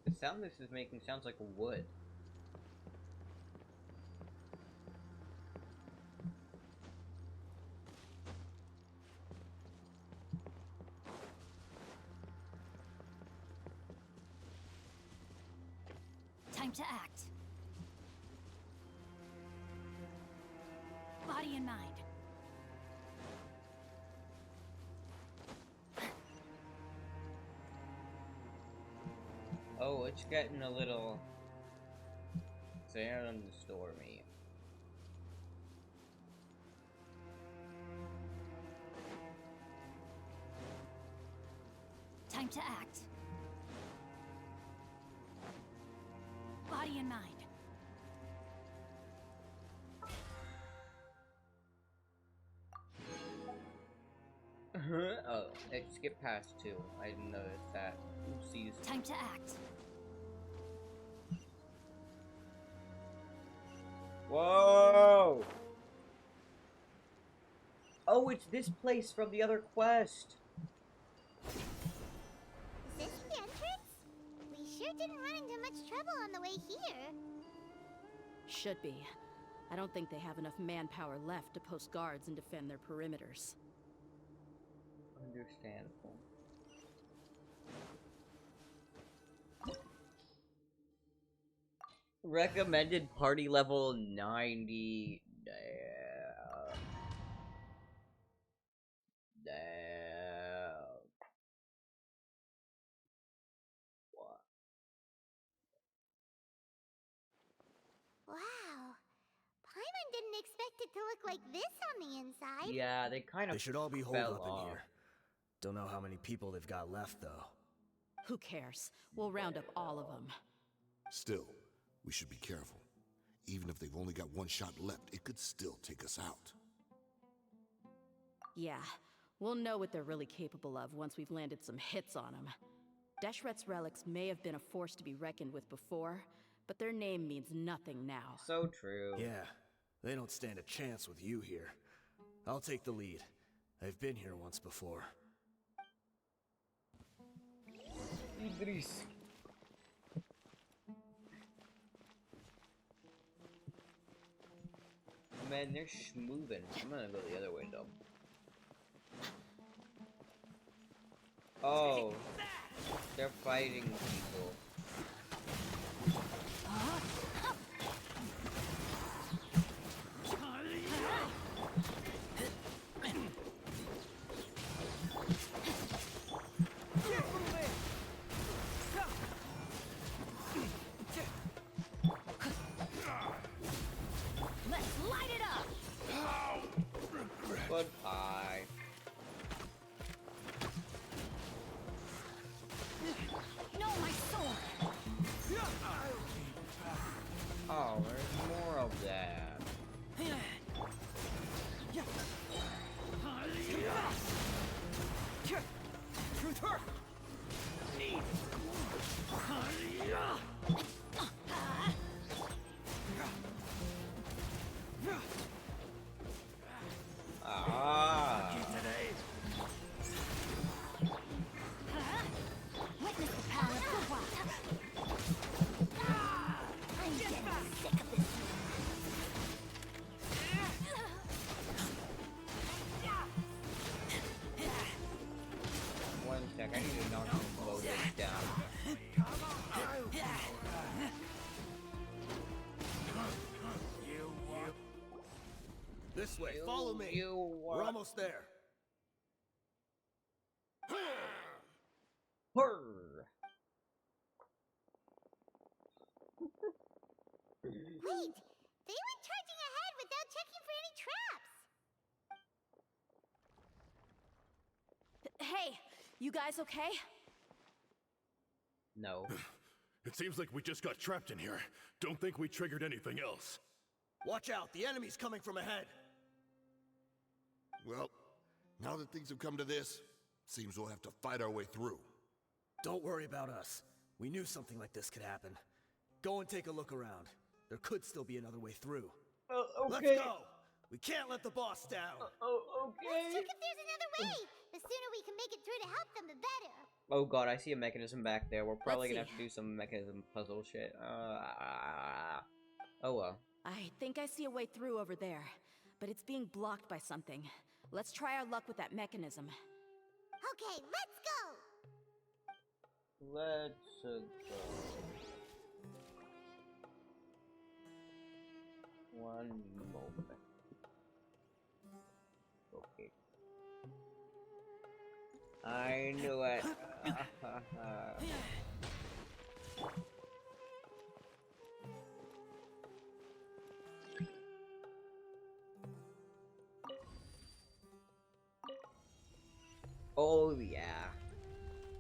The sound this is making sounds like wood. Time to act. Body and mind. Oh, it's getting a little stormy. Time to act. Body and mind. Oh, it skipped past 2. I didn't notice that. Oopsies. Time to act. Whoa! Oh, it's this place from the other quest. Is this the entrance? We sure didn't run into much trouble on the way here. Should be. I don't think they have enough manpower left to post guards and defend their perimeters. Understandable. Recommended party level 90. Damn. Damn. What? Wow. Paimon didn't expect it to look like this on the inside. Yeah, they kind of They should all be holed fell up off. in here. Don't know how many people they've got left, though. Who cares? We'll round up all of them. Still, we should be careful. Even if they've only got one shot left, it could still take us out. Yeah, we'll know what they're really capable of once we've landed some hits on them. Deshret's relics may have been a force to be reckoned with before, but their name means nothing now. So true. Yeah, they don't stand a chance with you here. I'll take the lead. I've been here once before. Idris. Man, they're schmoovin'. I'm gonna go the other way though. Oh, they're fighting people. Let's light it up! Follow me. We're almost there. Brr. Wait! They went charging ahead without checking for any traps! Hey, you guys okay? No. It seems like we just got trapped in here. Don't think we triggered anything else. Watch out, the enemy's coming from ahead. Well, now that things have come to this, seems we'll have to fight our way through. Don't worry about us. We knew something like this could happen. Go and take a look around. There could still be another way through. Okay. Let's go! We can't let the boss down! Okay. Let's check if there's another way! The sooner we can make it through to help them, the better! Oh god, I see a mechanism back there. We're probably Let's gonna have to do some mechanism puzzle shit. Oh well. I think I see a way through over there, but it's being blocked by something. Let's try our luck with that mechanism. Okay, let's go! Let's go. One moment. Okay. I knew it. Oh yeah.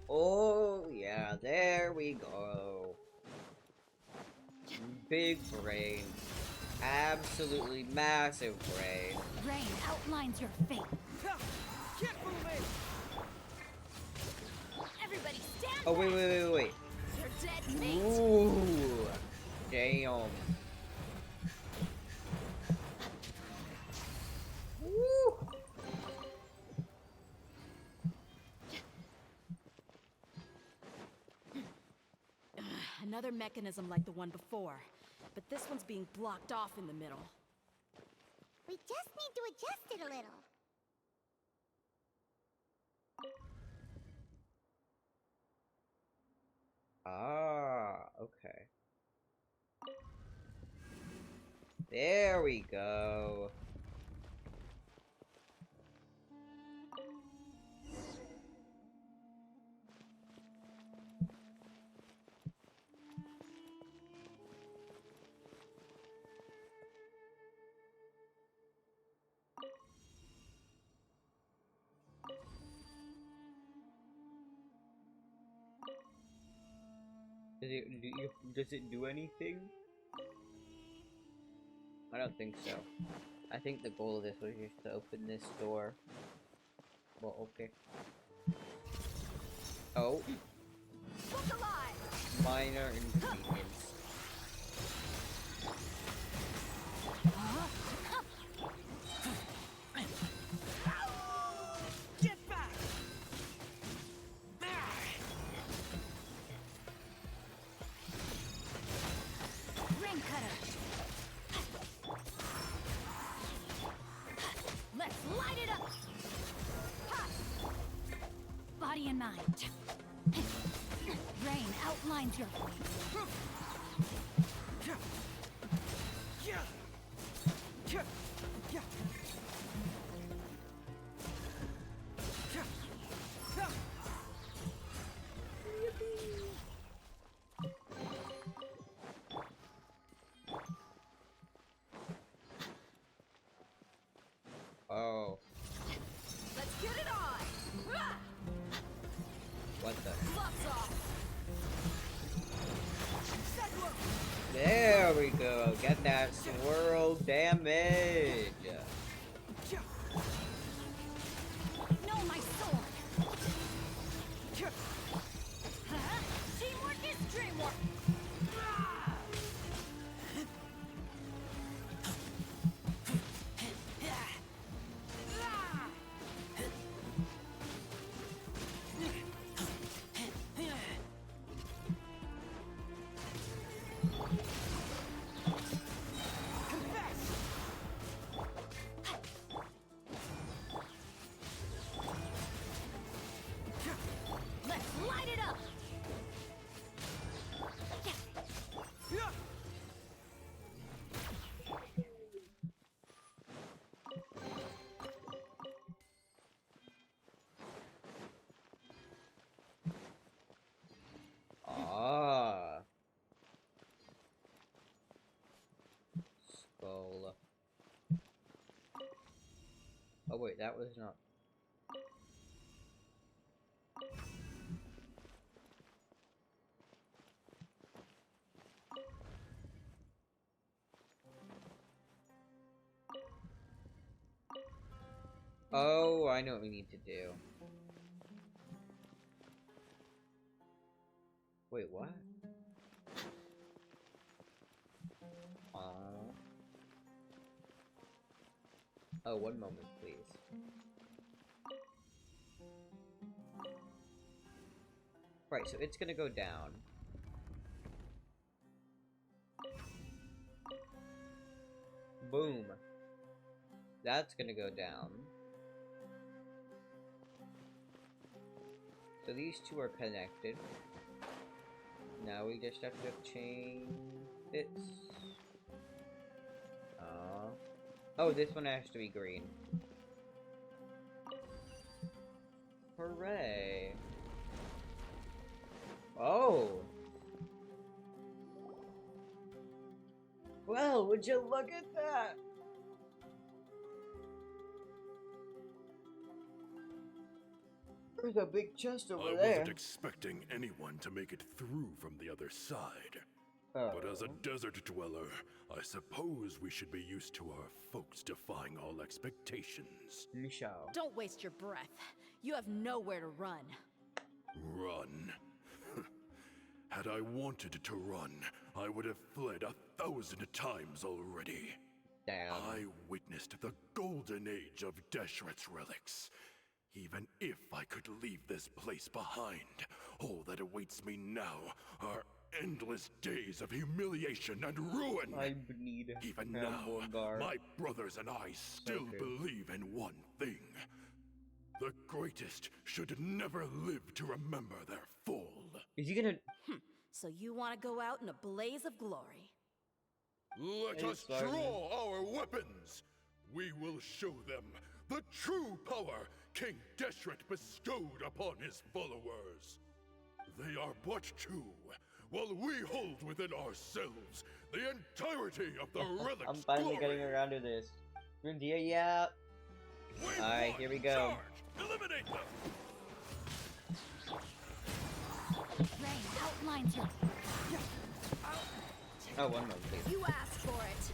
Oh yeah, there we go. Big brain. Absolutely massive brain. Rain outlines your fate. Keep moving! Everybody stand Oh back. wait. You're dead, mate. Ooh. Damn. Woo. Another mechanism like the one before, but this one's being blocked off in the middle. We just need to adjust it a little. Ah, okay. There we go. Does it do anything? I don't think so. I think the goal of this was just to open this door. Well, okay. Oh. Look alive. Minor inconvenience. Get back! Rain cutter. Let's light it up. Ha! Body and mind. Rain outlines your fate. Oh. Let's get it on. What the? Gloves off. There we go. Get that swirl damage. Know my sword. Teamwork is dreamwork. wait, that was not... Oh, I know what we need to do. Wait, what? Oh, one moment, please. Right, so it's gonna go down. Boom. That's gonna go down. So these two are connected. Now we just have to chain it. Oh, this one has to be green. Hooray. Oh! Well, would you look at that? There's a big chest over there. I wasn't expecting anyone to make it through from the other side. But as a desert dweller, I suppose we should be used to our folks defying all expectations. Michelle. Don't waste your breath. You have nowhere to run. Run? Had I wanted to run, I would have fled 1,000 times already. Damn. I witnessed the golden age of Deshret's relics. Even if I could leave this place behind, all that awaits me now are endless days of humiliation and ruin. I need even now, my brothers and I still believe in one thing. The greatest should never live to remember their fall. Is he gonna... So you want to go out in a blaze of glory? Let us draw our weapons. We will show them the true power King Deshret bestowed upon his followers. They are but two, while we hold within ourselves the entirety of the relic's I'm finally glory. getting around to this. Rundia, yeah. Alright, here we go. Charge. Eliminate them. Rain outlines her. Oh, one moment, please. You asked for it.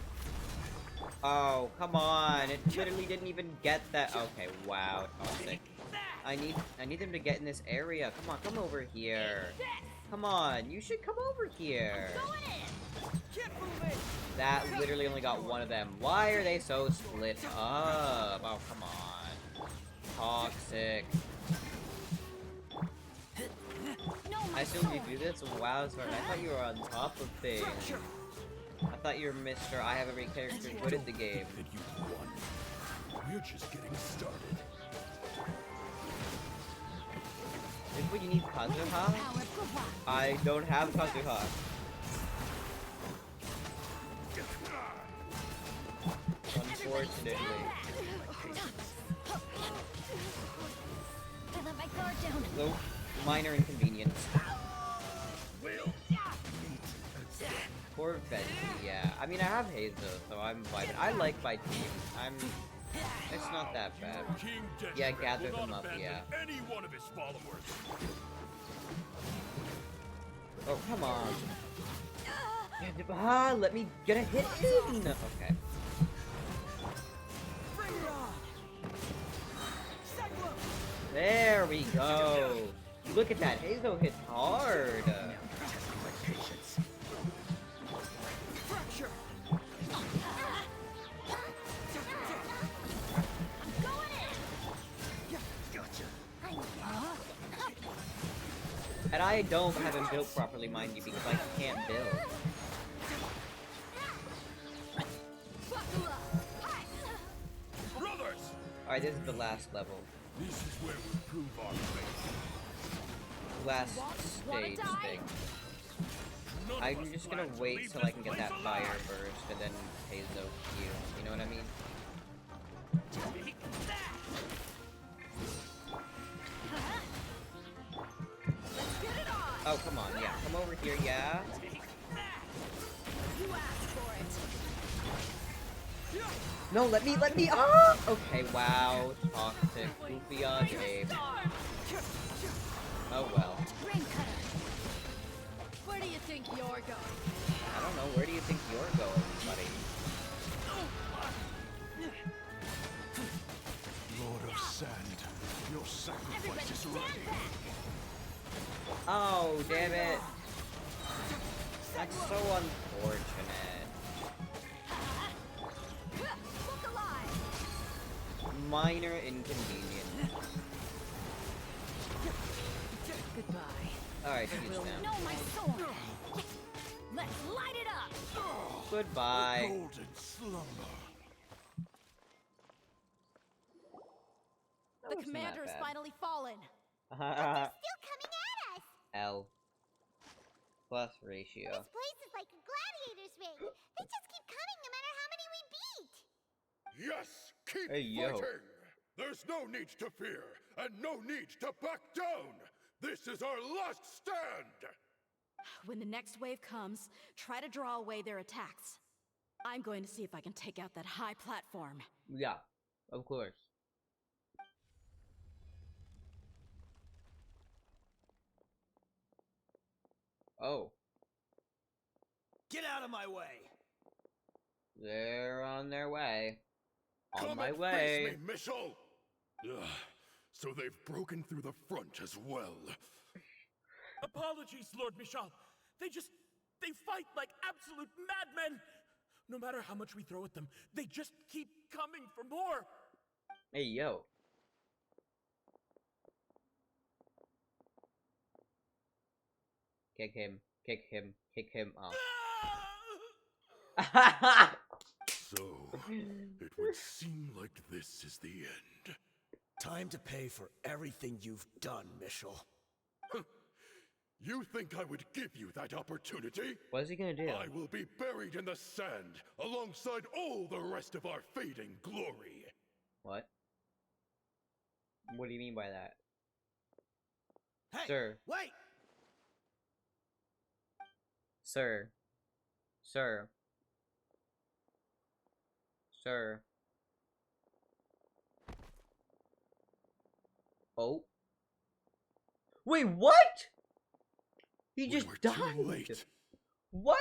Oh, come on. It literally didn't even get that. Okay, wow. Toxic. I need them to get in this area. Come on, come over here. Come on, you should come over here. That literally only got one of them. Why are they so split up? Oh, come on. Toxic. I assume you do this? Wow, sorry. I thought you were on top of things. I thought you were Mr. I have every character good at the game. That you won. We're just getting started. Is what you need, Kazuha? I don't have Kazuha. Unfortunately. I let my guard down. So, minor inconvenience. Poor Venti, yeah. I mean, I have Hazo, so I'm vibing. I like my team. It's not that bad. Yeah, gather them up, yeah. Any one of his followers. Oh, come on. Let me get a hit in! Okay. There we go! Look at that, Hazo hits hard! And I don't have him built properly, mind you, because I can't build. Brothers! Alright, this is the last level. This is where we prove our faith. Last stage thing. I'm just gonna wait till I can get that fire burst and then Hazo heal. You know what I mean? Oh, come on, yeah. Come over here, yeah? You asked for it. No, let me, ah! Okay, wow, toxic, goofy on Abe. Oh well. Rain cutter. Where do you think you're going? I don't know, where do you think you're going, buddy? Lord of Sand, your sacrifice is ready. Oh, damn it. That's so unfortunate. Look alive. Minor inconvenience. Goodbye. Alright, she's Will down. know my sword. Let's light it up. Goodbye. Golden slumber. That The wasn't commander that has bad. finally fallen. Still coming at us! L plus ratio. This place is like a gladiator's ring. They just keep coming no matter how many we beat. Yes, keep Hey, yo. fighting. There's no need to fear and no need to back down. This is our last stand. When the next wave comes, try to draw away their attacks. I'm going to see if I can take out that high platform. Yeah, of course. Oh, Get out of my way! they're on their way. On Come my and way. face me, Mitchell. Ugh, so they've broken through the front as well. Apologies, Lord Michal. They fight like absolute madmen. No matter how much we throw at them, they just keep coming for more. Hey, yo. Kick him. Kick him. Kick him off. So, it would seem like this is the end. Time to pay for everything you've done, Mitchell. You think I would give you that opportunity? What is he gonna do? I will be buried in the sand alongside all the rest of our fading glory. What? What do you mean by that? Hey, Sir. wait! Sir. Sir. Sir. Oh. Wait, what? He We just were died. too late. What?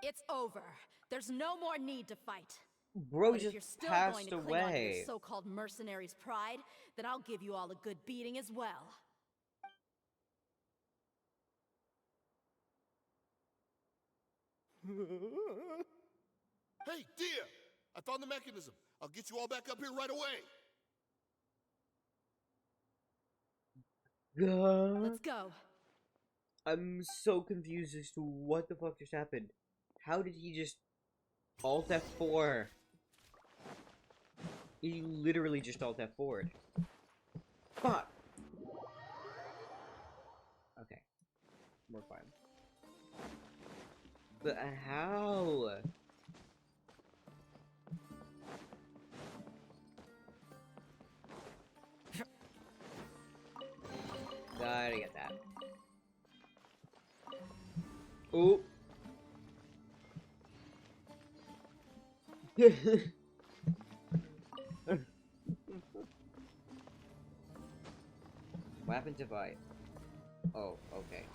It's over. There's no more need to fight. Bro But if just you're still going passed to cling on to away. your so-called mercenaries' pride, then I'll give you all a good beating as well. Hey, Dia! I found the mechanism. I'll get you all back up here right away. Let's go. I'm so confused as to what the fuck just happened. How did he just Alt F4? He literally just Alt F4'd. Fuck! Okay. We're fine. But how? Gotta get that. Ooh. What happens if I... Oh, okay.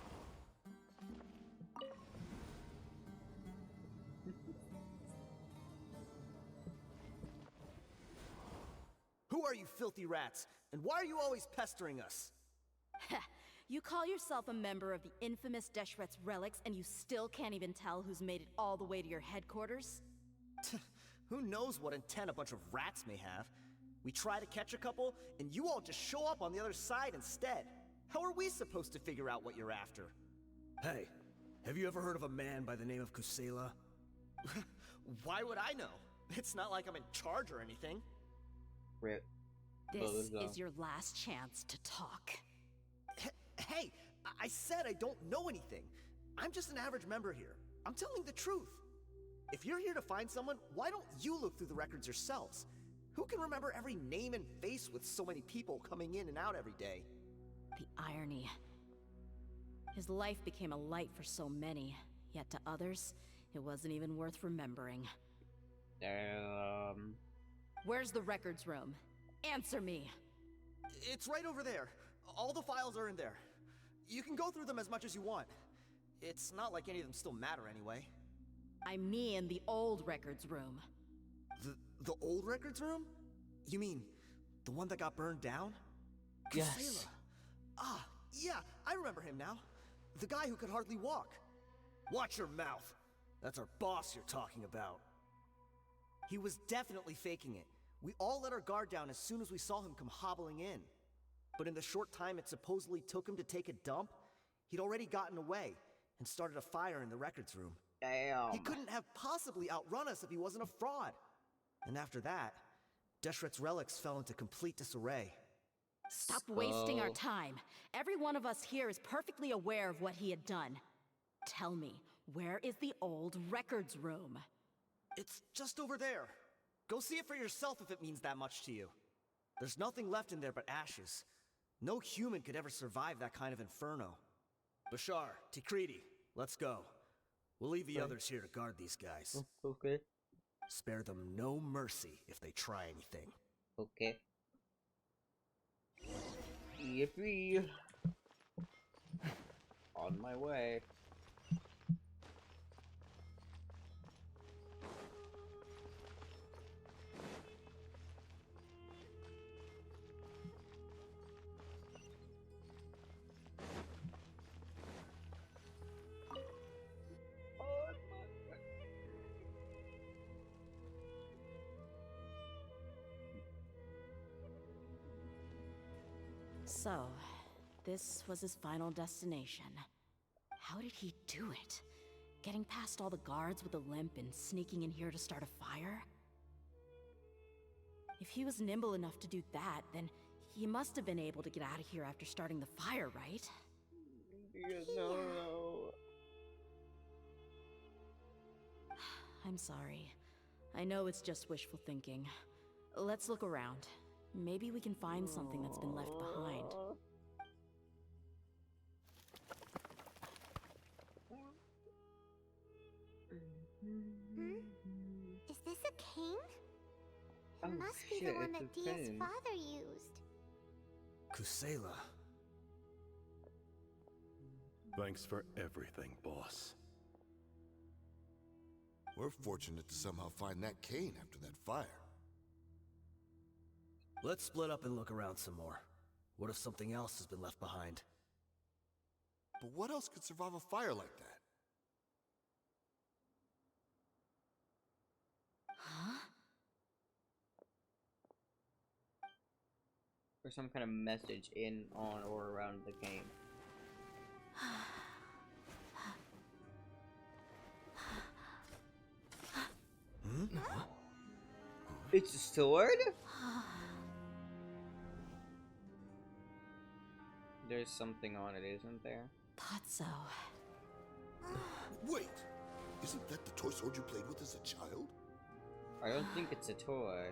Who are you filthy rats? And why are you always pestering us? You call yourself a member of the infamous Deshret's relics, and you still can't even tell who's made it all the way to your headquarters? Who knows what intent a bunch of rats may have? We try to catch a couple, and you all just show up on the other side instead. How are we supposed to figure out what you're after? Hey, have you ever heard of a man by the name of Kusela? Why would I know? It's not like I'm in charge or anything. Rip. This is your last chance to talk. Hey, I said I don't know anything. I'm just an average member here. I'm telling the truth. If you're here to find someone, why don't you look through the records yourselves? Who can remember every name and face with so many people coming in and out every day? The irony. His life became a light for so many, yet to others, it wasn't even worth remembering. Where's the records room? Answer me. It's right over there. All the files are in there. You can go through them as much as you want. It's not like any of them still matter anyway. I mean the old records room. The old records room? You mean the one that got burned down? Yes. Kusela. Ah, yeah, I remember him now. The guy who could hardly walk. Watch your mouth. That's our boss you're talking about. He was definitely faking it. We all let our guard down as soon as we saw him come hobbling in. But in the short time it supposedly took him to take a dump, he'd already gotten away and started a fire in the records room. Damn. He couldn't have possibly outrun us if he wasn't a fraud. And after that, Deshret's relics fell into complete disarray. Stop wasting our time. Every one of us here is perfectly aware of what he had done. Tell me, where is the old records room? It's just over there. Go see it for yourself if it means that much to you. There's nothing left in there but ashes. No human could ever survive that kind of inferno. Bashar, Tikriti, let's go. We'll leave the others here to guard these guys. Okay. Spare them no mercy if they try anything. Okay. Yippee. On my way. So, this was his final destination. How did he do it? Getting past all the guards with a limp and sneaking in here to start a fire? If he was nimble enough to do that, then he must have been able to get out of here after starting the fire, right? No. I'm sorry. I know it's just wishful thinking. Let's look around. Maybe we can find something that's been left behind. Is this a cane? Oh, It must be shit, the one it's that a Dia's cane. father used. Kusela. Thanks for everything, boss. We're fortunate to somehow find that cane after that fire. Let's split up and look around some more. What if something else has been left behind? But what else could survive a fire like that? Huh? Or some kind of message in, on, or around the game. It's a sword? There's something on it, isn't there? Thought so. Wait! Isn't that the toy sword you played with as a child? I don't think it's a toy.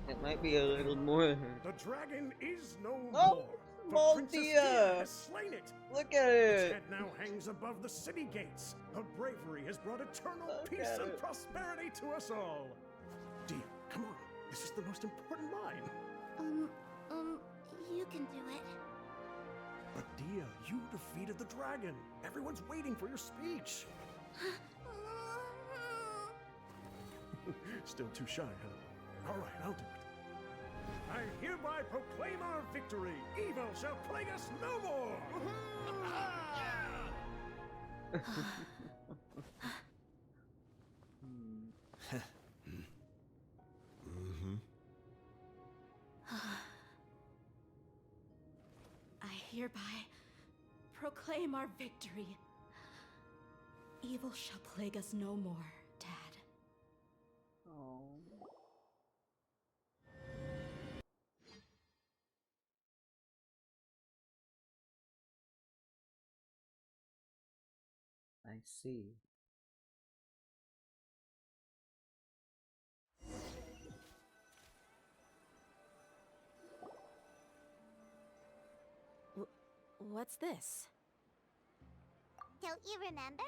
It might be a little more. The dragon is no Oh, more. small Princess Dia! Dia has slain it. Look at Its it! head now hangs above the city gates. Her bravery has brought eternal peace at and it. prosperity to us all. Dia, come on. This is the most important line. You can do it. But Dia, you defeated the dragon. Everyone's waiting for your speech. Still too shy, huh? All right, I'll do it. I hereby proclaim our victory. Evil shall plague us no more. I hereby proclaim our victory. Evil shall plague us no more, Dad. Oh. I see. What's this? Don't you remember?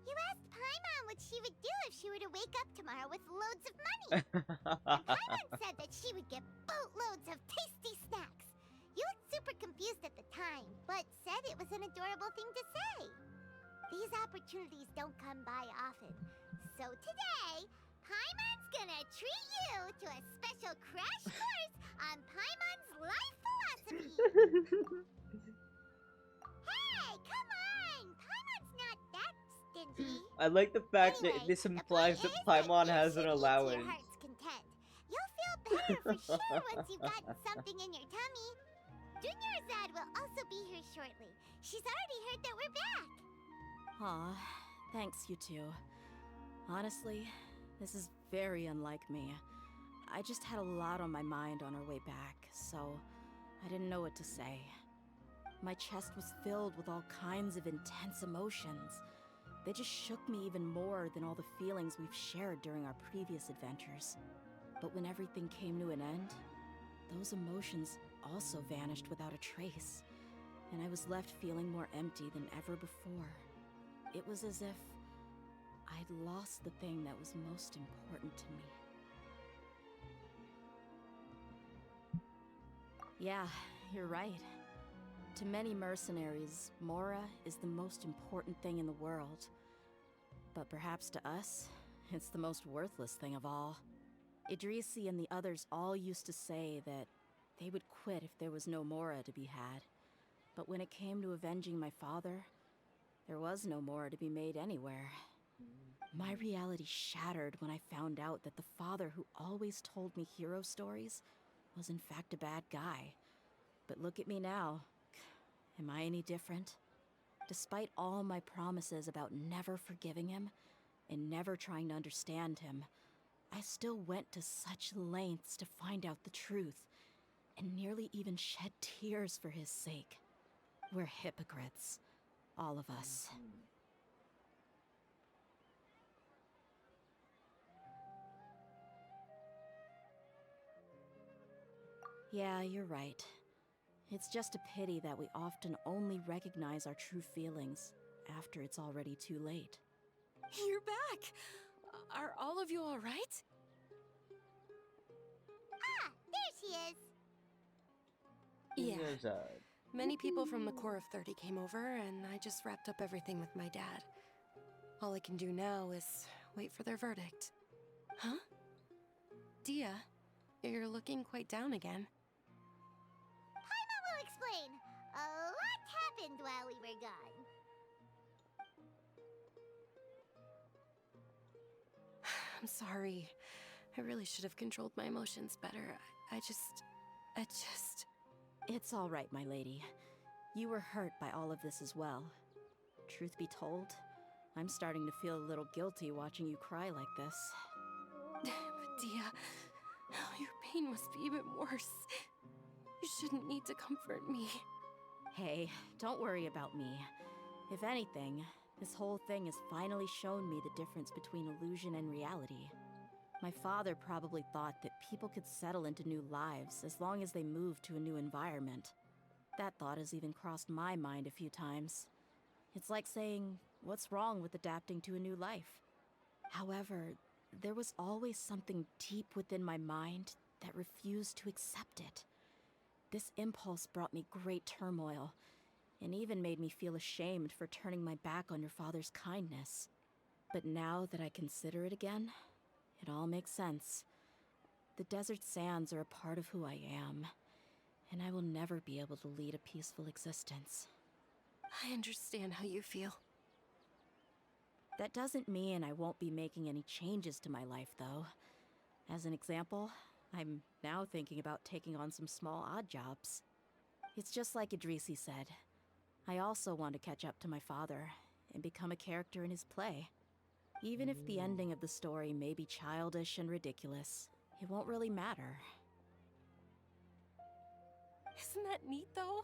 You asked Paimon what she would do if she were to wake up tomorrow with loads of money. And Paimon said that she would get boatloads of tasty snacks. You looked super confused at the time, but said it was an adorable thing to say. These opportunities don't come by often. So today, Paimon's gonna treat you to a special crash course on Paimon's life philosophy. Hey, come on! Paimon's not that stingy. I like the fact Anyway, that this the implies point that is that Paimon you has should an eat to your allowance. heart's content. You'll feel better for sure once you've gotten something in your tummy. Dunyarzad will also be here shortly. She's already heard that we're back. Aw, thanks, you two. Honestly, this is very unlike me. I just had a lot on my mind on our way back, so I didn't know what to say. My chest was filled with all kinds of intense emotions. They just shook me even more than all the feelings we've shared during our previous adventures. But when everything came to an end, those emotions also vanished without a trace, and I was left feeling more empty than ever before. It was as if I'd lost the thing that was most important to me. Yeah, you're right. To many mercenaries, Mora is the most important thing in the world. But perhaps to us, it's the most worthless thing of all. Idrisi and the others all used to say that they would quit if there was no Mora to be had. But when it came to avenging my father, there was no Mora to be made anywhere. My reality shattered when I found out that the father who always told me hero stories was in fact a bad guy. But look at me now. Am I any different? Despite all my promises about never forgiving him and never trying to understand him, I still went to such lengths to find out the truth, and nearly even shed tears for his sake. We're hypocrites, all of us. Yeah, you're right. It's just a pity that we often only recognize our true feelings after it's already too late. You're back! Are all of you alright? Ah, there she is. Yeah. Dunyarzad. Many people from the Corps of 30 came over, and I just wrapped up everything with my dad. All I can do now is wait for their verdict. Huh? Dia, you're looking quite down again. Paimon will explain. A lot happened while we were gone. I'm sorry. I really should have controlled my emotions better. I just... It's all right, my lady. You were hurt by all of this as well. Truth be told, I'm starting to feel a little guilty watching you cry like this. But Dia, your pain must be even worse. You shouldn't need to comfort me. Hey, don't worry about me. If anything, this whole thing has finally shown me the difference between illusion and reality. My father probably thought that people could settle into new lives as long as they moved to a new environment. That thought has even crossed my mind a few times. It's like saying, what's wrong with adapting to a new life? However, there was always something deep within my mind that refused to accept it. This impulse brought me great turmoil, and even made me feel ashamed for turning my back on your father's kindness. But now that I consider it again, it all makes sense. The desert sands are a part of who I am, and I will never be able to lead a peaceful existence. I understand how you feel. That doesn't mean I won't be making any changes to my life, though. As an example, I'm now thinking about taking on some small odd jobs. It's just like Idrisi said. I also want to catch up to my father and become a character in his play. Even if the ending of the story may be childish and ridiculous, it won't really matter. Isn't that neat, though?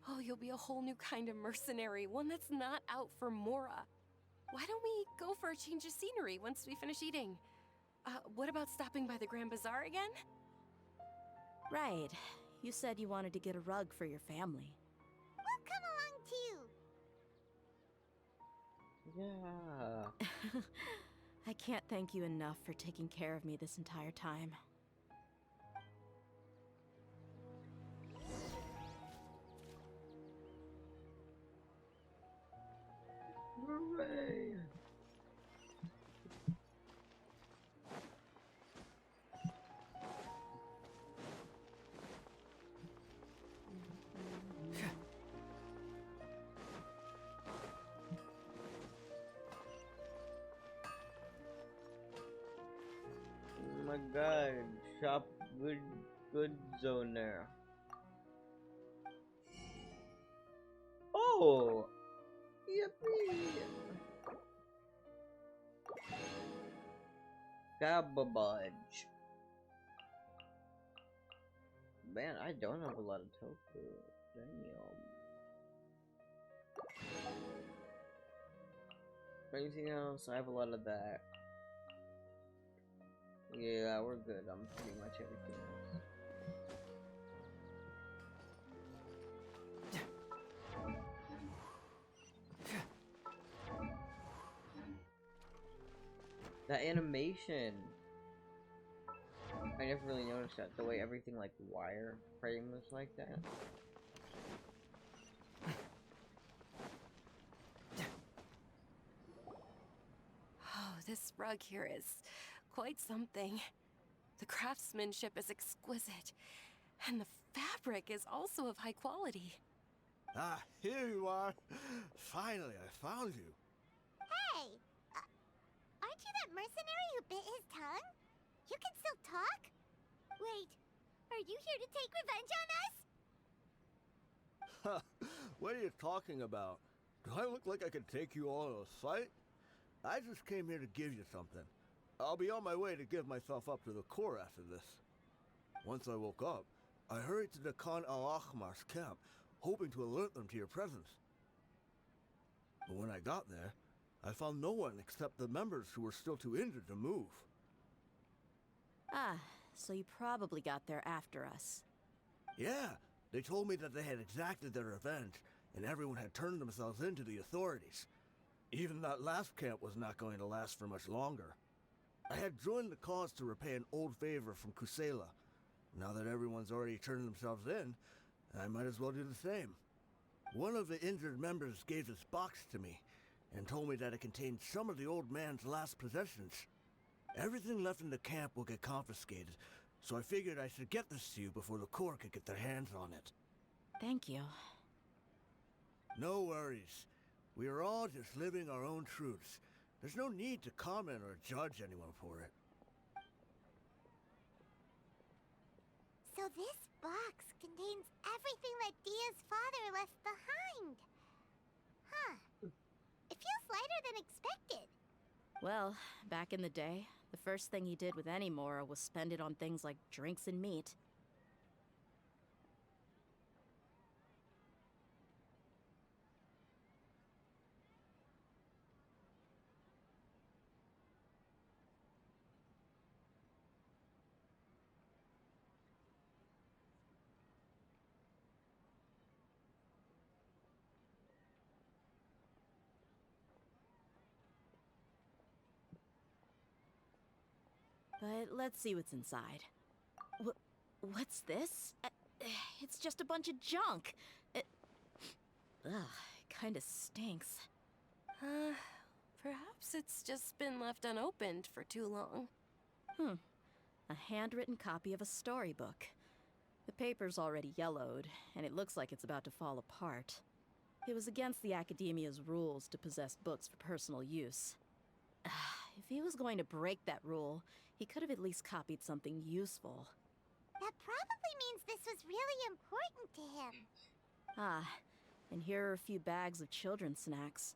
Oh, you'll be a whole new kind of mercenary, one that's not out for Mora. Why don't we go for a change of scenery once we finish eating? What about stopping by the Grand Bazaar again? Right. You said you wanted to get a rug for your family. We'll come along too. Yeah. I can't thank you enough for taking care of me this entire time. Hooray! Oh my god, shop good zoner. Oh! Yippee! Cabbage. Man, I don't have a lot of tofu. Damn. Anything else? I have a lot of that. Yeah, we're good on pretty much everything else. That animation! I never really noticed that, the way everything like wire frame was like that. Oh, this rug here is quite something. The craftsmanship is exquisite, and the fabric is also of high quality. Ah, here you are. Finally, I found you. Hey! Aren't you that mercenary who bit his tongue? You can still talk? Wait, are you here to take revenge on us? What are you talking about? Do I look like I could take you all in a fight? I just came here to give you something. I'll be on my way to give myself up to the Corps after this. Once I woke up, I hurried to the Khan al-Ahmar's camp, hoping to alert them to your presence. But when I got there, I found no one except the members who were still too injured to move. Ah, so you probably got there after us. Yeah, they told me that they had exacted their revenge, and everyone had turned themselves in to the authorities. Even that last camp was not going to last for much longer. I had joined the cause to repay an old favor from Kusela. Now that everyone's already turned themselves in, I might as well do the same. One of the injured members gave this box to me, and told me that it contained some of the old man's last possessions. Everything left in the camp will get confiscated, so I figured I should get this to you before the Corps could get their hands on it. Thank you. No worries. We are all just living our own truths. There's no need to comment or judge anyone for it. So this box contains everything that Dia's father left behind. Huh. It feels lighter than expected. Well, back in the day, the first thing he did with any Mora was spend it on things like drinks and meat. But let's see what's inside. What's this? It's just a bunch of junk. Ugh, it kinda stinks. Perhaps it's just been left unopened for too long. A handwritten copy of a storybook. The paper's already yellowed, and it looks like it's about to fall apart. It was against the Academia's rules to possess books for personal use. If he was going to break that rule, he could have at least copied something useful. That probably means this was really important to him. Ah, and here are a few bags of children's snacks.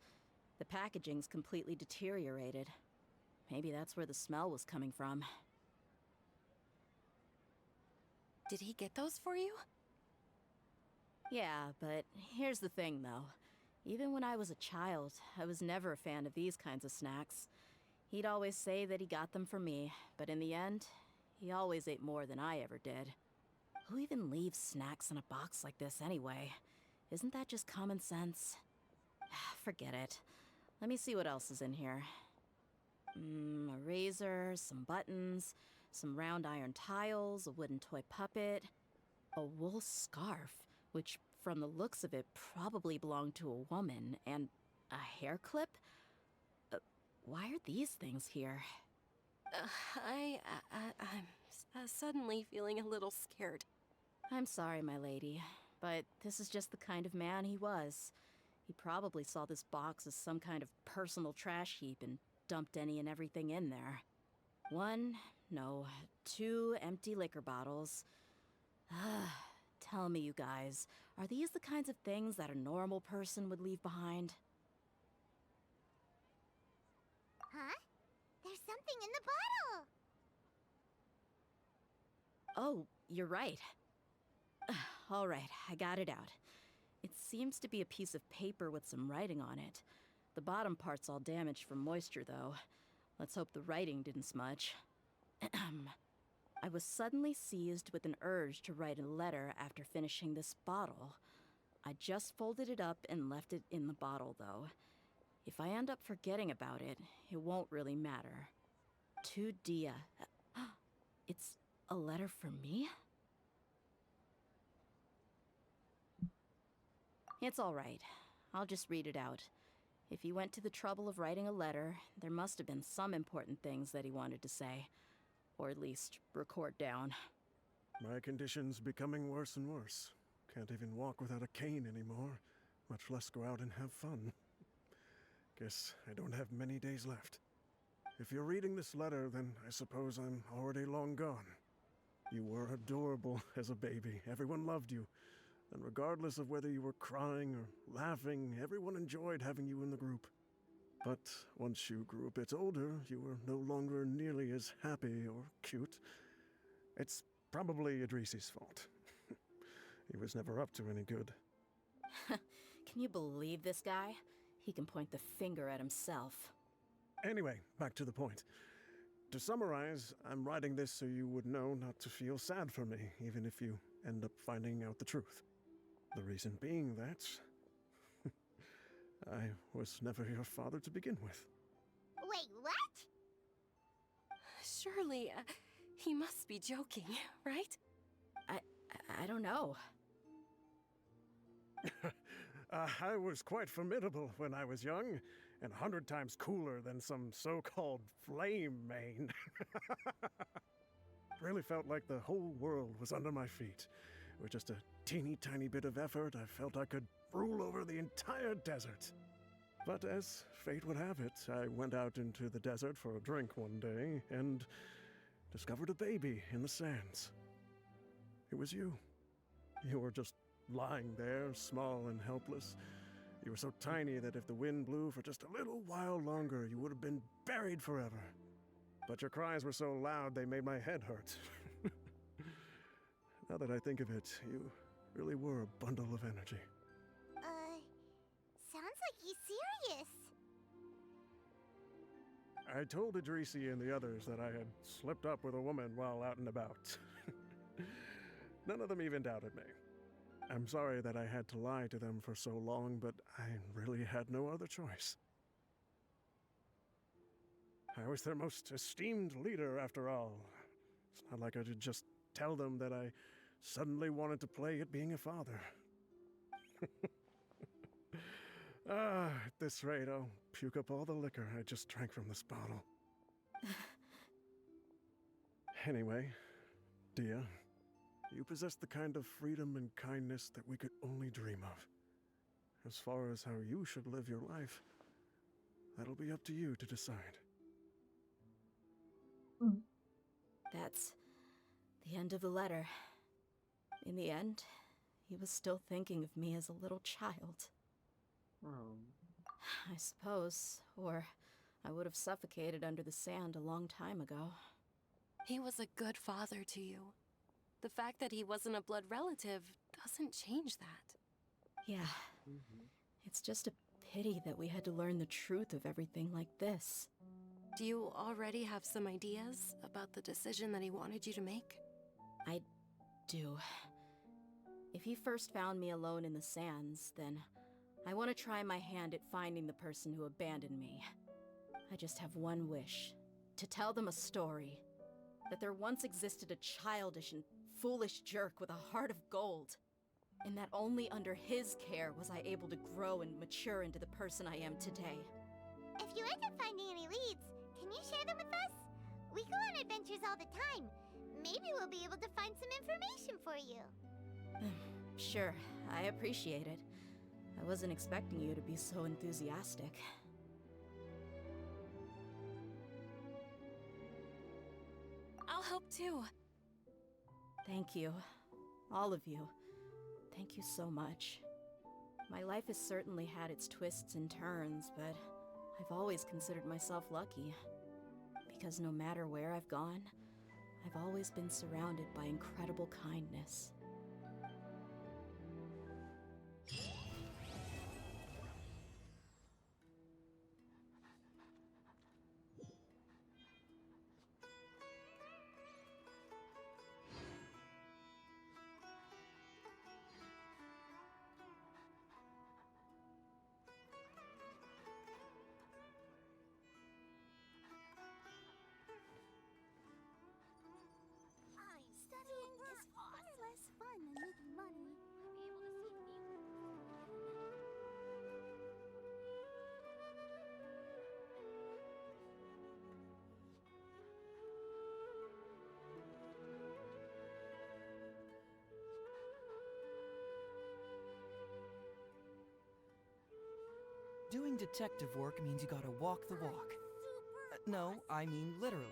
The packaging's completely deteriorated. Maybe that's where the smell was coming from. Did he get those for you? Yeah, but here's the thing, though. Even when I was a child, I was never a fan of these kinds of snacks. He'd always say that he got them for me, but in the end, he always ate more than I ever did. Who even leaves snacks in a box like this anyway? Isn't that just common sense? Forget it. Let me see what else is in here. A razor, some buttons, some round iron tiles, a wooden toy puppet, a wool scarf, which from the looks of it probably belonged to a woman, and a hair clip? Why are these things here? I'm suddenly feeling a little scared. I'm sorry, my lady, but this is just the kind of man he was. He probably saw this box as some kind of personal trash heap and dumped any and everything in there. 2 empty liquor bottles. Tell me, you guys, are these the kinds of things that a normal person would leave behind? Huh? There's something in the bottle! Oh, you're right. All right, I got it out. It seems to be a piece of paper with some writing on it. The bottom part's all damaged from moisture, though. Let's hope the writing didn't smudge. I was suddenly seized with an urge to write a letter after finishing this bottle. I just folded it up and left it in the bottle, though. If I end up forgetting about it, it won't really matter. To Dia. It's a letter for me? It's all right. I'll just read it out. If he went to the trouble of writing a letter, there must have been some important things that he wanted to say. Or at least record down. My condition's becoming worse and worse. Can't even walk without a cane anymore, much less go out and have fun. Guess I don't have many days left. If you're reading this letter, then I suppose I'm already long gone. You were adorable as a baby. Everyone loved you. And regardless of whether you were crying or laughing, everyone enjoyed having you in the group. But once you grew a bit older, you were no longer nearly as happy or cute. It's probably Idrisi's fault. He was never up to any good. Can you believe this guy? He can point the finger at himself. Anyway, back to the point. To summarize, I'm writing this so you would know not to feel sad for me, even if you end up finding out the truth. The reason being that I was never your father to begin with. Wait, what? Surely, he must be joking, right? I don't know. I was quite formidable when I was young, and 100 times cooler than some so-called flame main. Really felt like the whole world was under my feet. With just a teeny tiny bit of effort, I felt I could rule over the entire desert. But as fate would have it, I went out into the desert for a drink one day and discovered a baby in the sands. It was you. You were just lying there, small and helpless. You were so tiny that if the wind blew for just a little while longer, you would have been buried forever. But your cries were so loud they made my head hurt. Now that I think of it, you really were a bundle of energy. Sounds like he's serious. I told Idrisi and the others that I had slipped up with a woman while out and about. None of them even doubted me. I'm sorry that I had to lie to them for so long, but I really had no other choice. I was their most esteemed leader, after all. It's not like I could just tell them that I suddenly wanted to play at being a father. At this rate, I'll puke up all the liquor I just drank from this bottle. Anyway, Dia, you possess the kind of freedom and kindness that we could only dream of. As far as how you should live your life, that'll be up to you to decide. That's the end of the letter. In the end, he was still thinking of me as a little child. I suppose, or I would have suffocated under the sand a long time ago. He was a good father to you. The fact that he wasn't a blood relative doesn't change that. Yeah. It's just a pity that we had to learn the truth of everything like this. Do you already have some ideas about the decision that he wanted you to make? I do. If he first found me alone in the sands, then I want to try my hand at finding the person who abandoned me. I just have one wish. To tell them a story. That there once existed a childish and foolish jerk with a heart of gold. And that only under his care was I able to grow and mature into the person I am today. If you end up finding any leads, can you share them with us? We go on adventures all the time. Maybe we'll be able to find some information for you. Sure, I appreciate it. I wasn't expecting you to be so enthusiastic. I'll help too. Thank you. All of you. Thank you so much. My life has certainly had its twists and turns, but I've always considered myself lucky. Because no matter where I've gone, I've always been surrounded by incredible kindness. Studying is far less fun than making money. Doing detective work means you gotta walk the walk. No, I mean literally.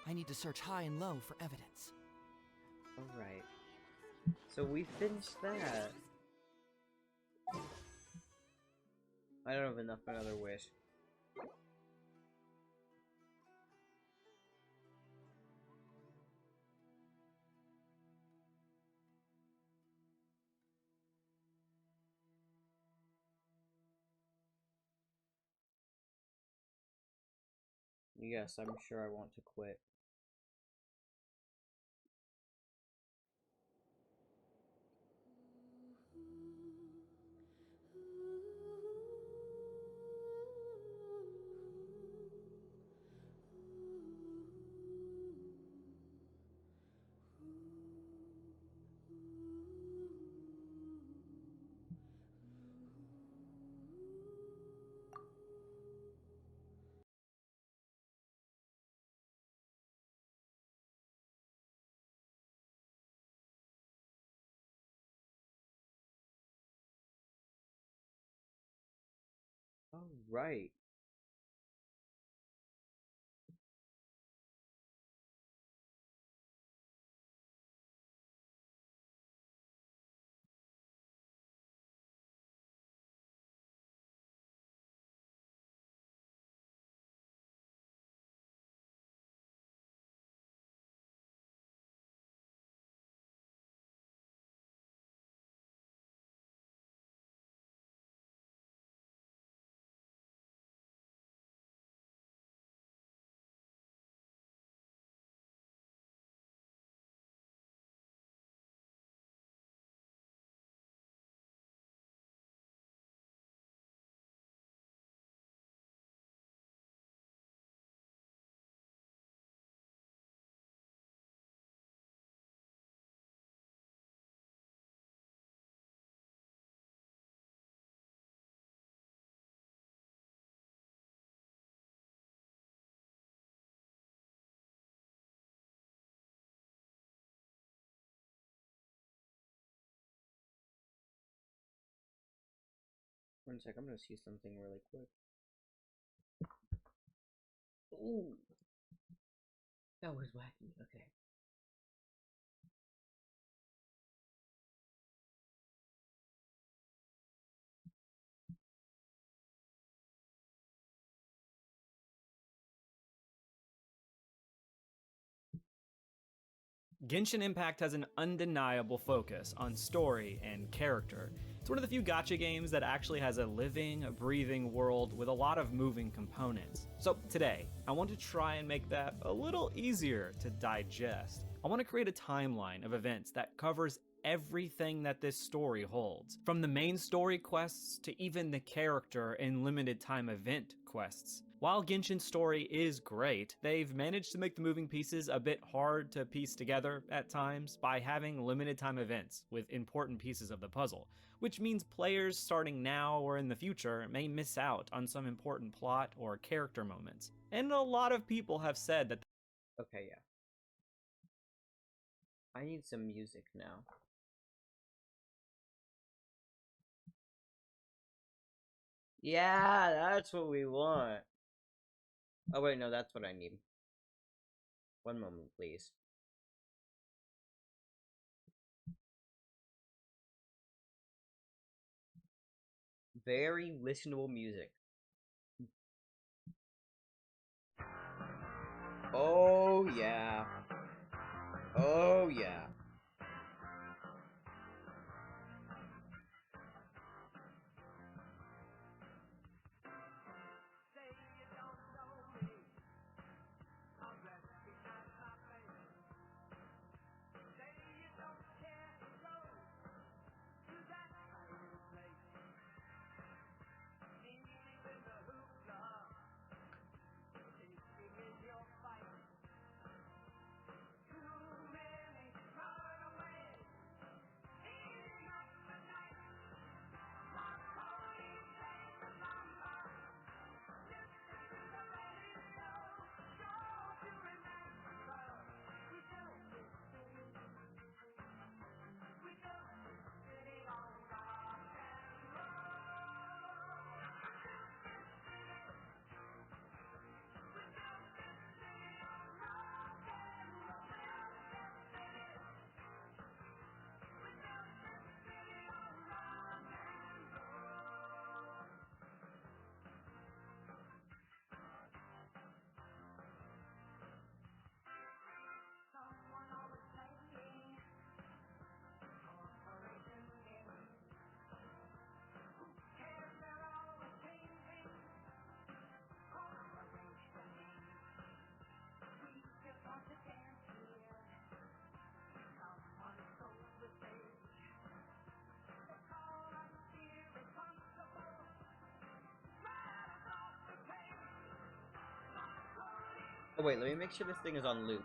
I need to search high and low for evidence. Alright. So we finished that. I don't have enough for another wish. Yes, I'm sure I want to quit. Alright. One sec, I'm gonna see something really quick. Ooh! That was wacky, okay. Genshin Impact has an undeniable focus on story and character. It's one of the few gacha games that actually has a living, breathing world with a lot of moving components. So today, I want to try and make that a little easier to digest. I want to create a timeline of events that covers everything that this story holds, from the main story quests to even the character and limited time event quests. While Genshin's story is great, they've managed to make the moving pieces a bit hard to piece together at times by having limited time events with important pieces of the puzzle, which means players starting now or in the future may miss out on some important plot or character moments. And a lot of people have said that. Okay, yeah. I need some music now. Yeah, that's what we want. Oh wait, no, that's what I need. One moment, please. Very listenable music. Oh yeah. Oh yeah. Oh wait, let me make sure this thing is on loop.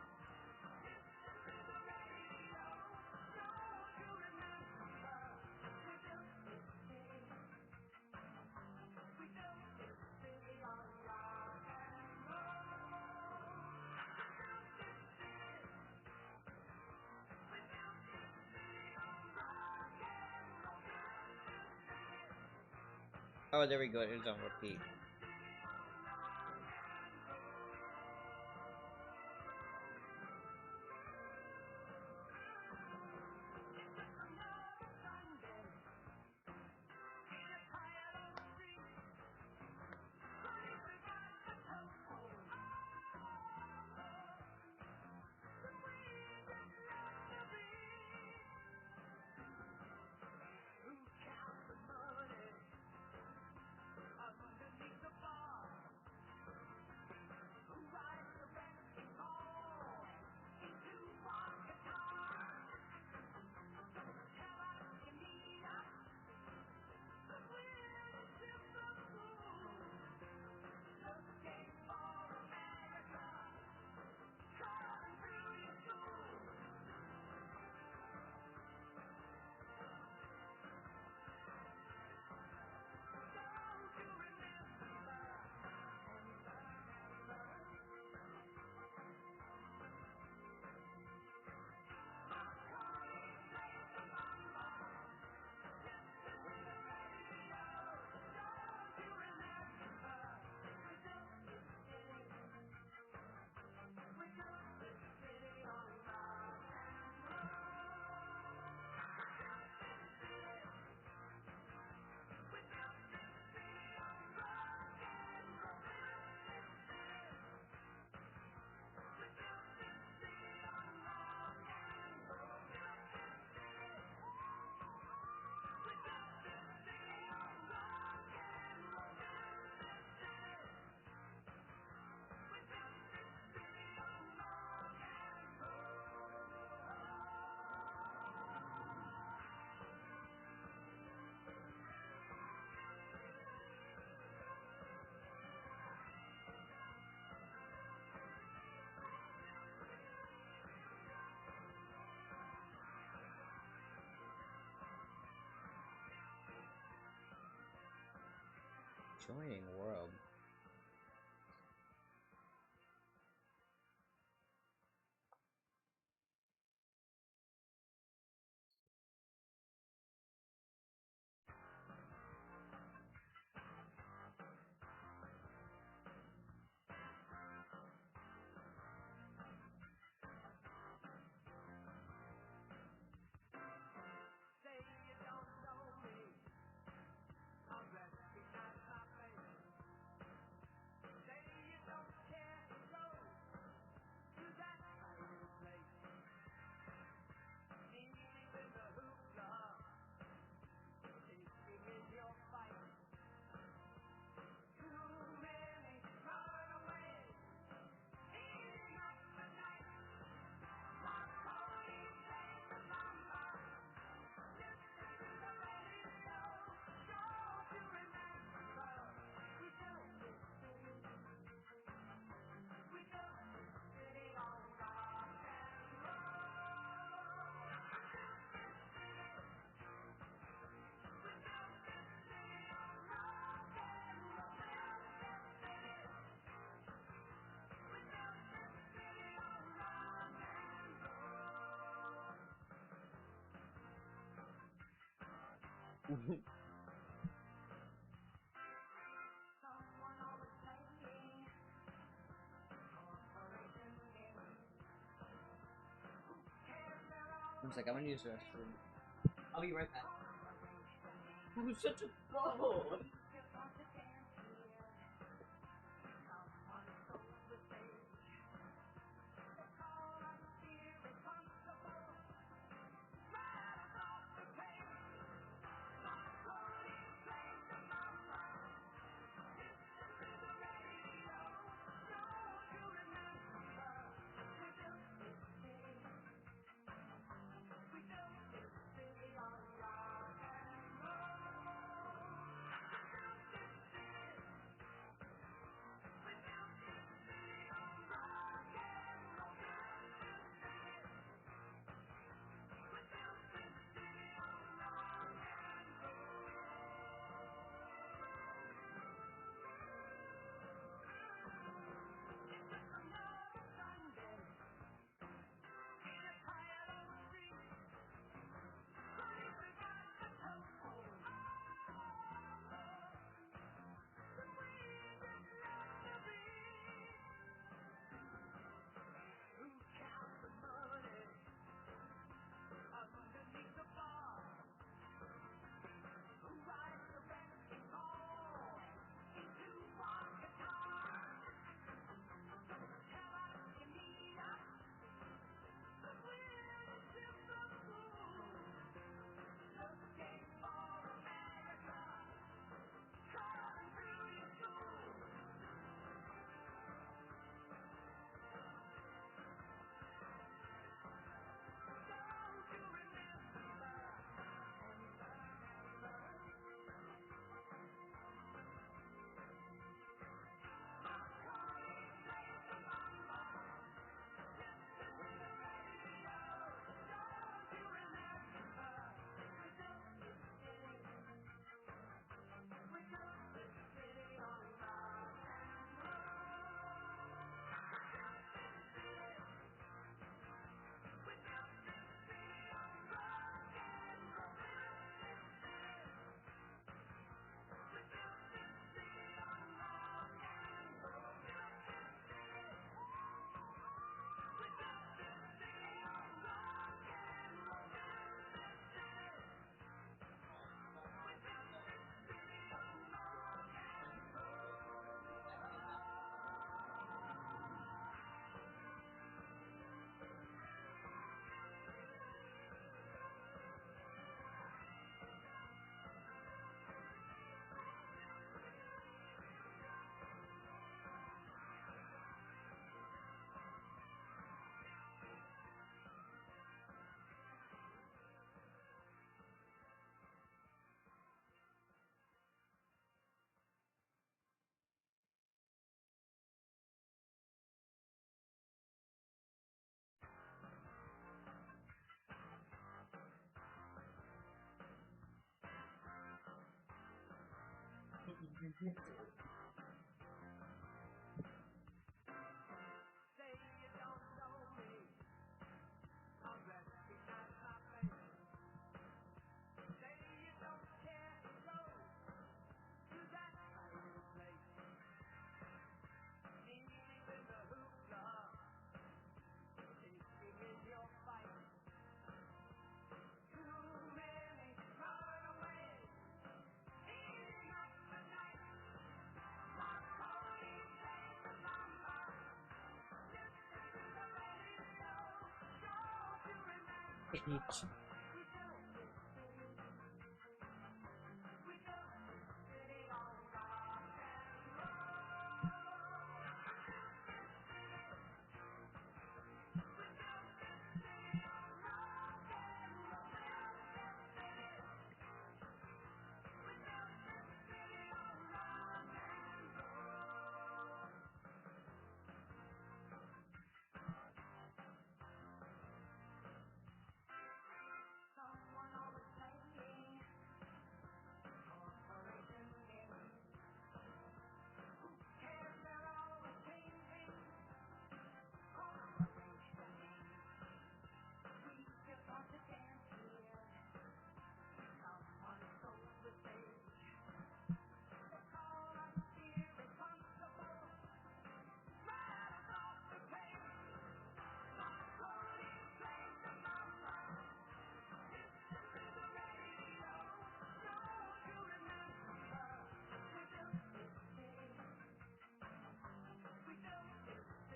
Oh, there we go. It is on repeat. Joining world. I was like, I'm gonna use the restroom. I'll be right back. Who's such a bubble?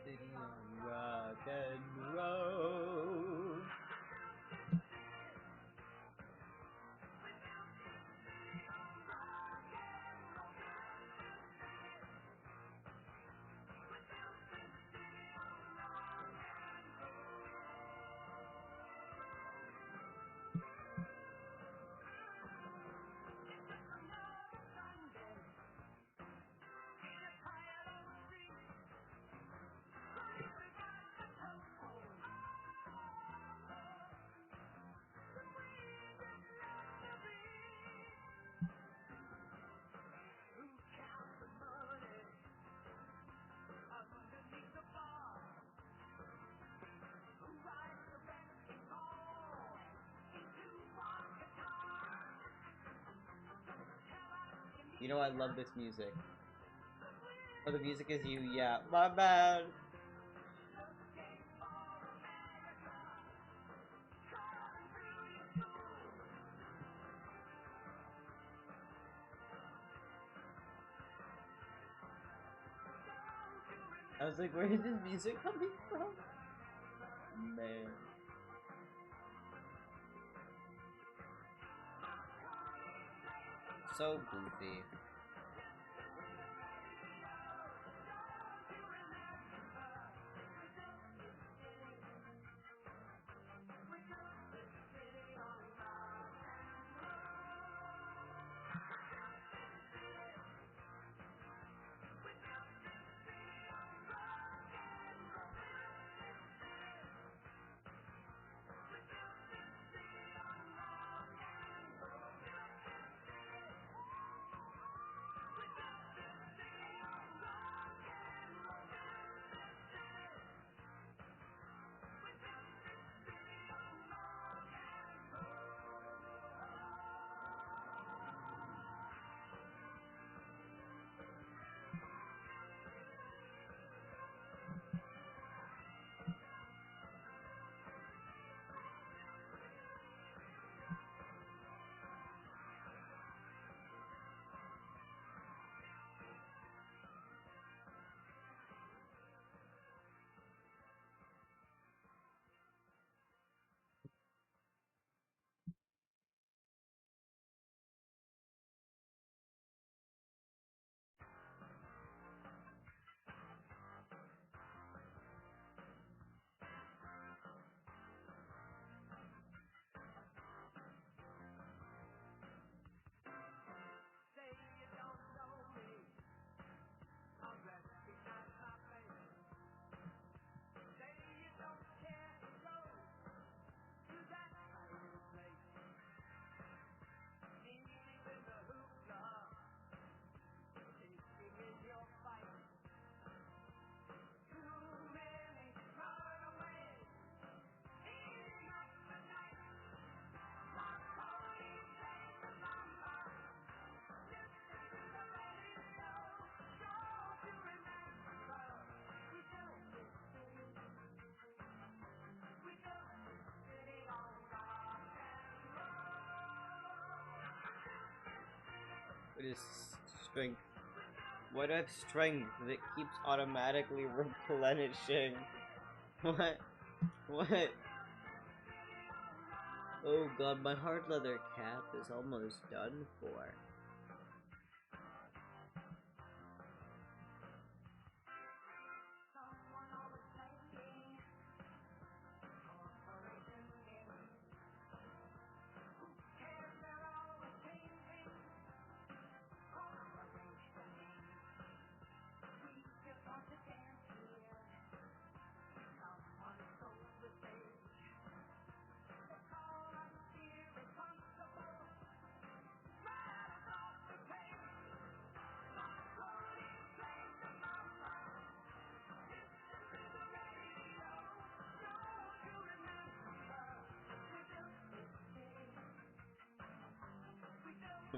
City on rock and roll. You know I love this music. Oh, the music is you, yeah. My bad. I was like, where is this music coming from? Man. So goofy. is strength? Why do I have strength that keeps automatically replenishing? What? What? Oh god, my hard leather cap is almost done for.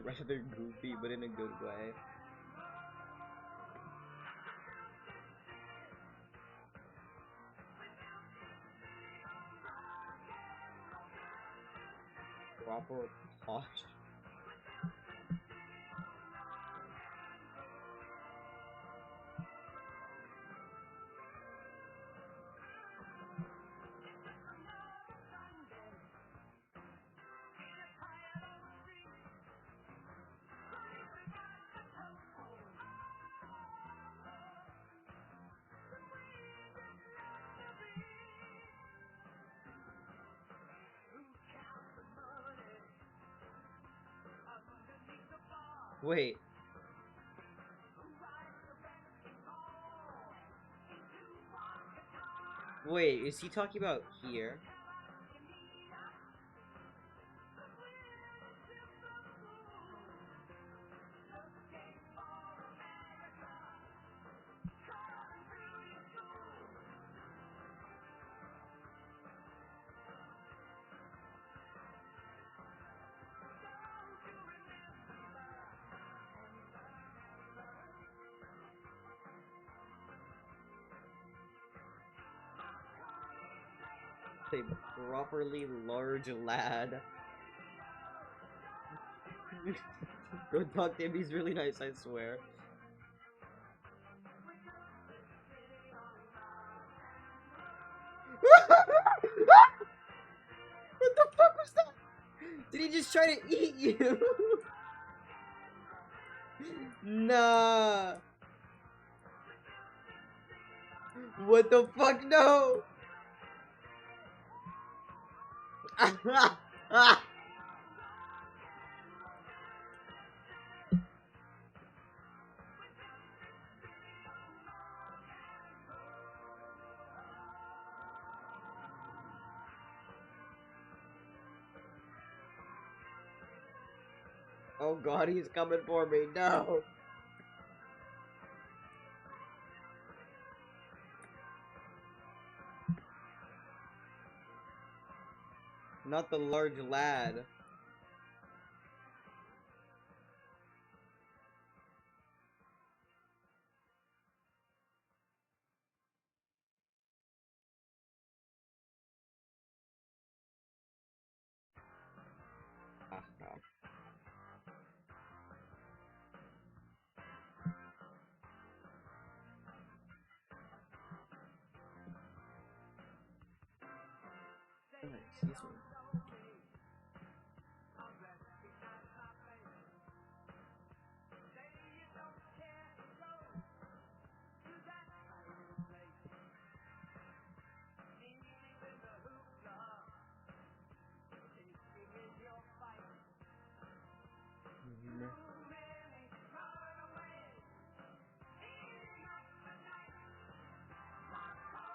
Rather goofy, but in a good way. Proper posture. Wait. Wait, is he talking about here? A properly large lad. Go talk to him, he's really nice, I swear. What the fuck was that? Did he just try to eat you? Nah. What the fuck? No. Oh god, he's coming for me. No. Not the large lad. Excuse me.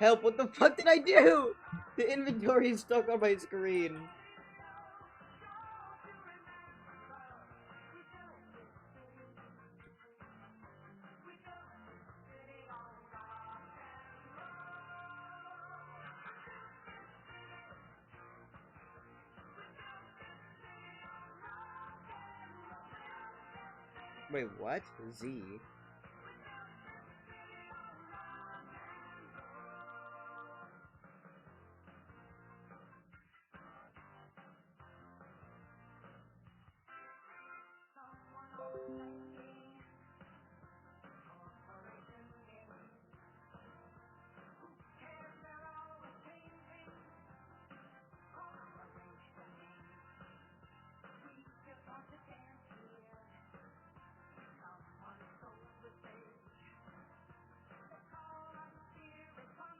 Help, what the fuck did I do? The inventory is stuck on my screen. Wait, what? Z?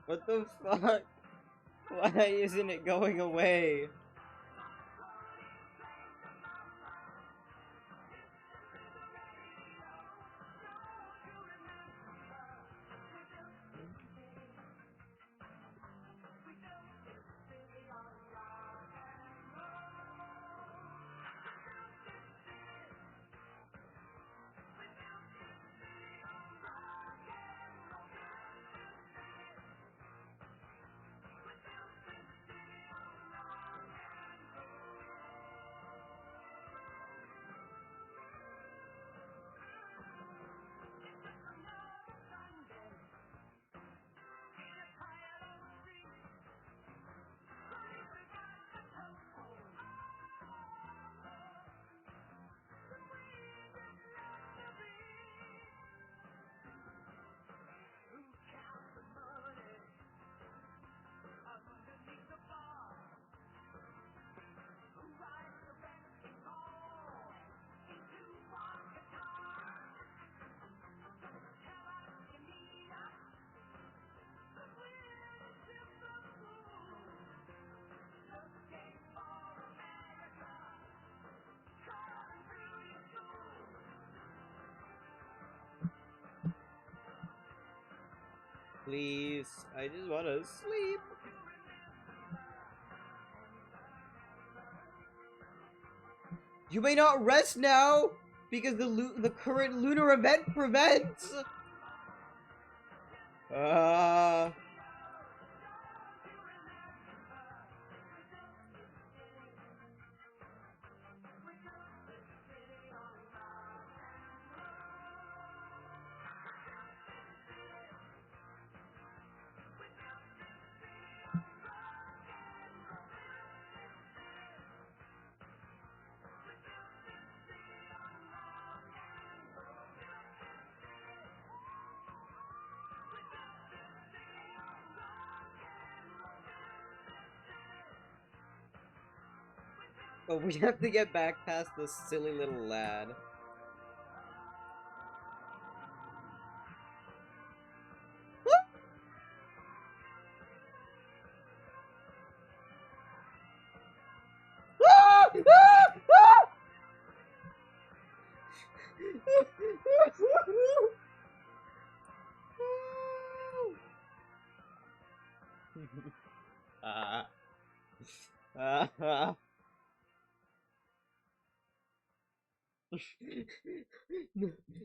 What the fuck? Why isn't it going away? Please, I just wanna sleep. You may not rest now because the current lunar event prevents. But we have to get back past this silly little lad.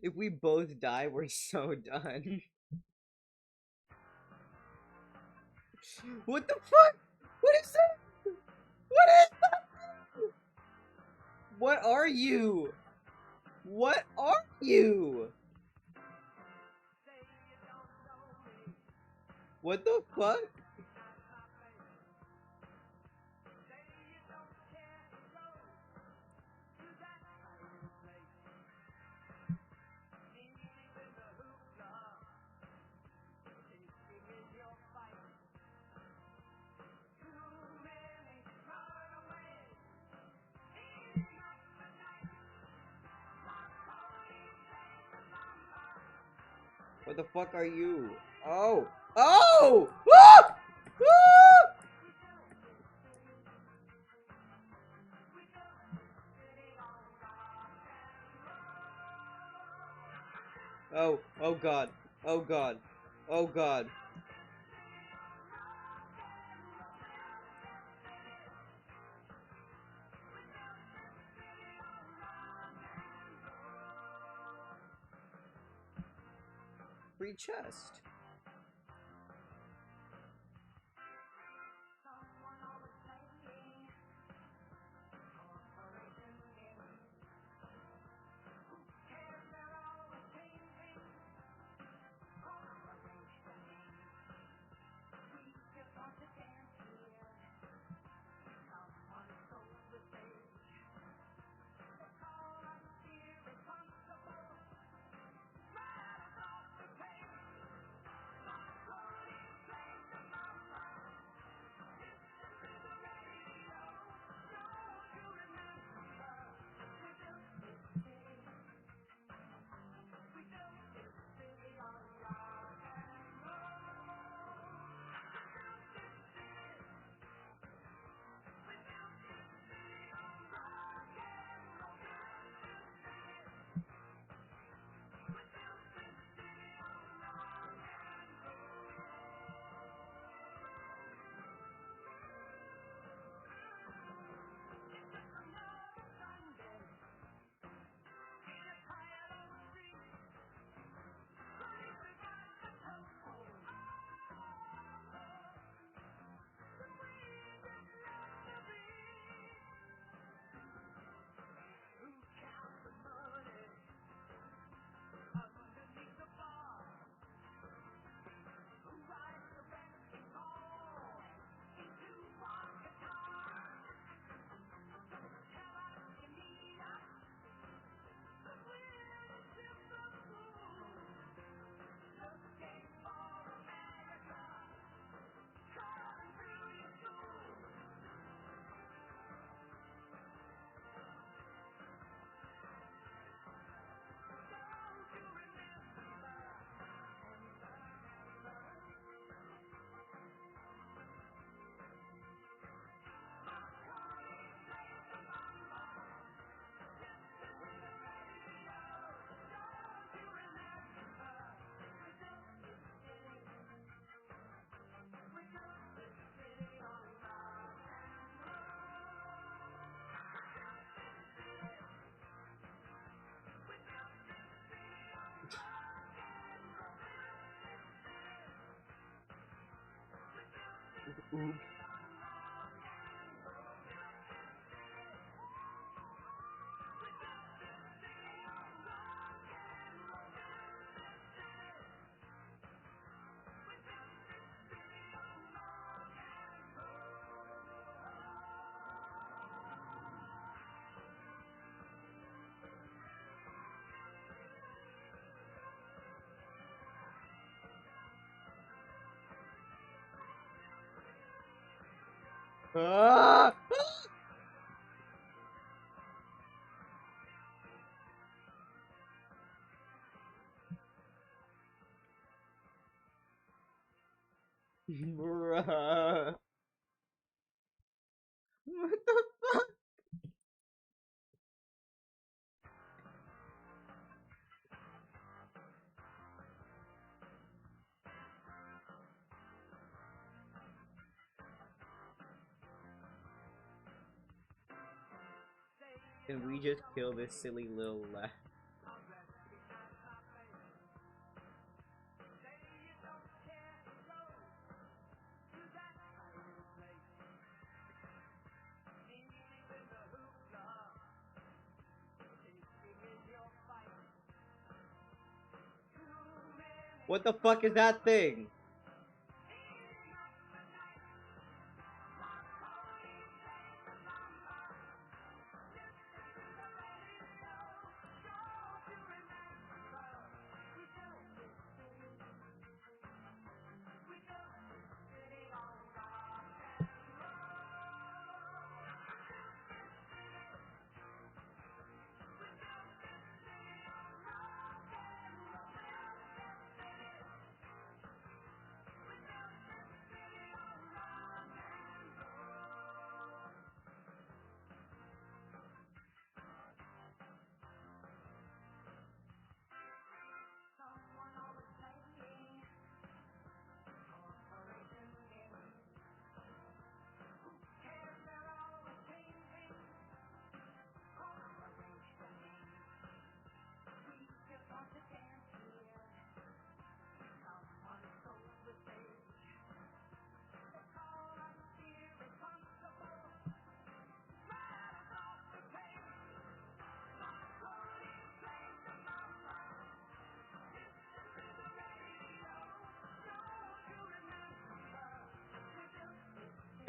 If we both die, we're so done. What the fuck? What is that? What is that? What are you? What are you? What the fuck? What the fuck are you? Oh! Oh! Ah! Ah! Oh, oh god. Oh god. Oh god. Free chest. Oops. Ah! Bruh. What the fuck? Can we just kill this silly little lad? What the fuck is that thing?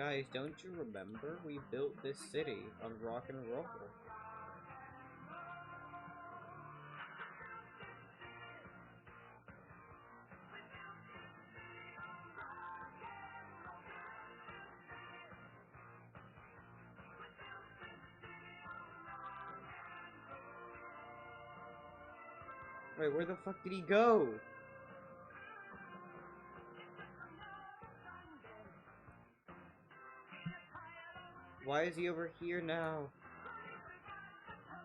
Guys, don't you remember? We built this city on rock and roll. Wait, where the fuck did he go? Why is he over here now?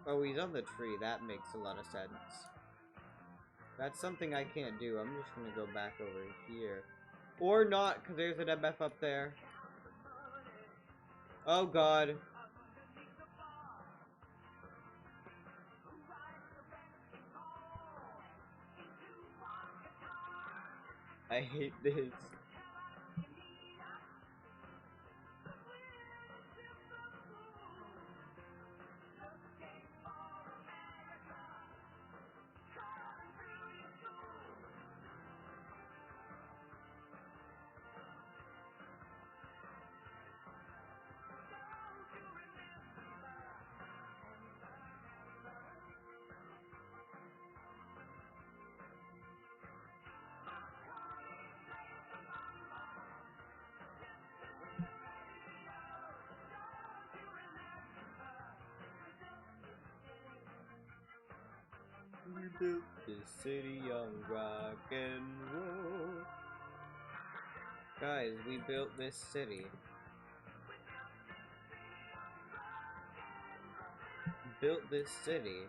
Oh, he's on the tree. That makes a lot of sense. That's something I can't do. I'm just gonna go back over here. Or not, because there's an MF up there. Oh god. I hate this. We built this city on rock and roll. Guys, we built this city. Built this city.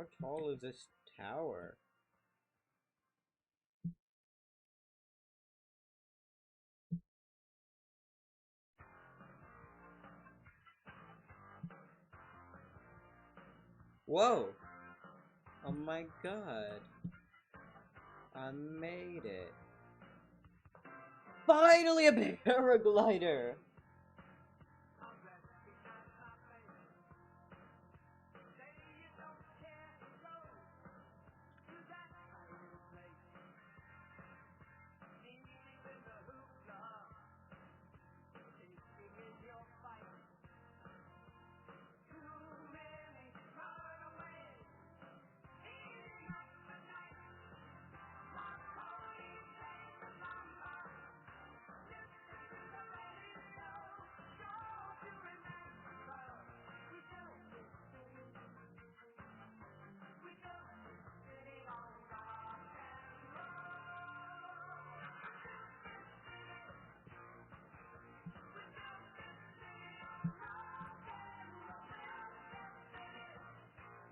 How tall is this tower? Whoa! Oh my god. I made it. Finally a paraglider!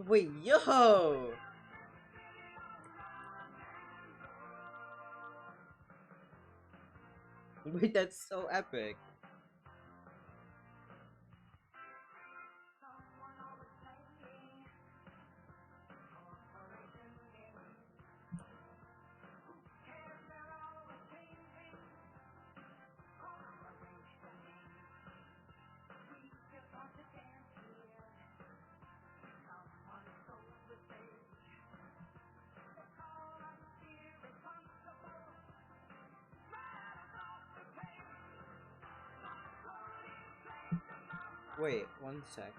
Wait, yo! Wait, that's so epic. Wait, one sec.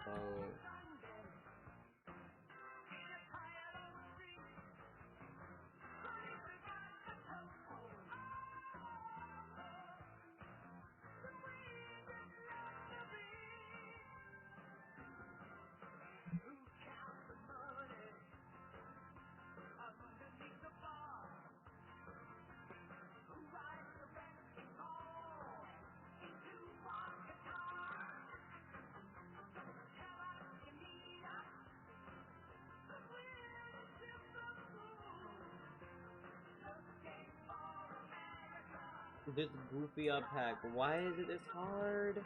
Oh. This goofy unpack. Why is it this hard?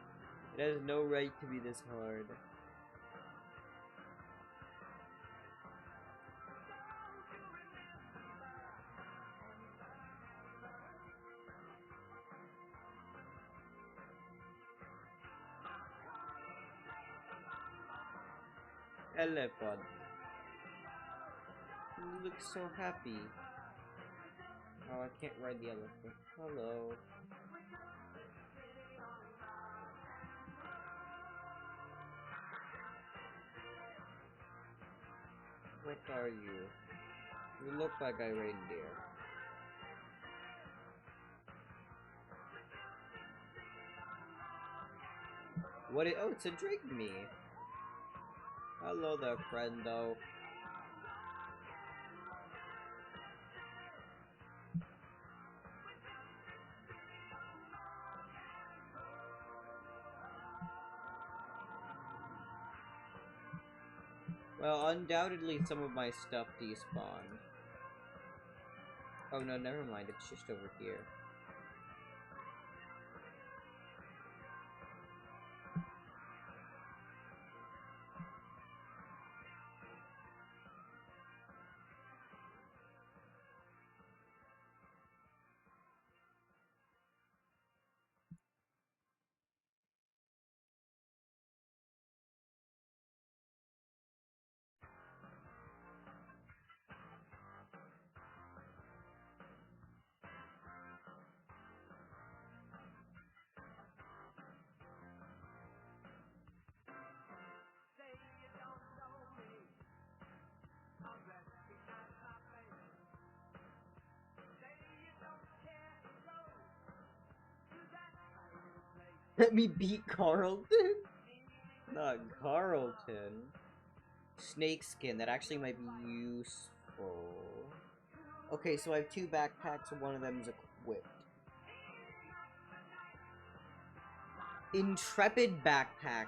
It has no right to be this hard. Elephant. You look so happy. Oh, I can't ride the elephant. Hello. What are you? You look like a reindeer. What is— oh, it's a drink me. Hello there, friendo. Well, undoubtedly some of my stuff despawned. Oh no, never mind, it's just over here. Let me beat Carlton? Not Carlton. Snakeskin, that actually might be useful. Okay, so I have 2 backpacks and one of them is equipped. Intrepid backpack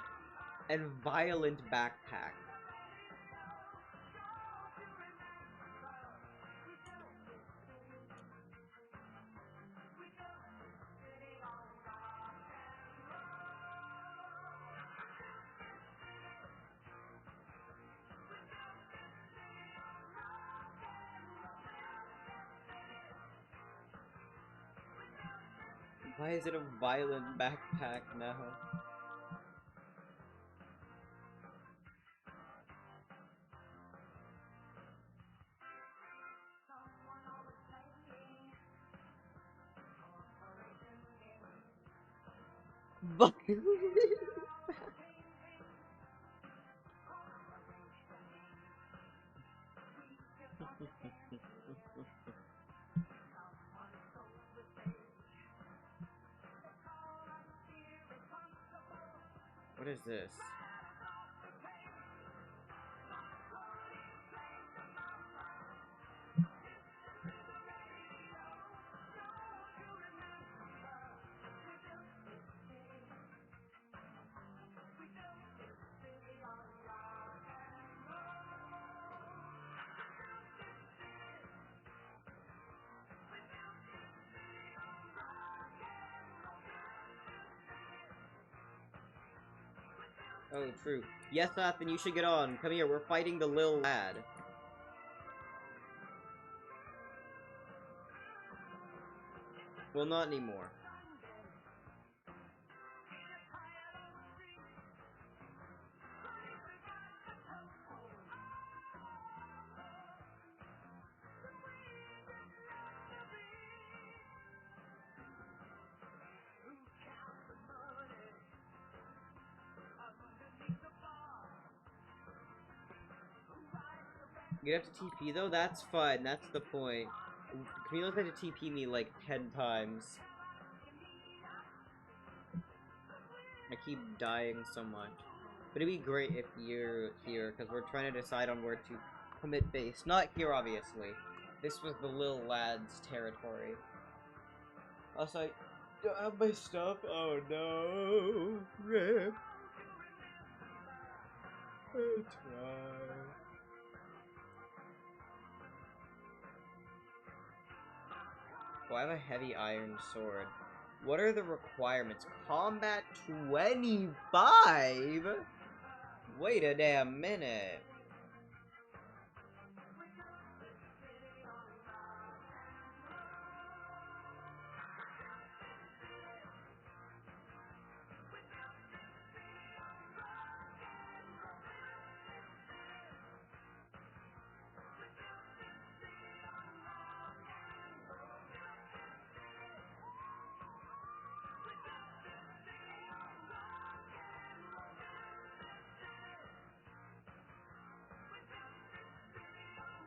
and violent backpack. Why is it a violent backpack now? What is this? Oh, true. Yes, Nathan, you should get on. Come here, we're fighting the lil lad. Well, not anymore. You have to TP though? That's fine, that's the point. Camilo's had to TP me like 10 times. I keep dying so much. But it'd be great if you're here, because we're trying to decide on where to commit base. Not here, obviously. This was the lil lad's territory. Also, I don't have my stuff. Oh no. RIP. It's fine. Oh, I have a heavy iron sword. What are the requirements? Combat 25? Wait a damn minute.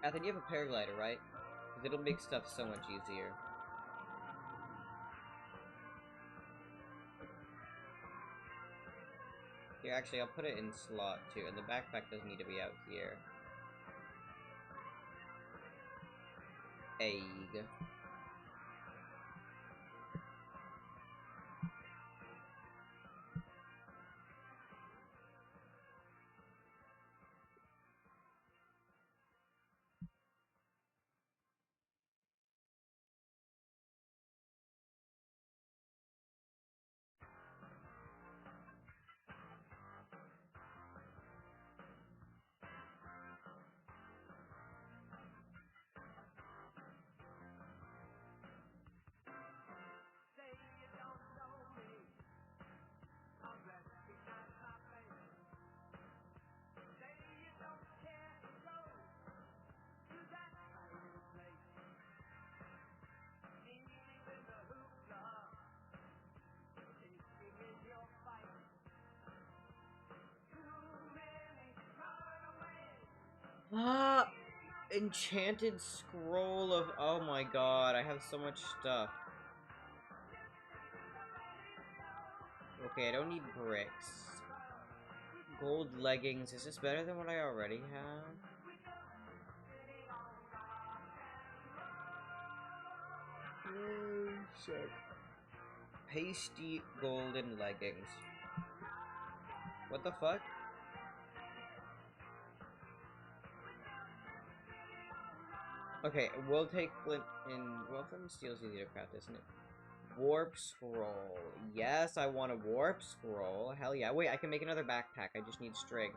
I think you have a paraglider, right? Because it'll make stuff so much easier. Here, actually, I'll put it in slot, too. And the backpack doesn't need to be out here. Egg. Ah! Enchanted scroll of... Oh my god, I have so much stuff. Okay, I don't need bricks. Gold leggings. Is this better than what I already have? Sick. Pasty golden leggings. What the fuck? Okay, we'll take flint and well, flint and steel's easy to craft, isn't it? Warp scroll. Yes, I want a warp scroll. Hell yeah. Wait, I can make another backpack. I just need string.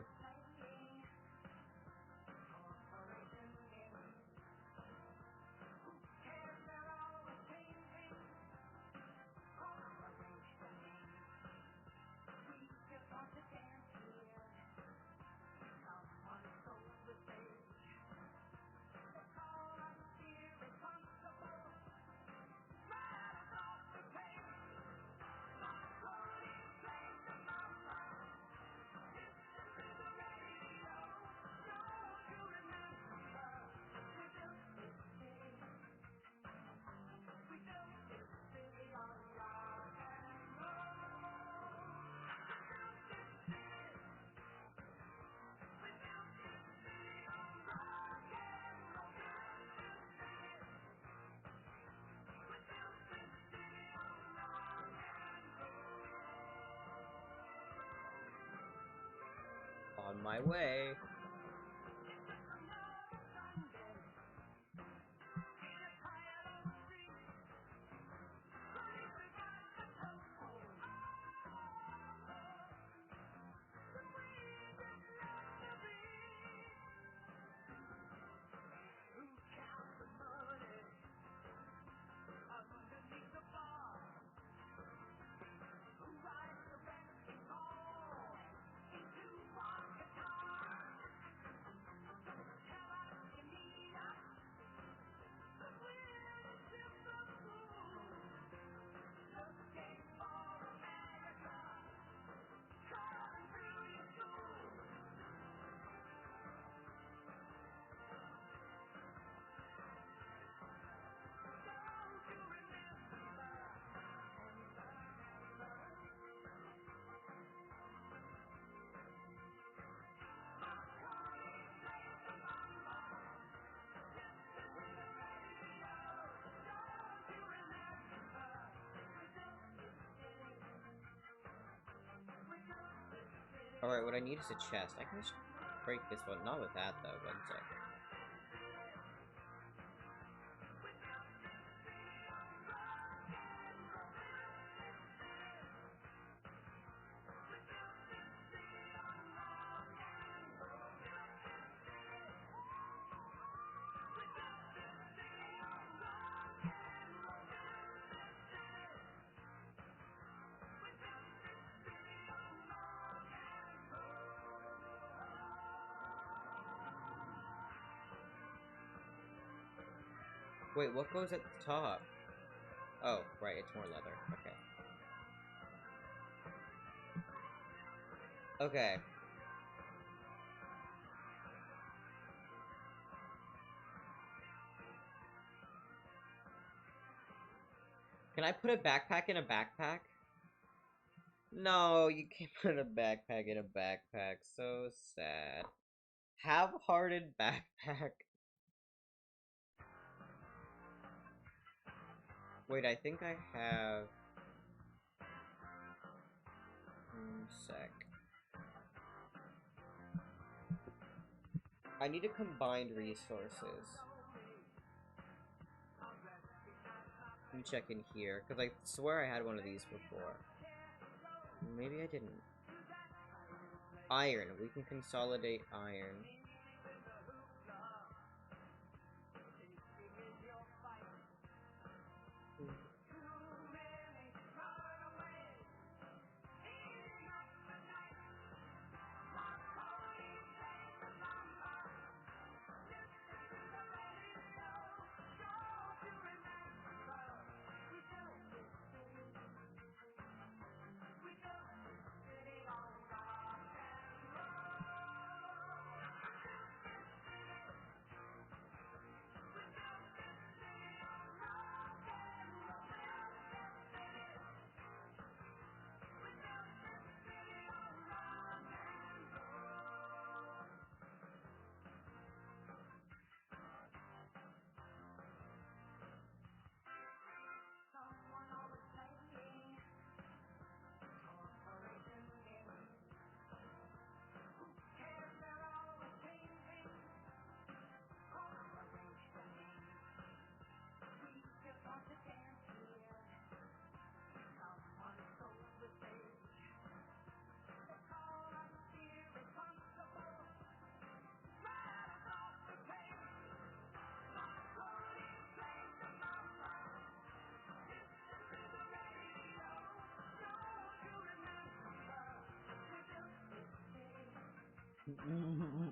On my way. Alright, what I need is a chest. I can just break this one. Not with that, though. One sec. Wait, what goes at the top? Oh, right, it's more leather. Okay. Okay. Can I put a backpack in a backpack? No, you can't put a backpack in a backpack. So sad. Half-hearted backpack. Wait, I think I have... sec. I need a combined resources. Let me check in here, because I swear I had one of these before. Maybe I didn't. Iron. We can consolidate iron.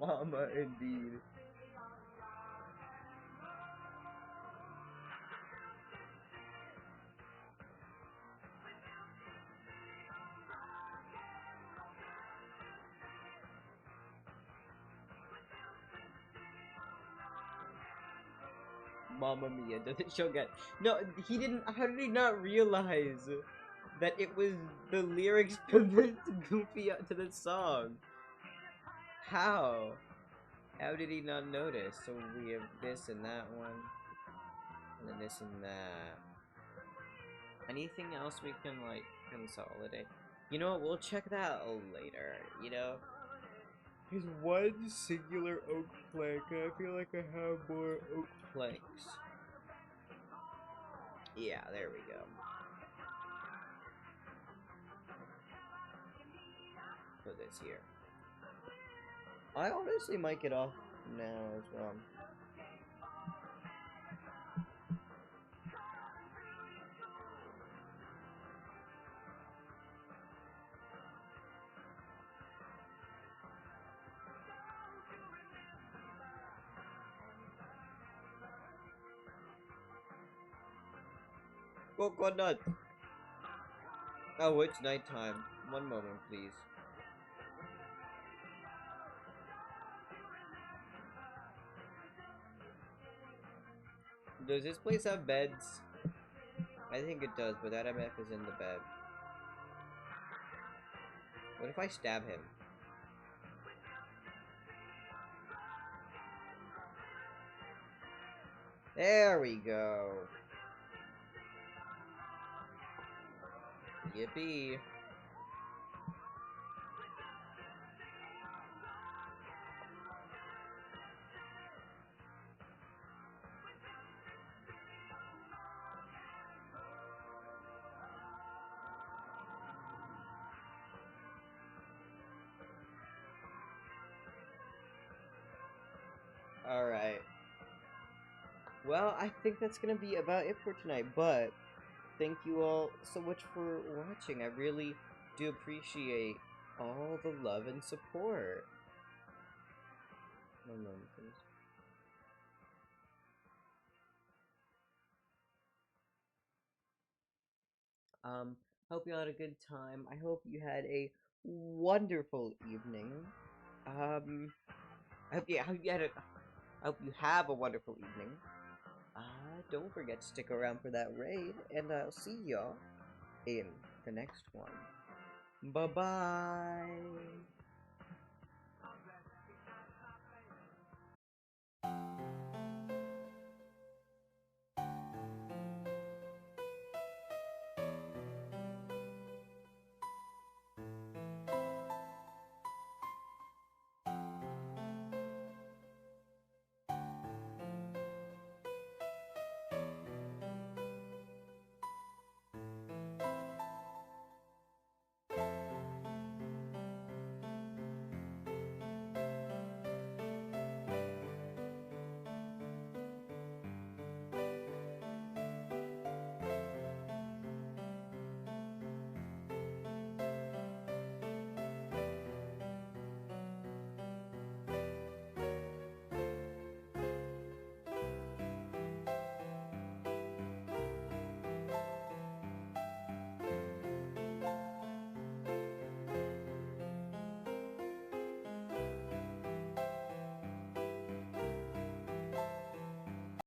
Mama, indeed. Mamma Mia, doesn't show get. No, he didn't. How did he not realize that it was the lyrics meant to Goofy to the song? How? How did he not notice? So we have this and that one, and then this and that. Anything else we can like consolidate? You know what? We'll check that out later. You know. There's one singular oak plank, and I feel like I have more oak planks. Yeah, there we go. Put this here. I honestly might get off now as well. Coconut! Oh, it's nighttime. One moment, please. Does this place have beds? I think it does, but that MF is in the bed. What if I stab him? There we go. Yippee. Alright. Well, I think that's gonna be about it for tonight, but thank you all so much for watching. I really do appreciate all the love and support. One moment, please. Hope you all had a good time. I hope you had a wonderful evening. I hope you have a wonderful evening. Don't forget to stick around for that raid, and I'll see y'all in the next one. Bye-bye!